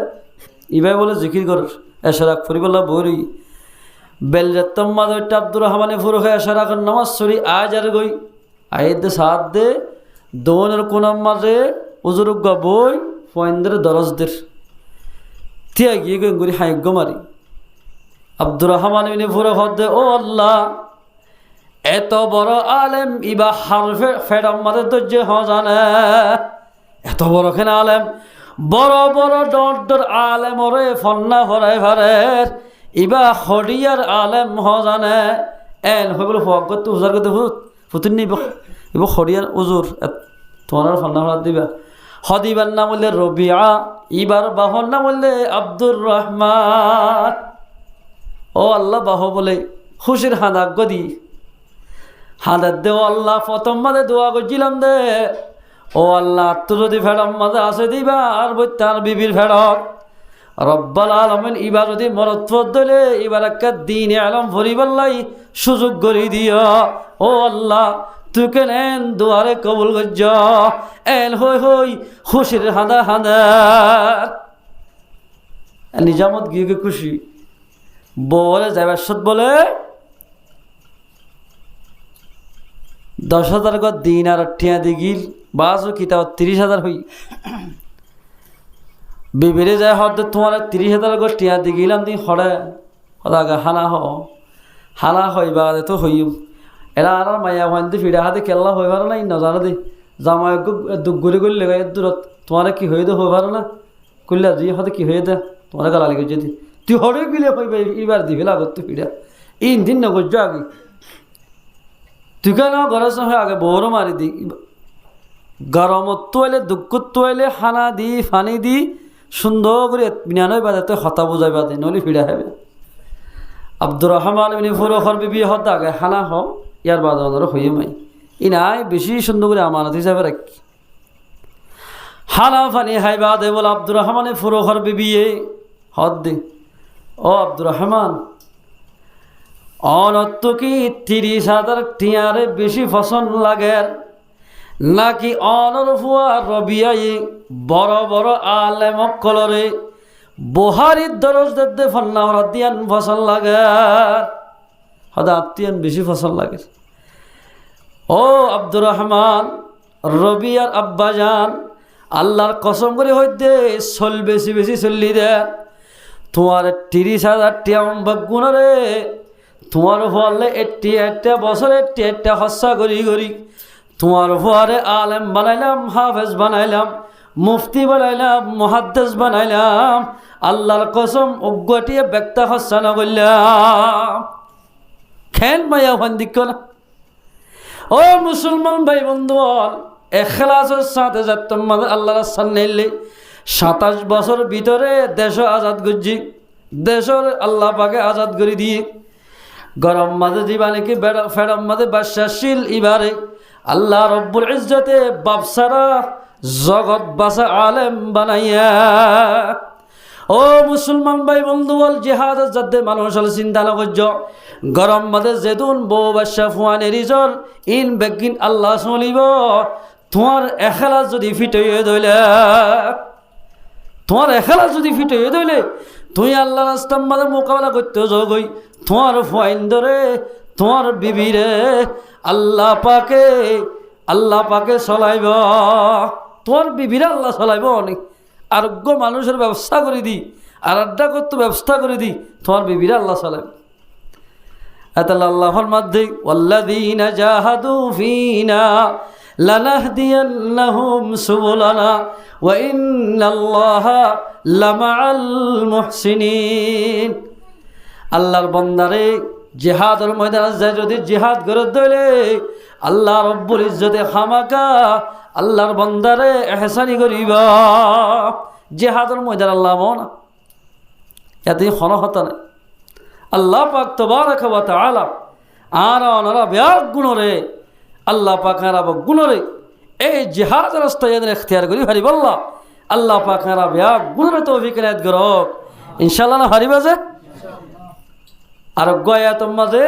ইবাই বলে জিকির কর এসারাক ফরিবল্লা বরি বেলজাত্তম মাদরটা আব্দুর রহমানে ফুরুখে এসারাক নামাজ সরি আজ আর গই আয়ের দে সাত দে দোনের কোনাম মাঝে উজুরুগ বই ফয়েন্দের দরজদের থিয়া গিয়ে গই গরি হাইগ্য মারি আব্দুর রহমান বিনে ফুরুখ দে ও আল্লাহ এত বড় আলেম ইবা হারফে ফেরাম মাঝে ধৈর্য হজানে এত বড় কেন আলেম বড় বড় ডর আলেম ওরে ফন্না ভরাই ভারের ইবা হরিয়ার আলেম হজানে এন হয়ে বলে হক করতে উজার করতে ফুতুন নিব ইব হরিয়ার উজুর তোমার ফন্না ভরা দিবা হদিবার নাম বললে রবিয়া ইবার বাহর নাম বললে আব্দুর রহমান ও আল্লাহ বাহ বলে খুশির হাঁদাক গদি হাঁদার দে ও আল্লাহ প্রথম মাঝে দোয়া করছিলাম দে ও আল্লাহ তো যদি ফেরম মাঝে আসে দিবা আর বই তার বিবির ফেরত রব্বাল আলামিন এবার যদি মরত দিলে এবার একটা দিন আলম ভরিবাল্লাই সুযোগ করে দিও। ও আল্লাহ তুকে নেন দুয়ারে কবুল গজ্জ এল হই হই খুশির হাঁদা হাঁদা নিজামত গিয়ে খুশি বলে যাইবার সত বলে 10,000 গত দিন আর টিয়া দিগিল বাজু কিতাব 30,000 হই বিবেরে যায় হদ তোমার 30,000 গত টিয়া দিগিলাম দি হড়ে হদাগা হানা হানা হইবা তো হইম এরা আর মায়া হইতে ফিরা হাতে কেল্লা হইবার না নজানা দি জামাই দুঃখ গড়ি গড়ি লেগে দূরত তোমার কি হয়ে দে হইবার না কইলা জি হতে কি হয়ে দে তোমার গালালি গজে দি তুই হড়ে গিলে হইবা এবার দিবে লাগত তুই ফিরা দিন না গজ্জ আগে তুই কেন ঘরের সঙ্গে আগে বড় মারি দি গরমত তোয়ালে দুঃখত তোয়ালে হানা দি ফানি দি সুন্দর করে বিনানয় বাজাতে হতা বুঝাই বাদে নলি ফিরা হবে আব্দুর রহমান ইবনে ফুরখর বিবি হত আগে হানা হ ইয়ার বাজানোর হইয়ে মাই ইনাই বেশি সুন্দর করে আমানত হিসাবে রাখি হানা ফানি হাইবা দে বল আব্দুর রহমানে ফুরখর বিবি হত দে ও আব্দুর রহমান অনত কি 30,000 টিয়ারে বেশি পছন্দ লাগে নাকি অনর ফুয়া রবিয়াই বড় বড় আলেম কলরে বহারির দরজ দে ফন্নাওরা দিয়ান ফসল লাগে হদা আত্মীয়ান বেশি ফসল লাগে ও আব্দুর রহমান রবিয়ার আব্বাজান আল্লাহর কসম করে হইতে চল বেশি বেশি চল্লি দে তোমার 30,000 টিয়া গুণরে তোমার ফলে 81 বছর 81 হস্যা করি করি তোমার ফলে আলেম বানাইলাম হাফেজ বানাইলাম মুফতি বানাইলাম মুহাদ্দিস বানাইলাম আল্লাহর কসম অজ্ঞটিয়ে ব্যক্তা হস্যা না করলাম খেন মায়া ভান্দিক না ও মুসলমান ভাই বন্ধু এখলাসের সাথে যাত্তম আল্লাহর সামনে 27 বছর ভিতরে দেশ আজাদ করছি দেশের আল্লাহ পাকে আজাদ করে দিয়ে গরম মাঝে জীবানে কি ফেরম মাঝে বাদশাশীল ইবারে আল্লাহ রব্বুল ইজ্জতে বাপসারা জগৎ বাসা আলেম বানাইয়া ও মুসলমান ভাই বন্ধু বল জিহাদ যাতে মানুষ চিন্তা না করছ গরম মাঝে যেতুন বউ বাদশা ফুয়ানের রিজল ইন বেগিন আল্লাহ চলিব তোমার এখেলা যদি ফিট হয়ে ধইলে তোমার এখেলা যদি ফিট হয়ে ধইলে তুই আল্লাহ রাস্তার মাঝে মোকাবেলা করতে যোগই তোমার ফাইন ধরে তোমার বিবিরে আল্লাহ পাকে চলাইব তোমার বিবিরে আল্লাহ চলাইব অনেক আরোগ্য মানুষের ব্যবস্থা করে দি আর আড্ডা করতে ব্যবস্থা করে দি তোমার বিবিরে আল্লাহ চলাইব এতাল আল্লাহর মধ্যে ওয়াল্লাযীনা জাহাদু ফীনা লানাহদিয়ান্নাহুম সুবুলানা ওয়া ইন্নাল্লাহা লামাআল মুহসিনিন আল্লাহর বান্দারে জিহাদের ময়দানে যায় যদি জিহাদ করে দইলে আল্লাহ রব্বুল ইজ্জতে খামাকা আল্লাহর বান্দারে ইহসানি করিবা জিহাদের ময়দান আল্লাহ মনা এতে খনহতা নাই আল্লাহ পাক তাবারাকা ওয়া তাআলা আর অনরা ব্যাগ গুণরে আল্লাহ পাক আর গুণরে এই জিহাদ রাস্তায় এদের ইখতিয়ার করি হারিব আল্লাহ পাক আর ব্যাগ গুণরে তৌফিক এনায়েত করক ইনশাআল্লাহ না হারিবা যে আর গয়াতম মাঝে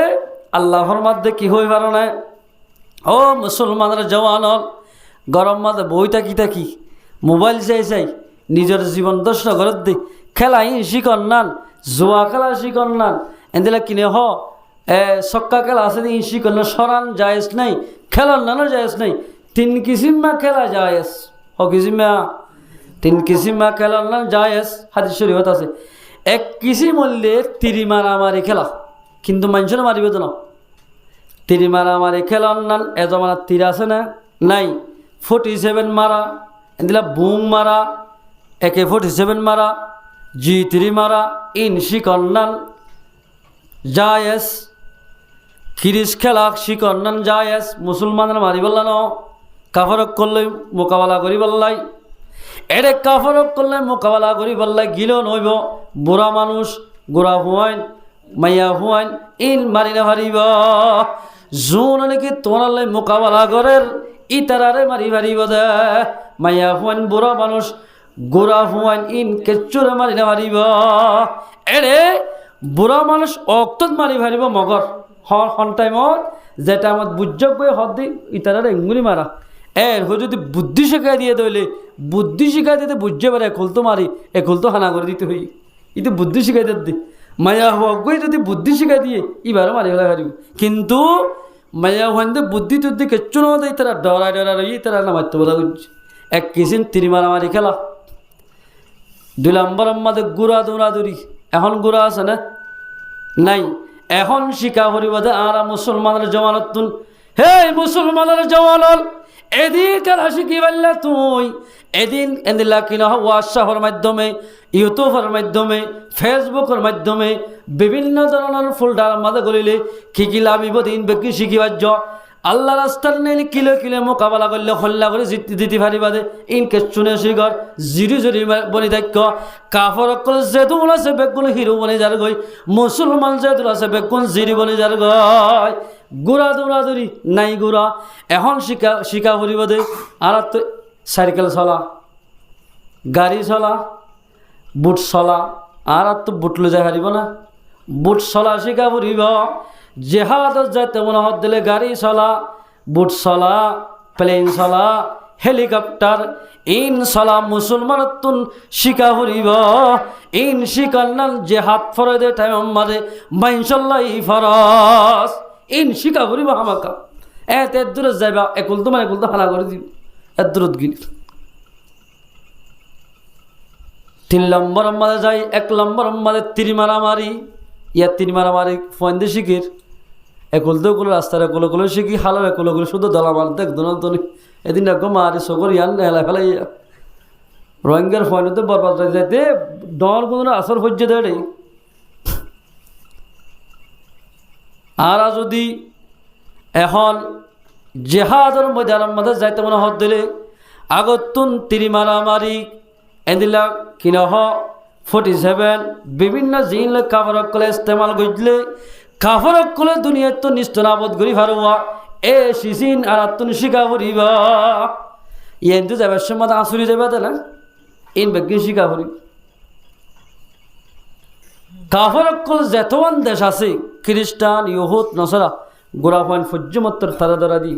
আল্লাহর মধ্যে কি হই পারো না ও মুসলমানের জওয়ান গরম মাঝে বইটা কি মোবাইল চাই নিজের জীবন দর্শন ঘর দি খেলা শিকন নান জুয়া খেলা শিকন নান এদিকে কিনে ছক্কা খেলা আছে শিকন সরান জায়েজ নাই খেলার নানো জায়েজ নাই 3 কিসিমা খেলা জায়েজ কিসিমা 3 কিসিমা খেলার নাম জায়েজ হাদিস শরীফত আছে এক কিসিম হলে তিরি মারামারি খেলা কিন্তু মানুষের মারিবে তো না তিরি মারামারি খেলার নাম এজমানা তীর আছে না নাই 47 মারা এদিলা বুম মারা AK-47 মারা G3 মারা শিকন্নান জায়েজ কিরিস খেলা শিকন্নান জায়েজ মুসলমানের মারি বললা ন কাফরক করলে মোকাবেলা করি বললাই এরে কাফরক করলে মোকাবেলা করি বললাই গিল নইব বুড়া মানুষ গোড়া হুয়াইন মাইয়া হুয়াইন মারি না হারিব জোন নাকি তোমার মোকাবেলা করের ইতারারে মারি হারিব দে মাইয়া হুয়াইন বুড়া মানুষ গোড়া হুয়াইন ইন কেচুরে মারি না মারিব এরে বুড়া মানুষ অক্তত মারি ভারিব মগর হন টাইমত যেটা আমার বুঝক বই হদ দি ইতারা এঙ্গুলি মারা এর হয়ে যদি বুদ্ধি শিখাই দিয়ে দইলে বুদ্ধি শিখাই দিতে বুঝতে পারে একুল তো মারি একুল তো হানা করে দিতে হই ইতো বুদ্ধি শিখাই দি মায়া হওয়া যদি বুদ্ধি শিখাই দিয়ে এবারও মারি ফেলা পারিব কিন্তু মায়া হইতে বুদ্ধি টুদ্ধি কেচ্ছু না দেয় তারা ডরাই রই তারা না মারতে বলা বুঝছে এক কিসিন তিরি মারামারি খেলা 2 নম্বর আমাদের গুড়া দৌড়াদৌড়ি এখন গুড়া আছে না নাই এখন শিকা হরিবাদে আর মুসলমানের জমানত হে মুসলমানের জমানত এদিন কারা শিখি পারলে তুই এদিন এদিলা কিনা হোয়াটসঅ্যাপের মাধ্যমে ইউটিউবের মাধ্যমে ফেসবুকের মাধ্যমে বিভিন্ন ধরনের ফোল্ডার মাঝে গলিলে কি কি লাভিব দিন ব্যক্তি শিখিবার আল্লাহ রাস্তার নেই কিলো কিলো মোকাবেলা করলে হল্লা করে দিতে পারিবাদে ইনকে শুনে শিগর জিরি জরি বনি দাক্য কাফর অকল যেদুল আছে বেগুন হিরো বনি যার গই মুসলমান যেদুল আছে বেগুন জিরি বনি যার গই গুড়া দৌড়াদৌড়ি নাই গুড়া এখন শিকা পরিবাদে আর তো সাইকেল চলা গাড়ি চলা বুট চলা আর তো বুট লো যাই হারিব না বুট চলা শিকা পরিব জেহাদত যাইতে মনে হত দিলে গাড়ি চলা বুট চলা প্লেন চলা হেলিকপ্টার ইন চলা মুসলমান তুন শিকা ফুরিব ইন শিকার নাল জেহাদ ফরে দে টাইম আমারে মাইনশাল্লাহ ফরস ইন শিকা ফুরিব আমাকা এত দূরে যাইবা একুল তোমার একুল তো হানা করে দিব এত দূরত গিলি 3 নম্বর আমাদের যাই 1 নম্বর আমাদের তিরি মারামারি তিরি মারামারি ফন্দে শিখির একুলো রাস্তার একুলো শিখি হালার একুলো শুধু দলা মার দেখ দোল এদিন একদম মারি সকর ইয়ান হেলা ফেলাই রোহিঙ্গার ফয়নতে বরবাদ যাইতে ডর কোনো আসর হজ্জে দেয় আর যদি এখন জেহাদর ময়দানের মধ্যে যাইতে মনে হত দিলে আগতুন তিরি মারামারি এদিলা কিনহ 47 বিভিন্ন জিন কাপড় কলে ইস্তেমাল করলে কাপড় কলে দুনিয়ার তো নিস্তনাবদ করি ফারুয়া এ সিসিন আর আত্মন শিকা ফুরিবা ইন্তু যাবার সময় আসুরি যাবে না ইন বেগিন শিকা ফুরি কাপড় কল যেতমান দেশ আছে খ্রিস্টান ইহুদ নসরা গোড়া ফান ফজ্জমত্তর তারা ধরা দি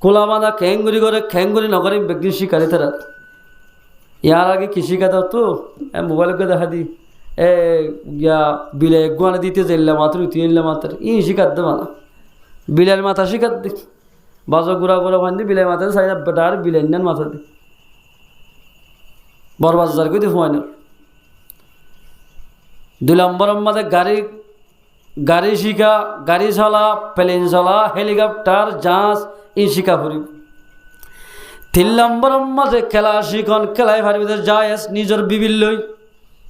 কোলা বাঁধা খেঙ্গুরি করে খেঙ্গুরি নগরে বেগিন শিকারি তারা ইয়ার আগে কি শিখাতে তো মোবাইলকে দেখা দি বিলে গুয়ানে দিতে যাইলে মাত্র তুই এলে মাত্র শিখাত দে মানা বিলের মাথা শিখাত দে বাজো গুড়া গুড়া ফান দি বিলের মাথা সাইড বেটার বিলের নেন মাথা দি বরবাজার করে হুয়াই না 2 নম্বর আমাদের গাড়ি শিখা গাড়ি চলা প্লেন চলা হেলিকপ্টার জাহাজ শিখা ফুরি 3 নম্বর মাঝে খেলা শিখন খেলায় ভারিবিদের যায় নিজের বিবিল লই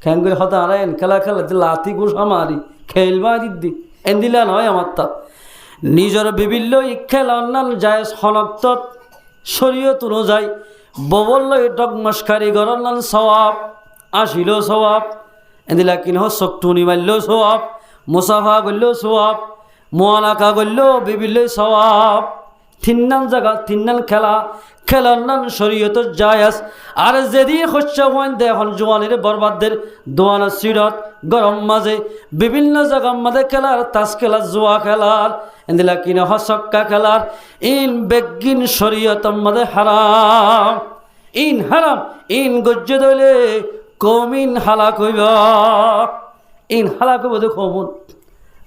খেন করে হতা আরেন খেলা খেলাতে লাথি গোসা মারি খেলবা দিদি এন দিলা নয় আমার তা নিজের বিবিল লই খেলা অন্যান্য যায় সনক্ত শরীয়ত অনুযায়ী ববল লই ডগমস্কারি গরল নান সওয়াব আসিল সওয়াব এন দিলা কিনহ চকটুনি মারল সওয়াব মুসাফা করল সওয়াব মোয়ানাকা করল বিবিল লই সওয়াব 3 নাম জায়গা 3 নাম খেলার নাম শরীয়ত জায়েজ আর যেদিন হচ্ছে হন দেখুন জোয়ানের বরবাদের দোয়ানা সিরত গরম মাঝে বিভিন্ন জায়গার মাঝে খেলার তাস খেলার জুয়া খেলার এদিলা কিনা হসক্কা খেলার ইন বেগিন শরীয়ত মাঝে হারাম ইন গজ্জ দইলে কমিন হালাক হইব ইন হালাক হইব দেখুন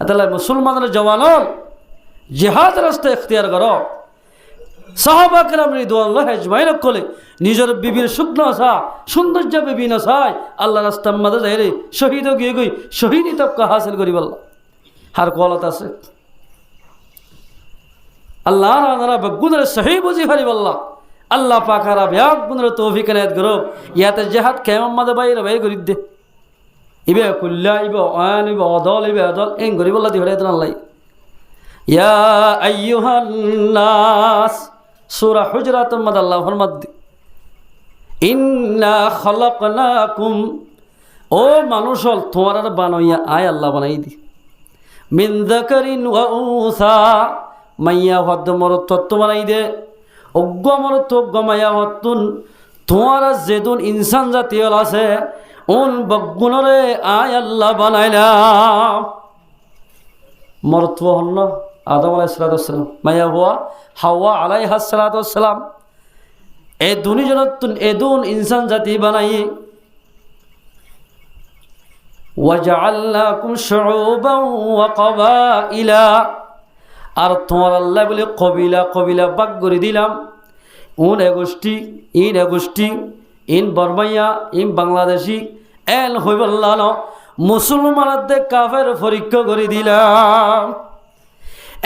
তাহলে মুসলমানের জওয়ানর জিহাদ রাস্তা এখতিয়ার করো সাহাবা কেরাম রিদওয়ানুল্লাহ আজমাইন কলে নিজের বিবির শুকনো আসা সৌন্দর্য বিবি না চাই আল্লাহ রাস্তার মাঝে যাই রে শহীদ গিয়ে গই শহীদই তবকা হাসিল করি বললা হার কলত আছে আল্লাহ রানারা বেগুনের সহি বুঝি হারি বললা আল্লাহ পাকারা ব্যাগ গুণের তৌফিক এনায়েত করো ইয়াতে জেহাদ কেমন মাঝে বাইরে বাই করি দে ইবে কুল্লা ইবে আন ইবে অদল ইবে অদল এন করি বললা দি হরে আল্লাহ ইয়া আইয়ুহান নাস সূরা হুজরাত মধ্যে আল্লাহ ফরমাত ইন্না খালাকনাকুম ও মানুষ তোমার বানাইয়া আয় আল্লাহ বানাই দি মিন যাকারিন ওয়া উনসা মাইয়া হদ মরত তত্ত্ব বানাই দে অজ্ঞ মরত অজ্ঞ মাইয়া হতুন তোমারা যেদুন ইনসান জাতীয় আছে উন বগুণরে আয় আল্লাহ বানাইলাম মরত্ব হন আদম আলাইহিস সালাম মায়া হুয়া হাওয়া আলাইহাস সালাম এই দুনিজনতুন এদুন ইনসান জাতি বানাই ওয়াজআলনাকুম শুউবান ওয়া ক্বাবাইলা আর তোমার আল্লাহ বলে কবিলা কবিলা ভাগ করে দিলাম উন এগোষ্ঠী ইন এগোষ্ঠী ইন বর্মাইয়া ইন বাংলাদেশি এন হইবল্লাহ মুসলমানদের কাফের পরীক্ষা করে দিলাম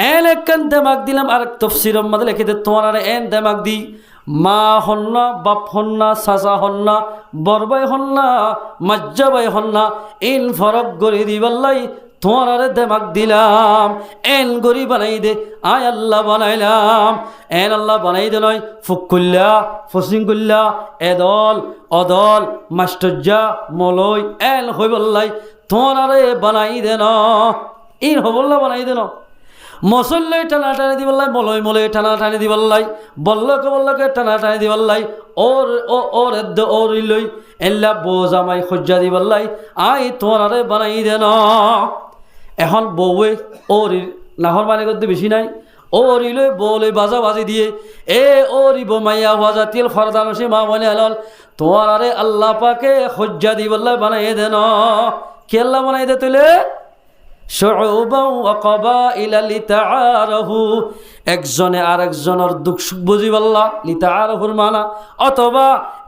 এন একখান দেমাগ দিলাম আর তফসিরের মধ্যে লিখিতে তোমার আর এন দেমাগ দি মা হন্না বাপ হন্না চাচা হন্না বরবাই হন্না মাজ্জাবাই হন্না ইন ফরক করে দিবাল্লাই তোমার আরে দেমাগ দিলাম এন গরি বানাই দে আয় আল্লাহ বানাইলাম এন আল্লাহ বানাই দে নয় ফুকুল্লা ফসিংকুল্লা এদল অদল মাস্টর্জা মলই এন হইবল্লাই তোমার আরে বানাই দে ন ইন হবল্লা বানাই দে ন মসল্লাই টানা টানি দিবাল্লাই মলই মলই টানা টানি দিবাল্লাই বল্লকে বল্লকে টানা টানি দিবাল্লাই ওর ওর ওর লই এল্লা বোজামাই সজ্জা দিবাল্লাই আই তোমার আরে বানাই দে ন এখন বউয়ে ওর নাহর মানে করতে বেশি নাই ওরি লই বউ লই বাজা বাজি দিয়ে এ ওরি বোমাইয়া বাজা তিল ফরদানসি মা বনে আলল তোমার আরে আল্লাহ পাকে সজ্জা দিবাল্লাই বানাই দে ন কি আল্লাহ বানাই দে তুলে শুউবান ওয়া ক্বাবাইলা লিতাআরাফু একজনে আরেকজনের দুঃখ সুখ বুঝিবাল্লাহ লিতাআরাফুর মানা অথবা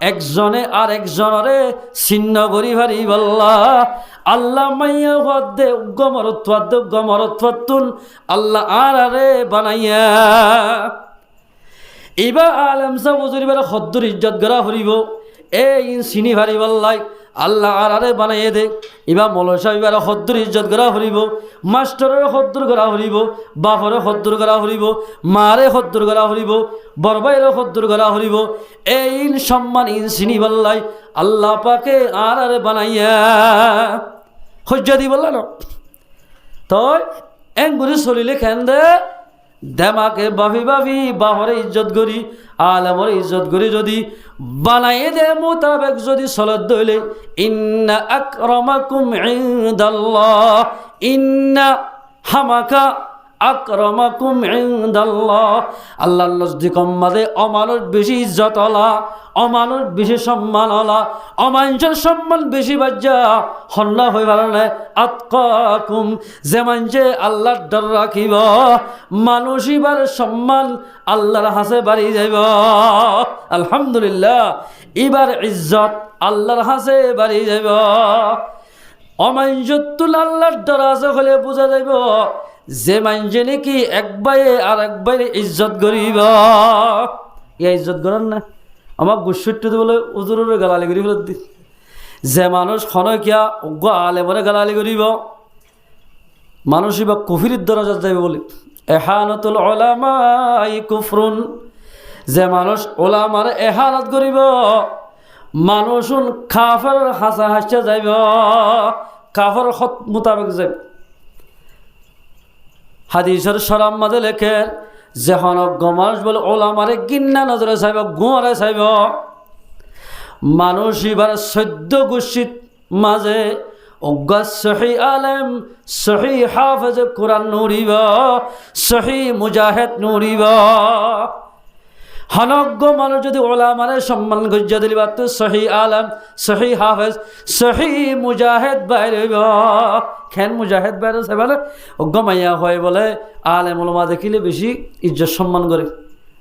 একজনে আরেকজনরে ছিন্ন করি পারিবাল্লাহ আল্লাহ মাইয়া হদ্দে গমরত্বাতুন আল্লাহ আরে বানাইয়া ইবা আলেম সাহ বুঝিবার হদ্দুর ইজ্জত গড়া হরিব এই চিনি পারিবাল্লাই আল্লাহ আরে বানাইয়ে দে ইবা মৌলভী সাহেবের হদ্দুর ইজ্জত করা হরিব মাস্টরের হদ্দুর করা হরিব বাপরে হদ্দুর করা হরিব মারে হদ্দুর করা হরিব বরবাইরে হদ্দুর করা হরিব এই সম্মান ইন চিনি বললাই আল্লাহ পাকে আরে বানাইয়া হজ্জা দি বলল না তই এঙ্গুরি চলিলে খেন দে দেমাকে বাফি বাফি বাহরে ইজ্জত করি আলমরে ইজ্জত করি যদি বানাইয়ে দে মোতাবেক যদি চলত দইলে ইন্না আকরামাকুম ইনদাল্লাহ ইন্না হামাকা আকরামাকুম ইনদাল্লাহ আল্লাহর নজদিকম মাঝে অমানুষ বেশি ইজ্জত আলা অমানুষ বেশি সম্মান আলা অমানুষের সম্মান বেশি বাজ্যা হন্না হয়ে পারে না আতকাকুম যেমন যে আল্লাহর ডর রাখিব মানুষ এবার সম্মান আল্লাহর হাসে বাড়ি যাইব আলহামদুলিল্লাহ এবার ইজ্জত আল্লাহর হাসে বাড়ি যাইব অমানুষত্বুল আল্লাহর ডর আছে হলে বোঝা যাইব যে মানছে নাকি একবারে আর একবারে ইজ্জত করিব ইয়া ইজ্জত করেন না আমার গুসুরটি বলে উজুরের গালালি করি ফেলত দি যে মানুষ খনকিয়া অজ্ঞ আলেমরে গালালি করিব মানুষ বা কুফির দরজাত যাইব বলে এহানতুল উলামাই কুফরুন যে মানুষ ওলামার এহানত করিব মানুষ কাফের হাসা হাসা যাইব কাফের হত মোতাবেক যাইব হাদিসের সরাম মাঝে লেখে যখন মানুষ বলে ওলামারে গিন্না নজরে চাইব গুঁয়ারে চাইব মানুষ এবার 14 গোষ্ঠীর মাঝে অজ্ঞা সহি আলেম সহি হাফেজ কোরআন নুরিব সহি মুজাহিদ নুরিব হনজ্ঞ মানুষ যদি ওলামারে সম্মান গজ্জা দিলি বাত সহি আলেম সহি হাফেজ সহি মুজাহিদ বাইরে খেন মুজাহিদ বাইরে বলে অজ্ঞ মাইয়া হয় বলে আলেম ওলামা দেখিলে বেশি ইজ্জত সম্মান করে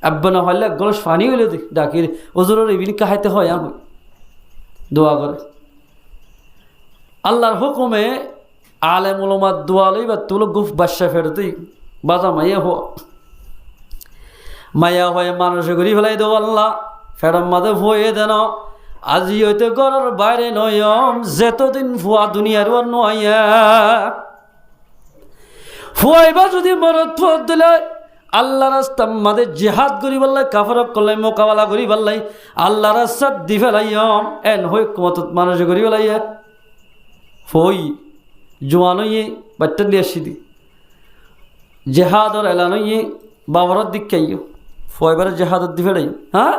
আব্বা না হইলে গলস ফানি হইলে ডাকি ওজোরের ইবিনি কাহাইতে হয় আমি দোয়া করে আল্লাহর হুকুমে আলেম ওলামা দোয়া লই বা তুলো গুফ বাদশা ফেরতেই বাজা মাইয়া হওয়া মায়া হয়ে মানুষ ঘুরি ফেলাই দেব আল্লাহ ফেরম মাঝে ভয়ে দেন আজি হইতে ঘরের বাইরে নয়ম যেতদিন ফুয়া দুনিয়ার নয়া ফুয়াইবা যদি মরত ফুয়া দিলে আল্লাহ রাস্তা মাঝে জেহাদ করি বললাই কাফরক করলাই মোকাবেলা করি বললাই আল্লাহ রাস্তা দি ফেলাইম এন হই কত মানুষ করি ফেলাইয়া ফই জোয়ান হইয়ে বাচ্চা দিয়ে আসি দি জেহাদর এলান হইয়ে বাবরত দিক খাইও ফয়বার জেহাদত দি ফেলাই হ্যাঁ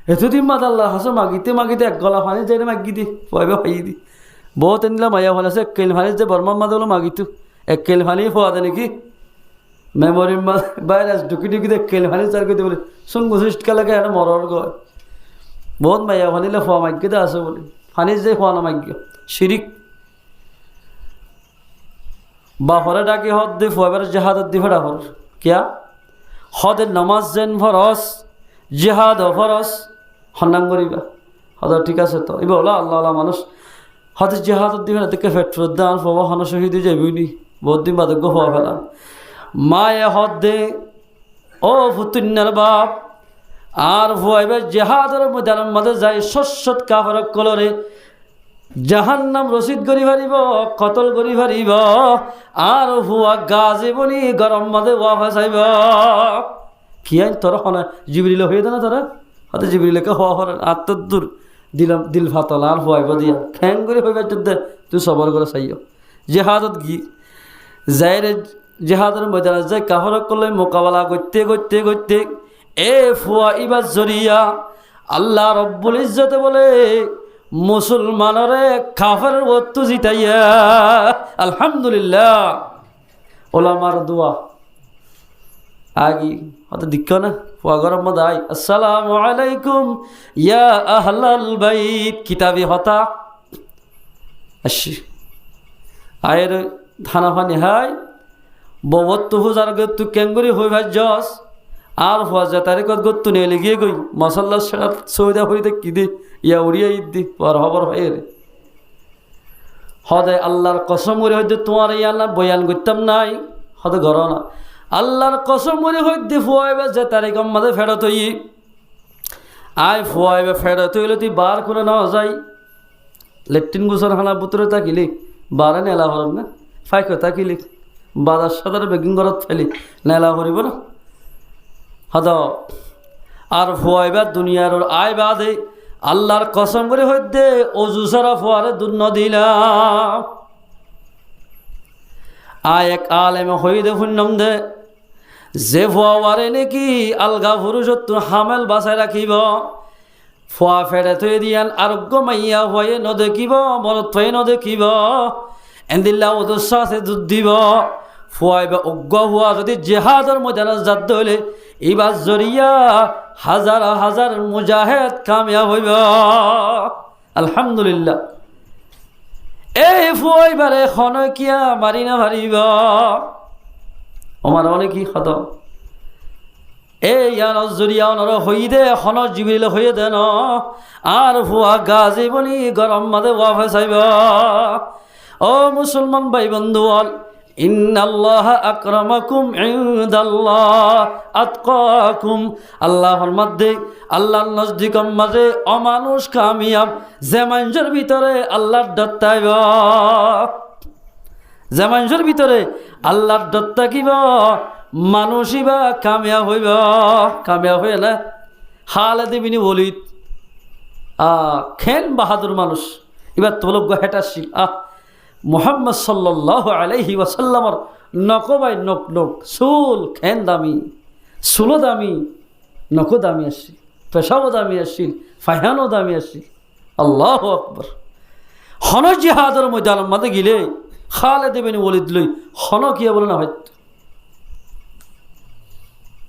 এতদিন মাদ আল্লাহ হাসো মাগিতে মাগিতে এক গলা পানি যাই মাগি দি পয়বা পাই দি বহুত এনিলা মাইয়া ভালো আছে এক কেল পানি যে বর্মার মাদ হলো মাগিতো এক কেল পানি পাওয়া যায় নাকি মেমোরির মাদ বাইরে ঢুকি ঢুকি এক কেল পানি চার করতে বলে সঙ্গু সৃষ্টি লাগে একটা মরর গয় বহুত মাইয়া পানিলে খোয়া মাগ্যতে আছে বলে পানি যে খোয়া না মাগ্য শিরিক বাপরে ডাকি হদ দি ফুয়াবার জেহাদত দি ফেরা হর কিয়া হদের নামাজ যেন ফরস জেহাদ ফরস হন্নাং করিবা হদ ঠিক আছে তো এবার হলো আল্লাহ আল্লাহ মানুষ হদের জেহাদত দি ফেরা দেখে ফেট্রোর দান ফুয়া হন শহীদ যাবি বহুত দিন বাদে গো হওয়া ফেলাম মায়ে হদ দে ও ফুতুন্নার বাপ আর ফুয়াইবার জেহাদর ময়দানের মাঝে যাই শস্যত কাফের কলরে জাহান্নাম রসিদ করি পারিব কতল করি পারিব আর হুয়া গাজে বনি গরম মাঝে ওয়া ফাঁসাইব কি আইন তোরা হনা জিবরিল হয়ে দে না তোরা হয়তো জিবরিলকে হওয়া হরেন আত্মদূর দিলাম দিল ফাতল আর হুয়াইব দিয়া খ্যাং করে হইবার যুদ্ধে তুই সবর করে চাইও জেহাদত গি যাইরে জেহাদের ময়দানে যাই কাফের করলে মোকাবেলা করতে করতে করতে এ ফুয়া ইবার জরিয়া আল্লাহ রব্বুল ইজ্জতে বলে মুসলমানরে কাফের বস্তু জিতাইয়া আলহামদুলিল্লাহ ওলামার দোয়া আগি হয়তো দিক্ষ না ফুয়া গরম মধ্যে আই আসসালামু আলাইকুম ইয়া আহলাল বাইত কিতাবি হতা আসি আয়ের থানা ফানি হাই ববত্তু হুজার গত্তু কেঙ্গুরি হই ভাই জস আর ফুয়া যা তারিখত গত্তু নিয়ে লিগিয়ে গই মশাল্লা সেটা সৌদা হইতে কি দি ইয়া উড়িয়া ঈদ দি পর হবর হয় রে হদে আল্লাহর কসম করে হইতে তোমার ইয়া না বয়ান করতাম নাই হদে ঘর না আল্লাহর কসম করে হইতে ফুয়াইবে যে তারিখ আমাদের ফেরত হই আয় ফুয়াইবে ফেরত হইলে তুই বার করে নেওয়া যায় লেট্রিন গুছর হানা বুতরে তাকিলি বারে নেলা হরম না ফাইক তাকিলি বাজার সাদার বেগিং ঘরত ফেলি নেলা করিব না হদ আর ফুয়াইবা দুনিয়ার আয় বাদে আল্লাহর কসম করে হইতে অজু সারা ফুয়ারে দূর দিলাম আয় এক আলেমে হইদে ফুন্নম দে যে ফুয়ারে নাকি আলগা পুরুষত্ব হামেল বাসায় রাখিব ফুয়া ফেরে থই দিয়ান আরোগ্য মাইয়া হয়ে নদেখিব মনত হয়ে নদেখিব এন্দিল্লা উদ্দেশ্য আছে দুধ দিব ফুয়াইবা অজ্ঞ হওয়া যদি জেহাদর ময়দানে জাত হইলে এবার জরিয়া হাজার হাজার মুজাহেদ কামিয়াব হইব আলহামদুলিল্লাহ এই ফুয়াইবারে খনকিয়া মারি না ভারিব আমার অনেক কি হত এই জরিয়া অনর হই দে খন জিবিল হয়ে দেন আর ফুয়া গাজী বনি গরম মাদে ওয়া ফেসাইব ও মুসলমান ভাই বন্ধু ইন্নাল্লাহ আকরামাকুম ইনদাল্লাহ আতকাকুম আল্লাহর মধ্যে আল্লাহর নজদিকম মাঝে অমানুষ কামিয়াব যে মানুষের ভিতরে আল্লাহর দত্তাইব যে মানুষের ভিতরে আল্লাহর দত্তা কিব মানুষই বা কামিয়াব হইব কামিয়াব হয়ে না হালে দিবিনি বলিত খেন বাহাদুর মানুষ এবার তোলক হেটাসি মুহাম্মদ সাল্লাল্লাহু আলাইহি ওয়াসাল্লামর নকবাই নক নক চুল খেন দামি চুলো দামি নকো দামি আসি পেশাও দামি আসিল ফাইহানও দামি আসি আল্লাহু আকবার হন জিহাদের ময়দান মাঝে গিলে খালে দেবেন ওলিদ লই হন কিয়া বলে না হয়তো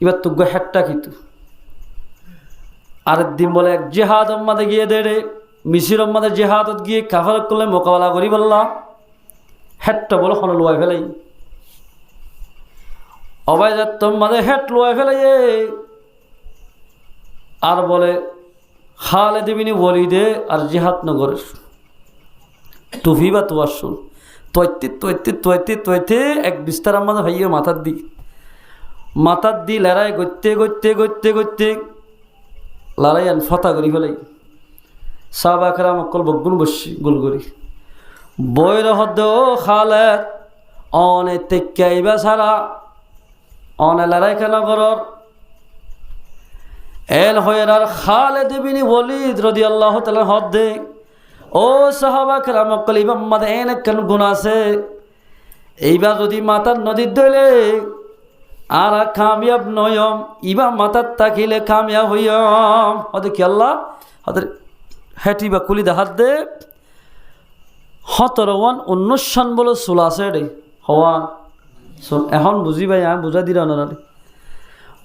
এবার তো হেটটা কিন্তু আরেকদিন বলে এক জেহাদ মাঝে গিয়ে দেড়ে মিশির মাঝে জেহাদত গিয়ে কাফার করলে মোকাবেলা করি বললা হেটটা বলো হন লোয়াই ফেলাই অবাই যাত মাঝে হেট লোয়াই ফেলাই আর বলে খালে দেবিনি বলি দে আর জেহাদ নগরের টুফি বা তোয়ার শুন তৈতে এক বিস্তার মাঝে ভাইয়ে মাথার দি লড়াই গড়তে লড়াই আন ফতা করি ফেলাই সাবা খেলাম অকল বগুন বসছি গোল করি বইর হদ খালে অনে তেক্কাইবা সারা অনে লড়াই খেলা ঘরর এল হয়ের আর খালে দেবিনি ওয়ালিদ রাদিয়াল্লাহু তাআলা হদে ও সাহাবা কেরাম অকল ইবাম মাদে এনে কেন গুণ আছে এইবার যদি মাতার নদীর দইলে আর কামিয়াব নয়ম ইবা মাথার তাকিলে কামিয়াব হইয়ম হতে কি আল্লাহ হদের হেঁটি বা কুলি দেখাত দে 17 বলে চুল আছে রে হওয়া এখন বুঝি ভাই বুঝা দিলা না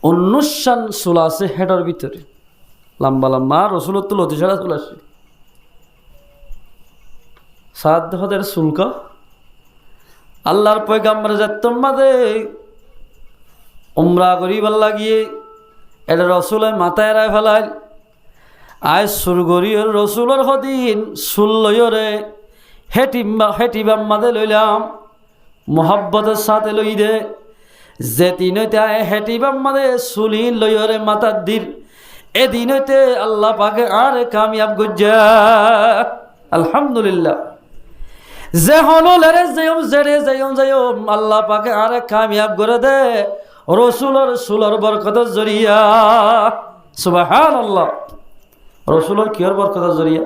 19 চুল আছে হেডর ভিতরে লম্বা লম্বা রসুলত তো লতি ছাড়া চুল আসে সাদ হদের শুল্ক আল্লাহর পয়গাম্বর যাত্তম মাদে উমরা করিবার লাগিয়ে এটা রসুলের মাথায় রায় ফেলাইল আয় সুরগরিয়র রসুলের হদিন চুল লইরে হেঁটিবাম মাদে লইলাম মোহাব্বতের সাথে লই দে যেদিন হইতে আয় হেঁটিবাম মাদে চুলি লইরে মাথার দিন এদিন হইতে আল্লাহ পাকে আর কামিয়াব গুজ্জা আলহামদুলিল্লাহ যে হলেরে যাইম আল্লাহ পাকে আর কামিয়াব করে দে রসুলর সুলর বরকতের জরিয়া সুবহানাল্লাহ রসুলর কিয়র বরকতের জরিয়া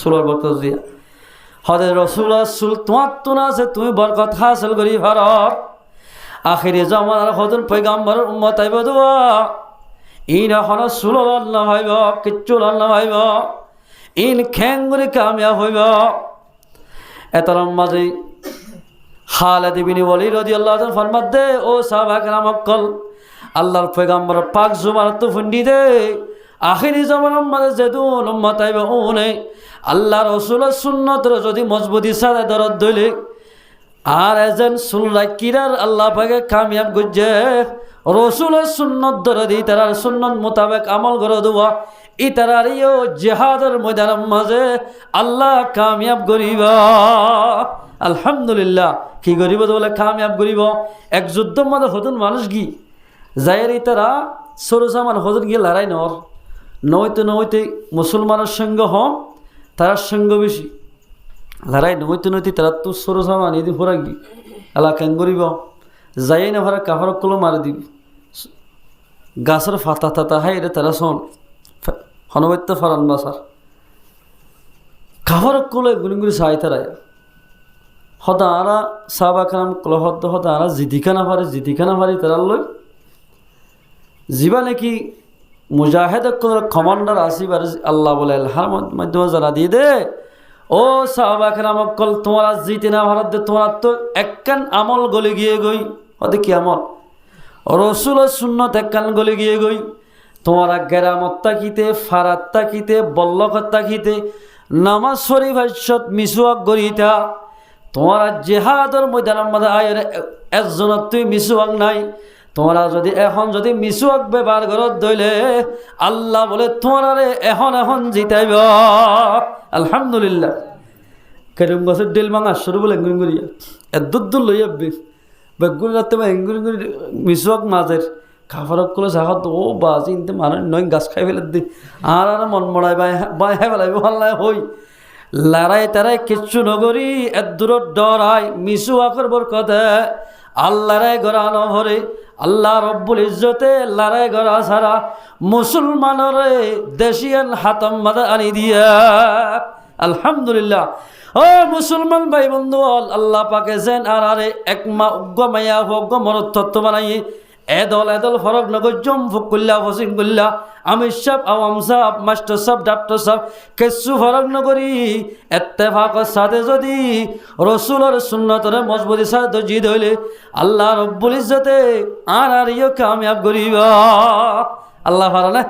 সুলর বরকতের জরিয়া হদে রসুলর সুল তোমার তো না আছে তুমি বরকত হাসিল করি ভারত আখিরি জামানার হদন পয়গাম্বর উম্মত আইব দোয়া ইন এখন সুলর আল্লাহ হইব কিচ্ছুর আল্লাহ হইব ইন খেঙ্গুরি কামিয়াব হইব এতর মাঝে খালিদ ইবনে ওয়ালিদ রাদিয়াল্লাহু তাআলা ফরমাত দে ও সাহাবা کرام অকল আল্লাহর পয়গম্বর পাক জুমার তো ফুন্ডি দে আখিরি জামানার মাঝে যেদুন উম্মত আইবে ওনে আল্লাহ রাসূলের সুন্নতের যদি মজবুতি সাথে দরদ দইলে আর এজন সুন্নাত কিরার আল্লাহ পাকে কামিয়াব গজ্জে রাসূলের সুন্নত দরদি তার সুন্নত মোতাবেক আমল করে দেওয়া ইতারারিও জিহাদের ময়দানের মাঝে আল্লাহ কামিয়াব করিবা আলহামদুলিল্লাহ কি করিব বলে কামিয়াব করিব এক যুদ্ধ মাঝে হতুন মানুষ কি যায়ের তারা সরুজামান হতুন গিয়ে লড়াই নইতে মুসলমানের সঙ্গ হম তার সঙ্গ বেশি লড়াই নইতে তারা তো সরুজামান এদিন ফোরা কি আল্লাহ কেন করিব যাই না ভরা কাফার কলো মারি দিবি গাছের ফাতা তাতা হাই রে তারা শোন হনবৈত্য ফরান বাসার কাফার কলো গুলি চাই তারাই হদা আরা সাহাবা کرام কলো হদা আরা জিদিকা না পারি তারা লই জিবা নাকি মুজাহিদ কমান্ডার আসিবার আল্লাহ বলে আল্লাহর মাধ্যমে জানা দিয়ে দে ও সাহাবা کرام কল তোমরা জিতে না ভারত দে তোমরা তো একখান আমল গলে গিয়ে গই হদে কি আমল রসুলের সুন্নত একখান গলে গিয়ে গই তোমরা গেরামত তাকিতে ফারাত তাকিতে বল্লকত তাকিতে নামাজ শরীফ হাসত মিসওয়াক গরিতা তোমরা জিহাদের ময়দানের মধ্যে আয়ের একজনের তুই মিসওয়াক নাই তোমরা যদি এখন যদি মিসওয়াক ব্যবহার করত দইলে আল্লাহ বলে তোমরা এখন জিতাইব আলহামদুলিল্লাহ কেরম গাছের ডেল ভাঙা শুরু বলে এঙ্গুরি করিয়া এদুর লই আববি বেগুন রাতে বা এঙ্গুরি মিসওয়াক মাঝের খাফারক করে চাহত ও বাজি ইনতে মানুষ নয় গাছ খাই ফেলে দি আর মন মড়াই বাই ফেলাই ভাল্লাই হই লড়াই তারাই কিচ্ছু নগরী এদূর ডরাই মিসওয়াকের বরকতে আল্লাহরে গড়ানো ভরে আল্লাহ রব্বুল ইজ্জতে লড়াই গড়া ছাড়া মুসলমানরে দেশিয়ান হাতম মাদা আনি দিয়া আলহামদুলিল্লাহ ও মুসলমান ভাই বন্ধু আল্লাহ পাকে যেন আরে একমা উগ্র মাইয়া হোক মরত তত্ত্ব বানাই এদল ফরক নগজম ফুকুল্লা ফসিং গুল্লা আমির সাহেব আওয়াম সাহেব মাস্টার সাহেব ডাক্তার সাহেব কিছু ফরক নগরী এত্তেফাকের সাথে যদি রসুলের সুন্নতের মজবুতি সাথে জিদ হইলে আল্লাহ রব্বুল ইজ্জতে আর ইয়ে কামিয়াব করিবা আল্লাহ ফারানে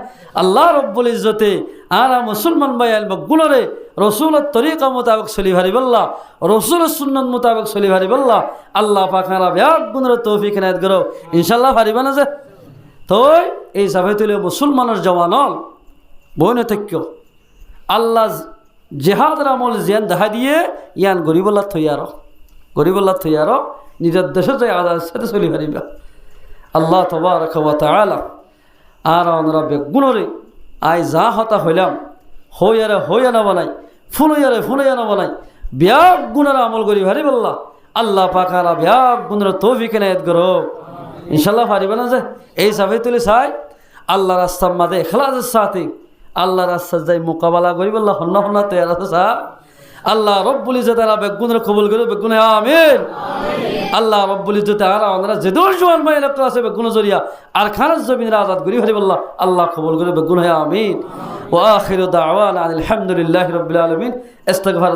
আল্লাহ রব্বুল ইজ্জতে আর মুসলমান ভাই গুণরে রসুলের তরিকা মোতাবেক চলি ভারি বল্লা রসুলের সুন্নত মোতাবেক চলি ভারি বল্লা আল্লাহ পাখারা ব্যাগ গুণের তৌফিক এনায়েত করো ইনশাল্লাহ পারিবা না যে তো এই সাফে তুলে মুসলমানের জওয়ানল বইনে থাক্য আল্লাহ জেহাদের আমল জিয়ান দেখা দিয়ে ইয়ান গরিবল্লা থইয়ার নিজের দেশে যাই আদার সাথে চলি পারিবা আল্লাহ তবারক ওয়া তাআলা আর আমরা বেগুণরে আই যা হতা হইলাম হইয়া না বানাই ফুনইয়ারে না বানাই ব্যাগ গুণের আমল করি ভারি বললা আল্লাহ পাকারা ব্যাগ গুণের তৌফিক এনায়েত করো ইনশাল্লাহ পারিবে না যে এই সাফে তুলে চাই আল্লাহ রাস্তার মাঝে এখলাসের সাথে আল্লাহ রাস্তার যাই মোকাবেলা করি বললা হন্না তৈরি আছে আল্লাহ রব্বুল ইজ্জত তারা বেগুনের কবুল করে বেগুন আমিন আল্লাহ রব্বুল ইজ্জত তারা ওনারা যে দোষ জোয়ান ভাই লোক আছে বেগুন জরিয়া আর খানাস জমিন আজাদ করি হরি বল্লাহ আল্লাহ কবুল করে বেগুন আমিন ওয়া আখিরু দাওয়ানা আলহামদুলিল্লাহি রাব্বিল আলামিন ইস্তিগফার